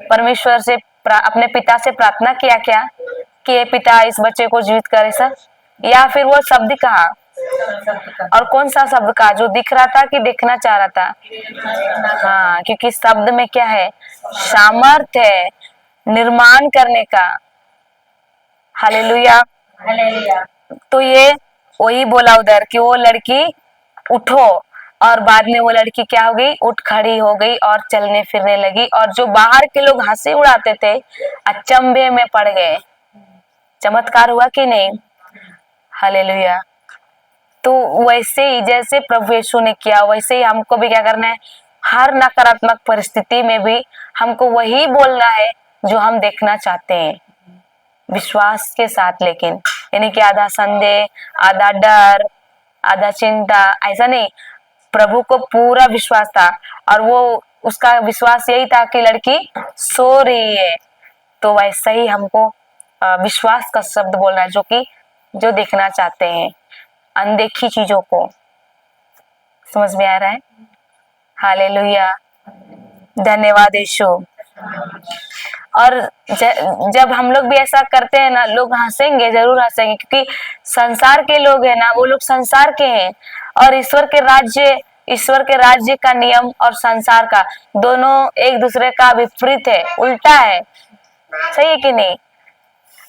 परमेश्वर से अपने पिता से प्रार्थना किया क्या कि ये पिता इस बच्चे को जीवित करे सर, या फिर वो शब्द कहा। और कौन सा शब्द कहा, जो दिख रहा था कि देखना चाह रहा था। हाँ, क्योंकि शब्द में क्या है, सामर्थ्य है निर्माण करने का। हालेलुया। हालेलुया। तो ये वही बोला उधर कि वो लड़की उठो, और बाद में वो लड़की क्या हो गई, उठ खड़ी हो गई और चलने फिरने लगी, और जो बाहर के लोग हंसी उड़ाते थे अचंभे में पड़ गए। चमत्कार हुआ कि नहीं? हालेलुया। तो वैसे ही जैसे प्रभु यीशु ने किया वैसे ही हमको भी क्या करना है, हर नकारात्मक परिस्थिति में भी हमको वही बोलना है जो हम देखना चाहते हैं, विश्वास के साथ। लेकिन यानी कि आधा संदेह, आधा डर, आधा चिंता, ऐसा नहीं। प्रभु को पूरा विश्वास था, और वो उसका विश्वास यही था कि लड़की सो रही है। तो वैसा ही हमको विश्वास का शब्द बोलना है, जो देखना चाहते हैं, अनदेखी चीजों को। समझ में आ रहा है? हालेलुया, धन्यवाद यीशु। और जब हम लोग भी ऐसा करते हैं ना, लोग हंसेंगे, जरूर हंसेंगे, क्योंकि संसार के लोग हैं ना, वो लोग संसार के हैं, और ईश्वर के राज्य का नियम और संसार का दोनों एक दूसरे का विपरीत है, उल्टा है। सही है कि नहीं?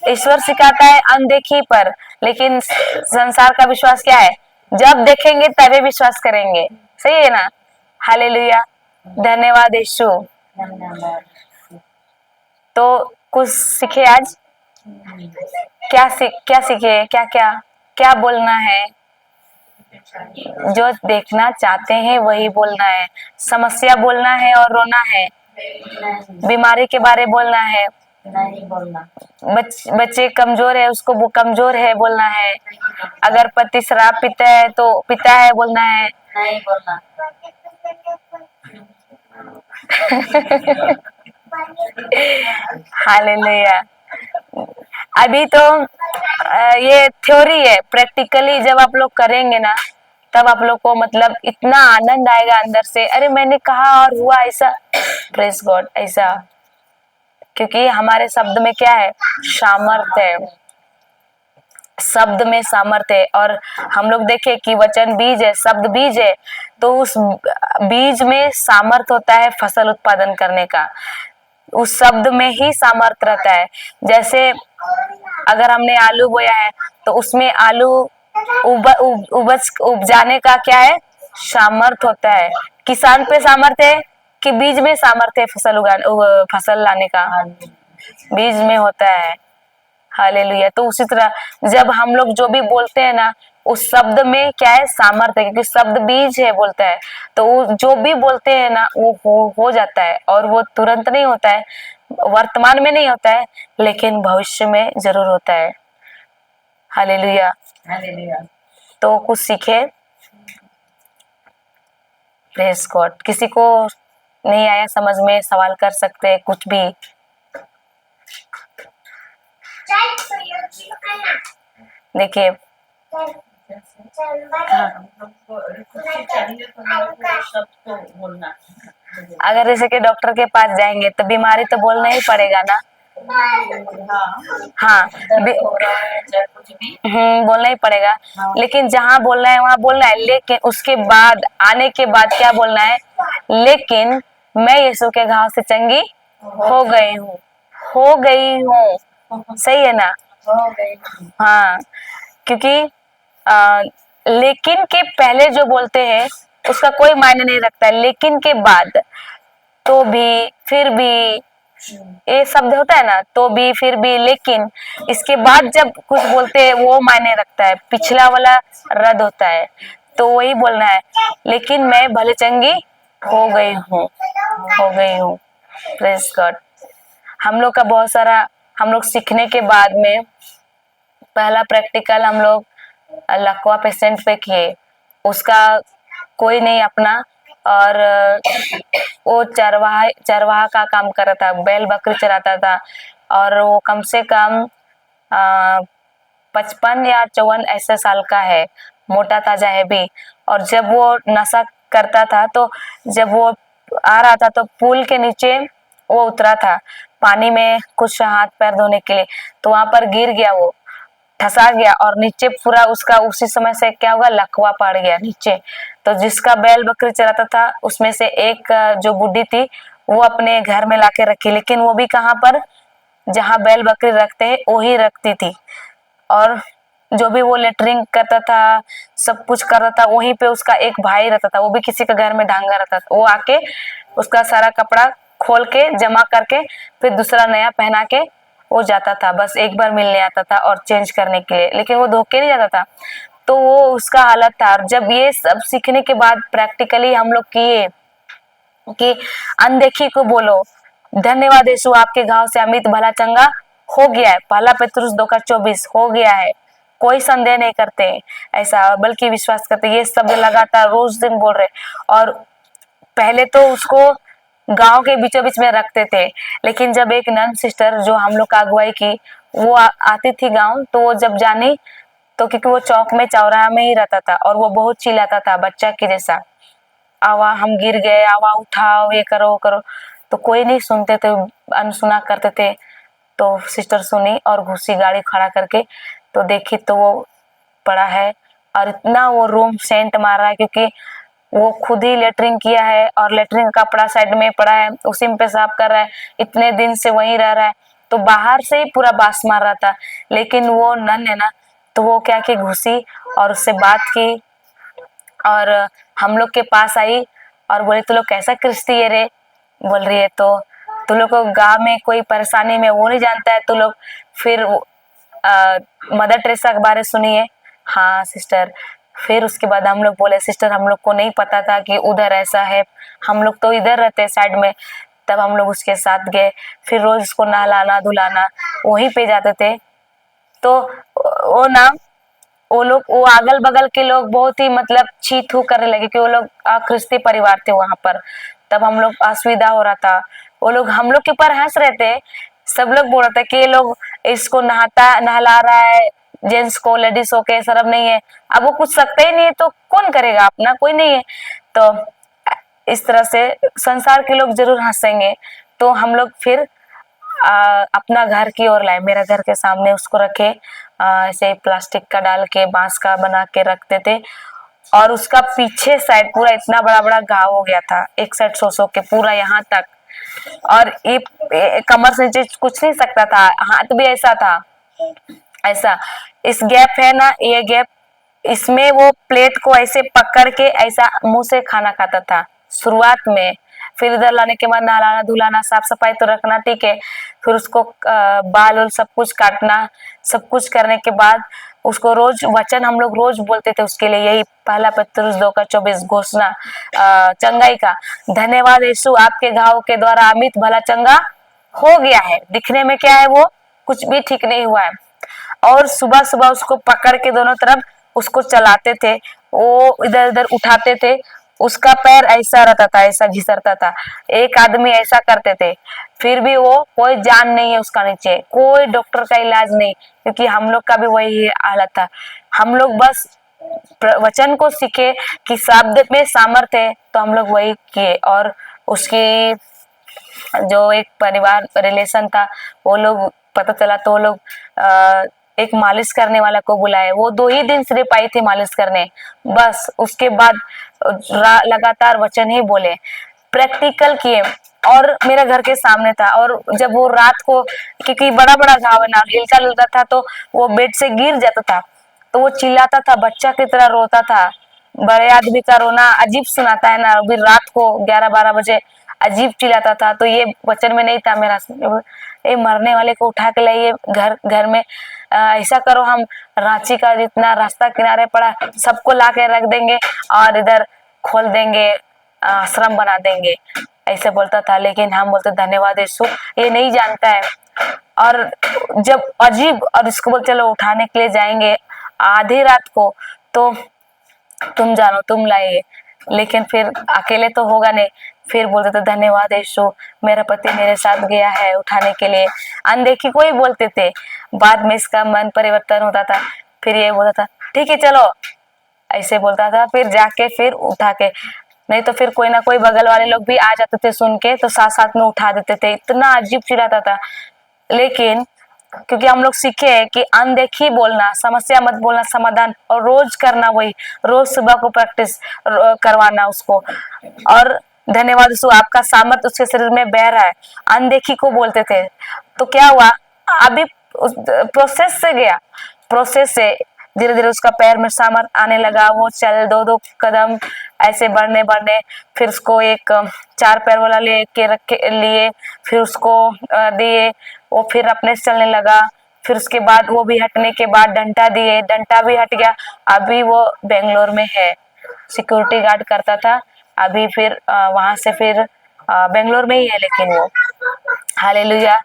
ईश्वर सिखाता है अनदेखी पर, लेकिन संसार का विश्वास क्या है, जब देखेंगे तभी विश्वास करेंगे। सही है ना? हालेलुया, धन्यवाद यीशु। तो कुछ सीखे आज, क्या सीखे, क्या बोलना है? जो देखना चाहते हैं वही बोलना है। समस्या बोलना है और रोना है, बीमारी के बारे बोलना है, नहीं बोलना। बच्चे कमजोर है उसको वो कमजोर है बोलना है, अगर पति शराब पीता है तो पीता है बोलना है, नहीं बोलना। हालेलुया। अभी तो ये थ्योरी है, प्रैक्टिकली जब आप लोग करेंगे ना, तब आप लोग को मतलब इतना आनंद आएगा अंदर से, अरे मैंने कहा और हुआ ऐसा, प्रेज गॉड, ऐसा। क्योंकि हमारे शब्द में क्या है, सामर्थ्य है, शब्द में सामर्थ्य है। और हम लोग देखें कि वचन बीज है, शब्द बीज है, तो उस बीज में सामर्थ्य होता है फसल उत्पादन करने का, उस शब्द में ही सामर्थ्य रहता है। जैसे अगर हमने आलू बोया है तो उसमें आलू उपजाने का क्या है, सामर्थ्य होता है। किसान पे सामर्थ्य है कि बीज में सामर्थ्य है, फसल लाने का बीज में होता है। हालेलुया। तो उसी तरह जब हम लोग जो भी बोलते हैं ना, उस शब्द में क्या है, सामर्थ्य है, क्योंकि शब्द बीज है बोलता है, तो वो जो भी बोलते हैं ना वो हो जाता है। और वो तुरंत नहीं होता है, वर्तमान में नहीं होता है, लेकिन भविष्य में जरूर होता है। हालेलुया। हालेलुया। तो कुछ सीखे, प्रेज गॉड। किसी को नहीं आया समझ में, सवाल कर सकते हैं कुछ भी। देखिए अगर जैसे कि डॉक्टर के पास जाएंगे तो बीमारी तो बोलना ही पड़ेगा ना। हाँ, बोलना ही पड़ेगा। लेकिन जहाँ बोलना है वहां बोलना है, लेकिन उसके बाद आने के बाद क्या बोलना है, लेकिन मैं यीशु के घाव से चंगी हो गई हूँ। सही है ना? हाँ, क्योंकि लेकिन के पहले जो बोलते हैं उसका कोई मायने नहीं रखता है, लेकिन के बाद तो भी, फिर भी, ये शब्द होता है ना, तो भी, फिर भी, लेकिन, इसके बाद जब कुछ बोलते हैं वो मायने रखता है, पिछला वाला रद्द होता है। तो वही बोलना है, लेकिन मैं भले चंगी हो गई हूँ। Praise God. हम लोग का बहुत सारा, हम लोग सीखने के बाद में पहला प्रैक्टिकल हम लोग लकवा पेशेंट पे किए, उसका कोई नहीं अपना, और वो चरवाहा का काम कर रहा था, बैल बकरी चराता था, और वो कम से कम 55 या 54 ऐसे साल का है, मोटा ताजा है भी। और जब वो नशा करता था, तो जब वो आ रहा था तो पुल के नीचे वो उतरा था पानी में कुछ हाथ पैर धोने के लिए, तो वहां पर गिर गया, वो ठसा गया, और नीचे पूरा उसका उसी समय से क्या हुआ, लकवा पड़ गया नीचे। तो जिसका बैल बकरी चराता था उसमें से एक जो बुढ़ी थी वो अपने घर में लाके रखी, लेकिन वो भी कहाँ पर, जहाँ बैल बकरी रखते हैं वही रखती थी। और जो भी वो लेटरिंग करता था, सब कुछ करता था, वहीं पे उसका एक भाई रहता था, वो भी किसी के घर में ढांगा रहता था। वो आके उसका सारा कपड़ा खोल के जमा करके फिर दूसरा नया पहना के वो जाता था। बस एक बार मिलने आता था और चेंज करने के लिए, लेकिन वो धोखे नहीं जाता था। तो वो उसका हालत था। और जब ये सब सीखने के बाद प्रैक्टिकली हम लोग किए कि अनदेखी को बोलो, धन्यवाद यीशु आपके घाव से अमित भला चंगा हो गया है। पहला पेतरुस 2:24 हो गया है। कोई संदेह नहीं करते ऐसा, बल्कि विश्वास करते। ये सब लगातार रोज दिन बोल रहे। और पहले तो उसको गांव के बीचों बीच में रखते थे, लेकिन जब एक नन सिस्टर जो हम लोग का अगुवाई की वो आती थी गांव, तो वो जब जानी तो क्योंकि वो चौक में चौराहा में ही रहता था और वो बहुत चिल्लाता था बच्चा के जैसा, आवा हम गिर गए, आवा उठाओ, ये करो वो करो। तो कोई नहीं सुनते थे, अनसुना करते थे। तो सिस्टर सुनी और घुसी गाड़ी खड़ा करके, तो देखी तो वो पड़ा है और इतना वो रूम सेंट मार रहा है, क्योंकि वो खुद ही लेटरिंग किया है और लेटरिंग का कपड़ा साइड में पड़ा है, उसी में पेशाब कर रहा है, इतने दिन से वहीं रह रहा है। तो बाहर से ही पूरा बास मार रहा था। लेकिन वो नन है ना, तो वो क्या कि घुसी और उससे बात की और हम लोग के पास आई और बोले तू लोग कैसा क्रिस्ती है रे, बोल रही है। तो तू लोग को गाँव में कोई परेशानी में वो नहीं जानता है तू लोग। फिर मदर टेरेसा के बारे सुनिए। हाँ सिस्टर। फिर उसके बाद हम लोग बोले सिस्टर हम लोग को नहीं पता था कि उधर ऐसा है, हम लोग तो इधर रहते साइड में। तब हम लोग उसके साथ गए, फिर रोज उसको नहलाना धुलाना वहीं पे जाते थे। तो वो ना वो लोग, वो अगल बगल के लोग बहुत ही मतलब छी थू करने लगे कि वो लोग ख्रिस्ती परिवार थे वहां पर। तब हम लोग असुविधा हो रहा था, वो लोग हम लोग के ऊपर हंस रहे थे। सब लोग बोल रहे थे कि ये लोग इसको नहला रहा है, जेंट्स को, लेडीज को के शर्म नहीं है। अब वो कुछ सकता ही नहीं है तो कौन करेगा, अपना कोई नहीं है। तो इस तरह से संसार के लोग जरूर हंसेंगे। तो हम लोग फिर अपना घर की ओर लाए, मेरा घर के सामने उसको रखे, ऐसे प्लास्टिक का डाल के बांस का बना के रखते थे। और उसका पीछे साइड पूरा इतना बड़ा बड़ा घाव हो गया था, एक साइड सो के पूरा यहाँ तक। और ये कमर से नीचे कुछ नहीं सकता था, हाथ भी ऐसा था, ऐसा इस गैप है ना, ये गैप, इसमें वो प्लेट को ऐसे पकड़ के ऐसा मुंह से खाना खाता था शुरुआत में। फिर इधर लाने के बाद नहलाना धुलाना साफ सफाई तो रखना ठीक है, फिर उसको बाल और सब कुछ काटना, सब कुछ करने के बाद उसको रोज वचन हम लोग रोज बोलते थे उसके लिए, यही पहला पेतरुस 2:24 घोषणा चंगाई का, धन्यवाद यीशु आपके घाव के द्वारा अमित भला चंगा हो गया है। दिखने में क्या है, वो कुछ भी ठीक नहीं हुआ है। और सुबह सुबह उसको पकड़ के दोनों तरफ उसको चलाते थे, वो इधर उधर उठाते थे, उसका पैर ऐसा रहता था, ऐसा घिसरता था। एक आदमी ऐसा करते थे, फिर भी वो कोई जान नहीं है उसका नीचे, कोई डॉक्टर का इलाज नहीं, क्योंकि हम लोग का भी वही हालत था। हम लोग बस वचन को सीखे कि शब्द में सामर्थ्य है, तो हम लोग वही किए। और उसकी जो एक परिवार रिलेशन था, वो लोग पता चला तो वो लोग एक मालिश करने वाला को बुलाए। वो 2 ही दिन सिर्फ आई थी मालिश करने, बस उसके बाद लगातार वचन ही बोले, प्रैक्टिकल किए। और मेरा घर के सामने था, और जब वो रात को, क्योंकि बड़ा बड़ा घाव है ना, हिलता जुलता था, तो वो बेड से गिर जाता था, तो वो चिल्लाता था, बच्चा की तरह रोता था। बड़े आदमी का रोना अजीब सुनाता है ना, अभी रात को 11-12 बजे अजीब चिल्लाता था। तो ये वचन में नहीं था मेरा, ये मरने वाले को उठा के लाइए घर में, ऐसा करो, हम रांची का जितना रास्ता किनारे पड़ा सबको ला के रख देंगे और इधर खोल देंगे, आश्रम बना देंगे, ऐसे बोलता था। लेकिन हम बोलते धन्यवाद यीशु, ये नहीं जानता है। और जब अजीब, और इसको बोल चलो उठाने के लिए जाएंगे आधी रात को, तो तुम जानो तुम लाइए, लेकिन फिर अकेले तो होगा नहीं। फिर बोलते थे धन्यवाद यीशु, मेरा पति मेरे साथ गया है उठाने के लिए। अनदेखी को ही बोलते थे, बाद में इसका मन परिवर्तन होता था, फिर ये बोलता था ठीक है चलो, ऐसे बोलता था। फिर जाके फिर उठा के, नहीं तो फिर कोई ना कोई बगल वाले लोग भी आ जाते थे सुन के, तो साथ साथ में उठा देते थे। इतना अजीब चिल्लाता था। लेकिन क्योंकि हम लोग सीखे कि अनदेखी बोलना, समस्या मत बोलना, समाधान, और रोज करना, वही रोज सुबह को प्रैक्टिस करवाना उसको। और धन्यवाद यीशु आपका सामर्थ उसके शरीर में बह रहा है, अनदेखी को बोलते थे। तो क्या हुआ, अभी प्रोसेस से गया, प्रोसेस से धीरे धीरे उसका पैर में सामर्थ्य आने लगा। वो चल 2-2 कदम ऐसे बढ़ने बढ़ने, फिर उसको एक 4 पैर वाला लेके रखे लिए, फिर उसको दिए, वो फिर अपने से चलने लगा। फिर उसके बाद वो भी हटने के बाद डंडा दिए, डंडा भी हट गया। अभी वो बेंगलोर में है, सिक्योरिटी गार्ड करता था। अभी फिर वहां से फिर बेंगलोर में ही है, लेकिन वो हालेलुया।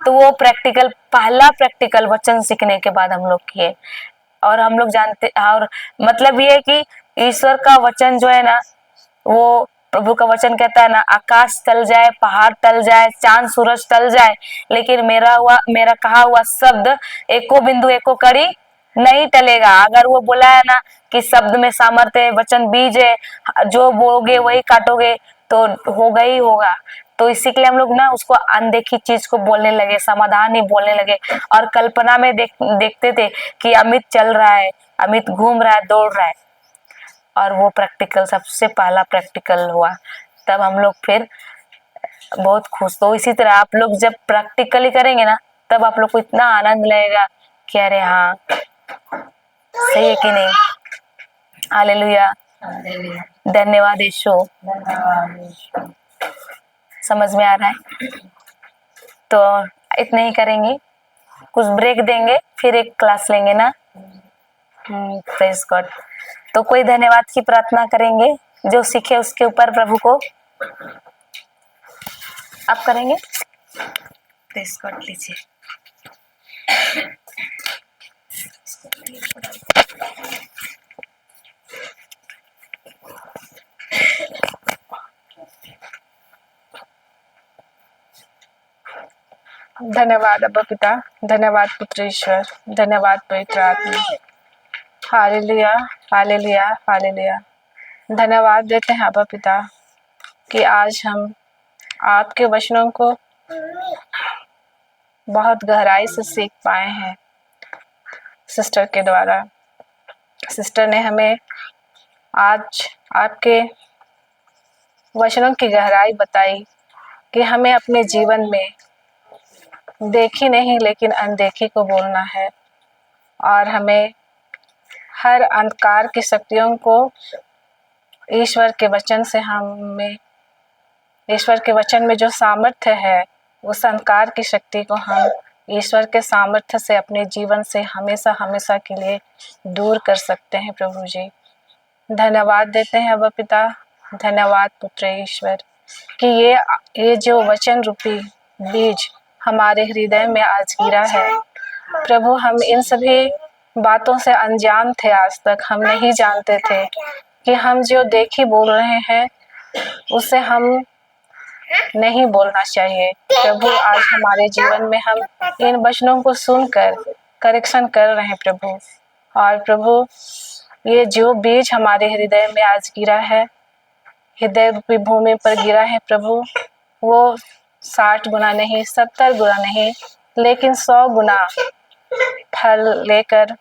तो वो प्रैक्टिकल, पहला प्रैक्टिकल वचन सीखने के बाद हम लोग किए। और हम लोग जानते, और मतलब ये है कि ईश्वर का वचन जो है ना, वो प्रभु का वचन कहता है ना, आकाश टल जाए, पहाड़ टल जाए, चांद सूरज टल जाए, लेकिन मेरा कहा हुआ शब्द एको बिंदु एको कड़ी नहीं टलेगा। अगर वो बोला है ना कि शब्द में सामर्थ्य है, वचन बीज है, जो बोगे वही काटोगे, तो होगा ही होगा। तो इसी के लिए हम लोग ना उसको अनदेखी चीज को बोलने लगे, समाधान ही बोलने लगे। और कल्पना में देखते थे कि अमित चल रहा है, अमित घूम रहा है, दौड़ रहा है। और वो प्रैक्टिकल, सबसे पहला प्रैक्टिकल हुआ, तब हम लोग फिर बहुत खुश। तो इसी तरह आप लोग जब प्रैक्टिकली करेंगे ना, तब आप लोग को इतना आनंद लगेगा कि अरे हाँ, सही है कि नहीं। हालेलुया, धन्यवाद यीशु। समझ में आ रहा है? तो इतने ही करेंगे, कुछ ब्रेक देंगे, फिर एक क्लास लेंगे ना। Praise God. तो कोई धन्यवाद की प्रार्थना करेंगे जो सीखे उसके ऊपर प्रभु को? आप करेंगे? प्रेज गॉड लीजिए। धन्यवाद अब्बा पिता, धन्यवाद पुत्र ईश्वर, धन्यवाद पवित्र आत्मा। Hallelujah, hallelujah, hallelujah. धन्यवाद देते हैं अब्बा पिता कि आज हम आपके वचनों को बहुत गहराई से सीख पाए हैं सिस्टर के द्वारा। सिस्टर ने हमें आज आपके वचनों की गहराई बताई कि हमें अपने जीवन में देखी नहीं लेकिन अनदेखी को बोलना है, और हमें हर अंधकार की शक्तियों को ईश्वर के वचन से, हमें ईश्वर के वचन में जो सामर्थ्य है, उस अंधकार की शक्ति को हम ईश्वर के सामर्थ्य से अपने जीवन से हमेशा हमेशा के लिए दूर कर सकते हैं। प्रभु जी, धन्यवाद देते हैं अब्बा पिता, धन्यवाद पुत्र ईश्वर कि ये जो वचन रूपी बीज हमारे हृदय में आज गिरा है प्रभु, हम इन सभी बातों से अनजान थे। आज तक हम नहीं जानते थे कि हम जो देखी बोल रहे हैं उसे हम नहीं बोलना चाहिए। प्रभु, आज हमारे जीवन में हम इन वचनों को सुनकर करेक्शन कर रहे हैं प्रभु। और प्रभु, ये जो बीज हमारे हृदय में आज गिरा है, हृदय रूपी भूमि पर गिरा है प्रभु, वो 60 गुना नहीं, 70 गुना नहीं, लेकिन 100 गुना फल लेकर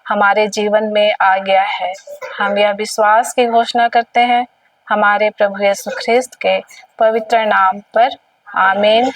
हमारे जीवन में आ गया है। हम यह विश्वास की घोषणा करते हैं हमारे प्रभु यीशु ख्रिस्त के पवित्र नाम पर। आमीन।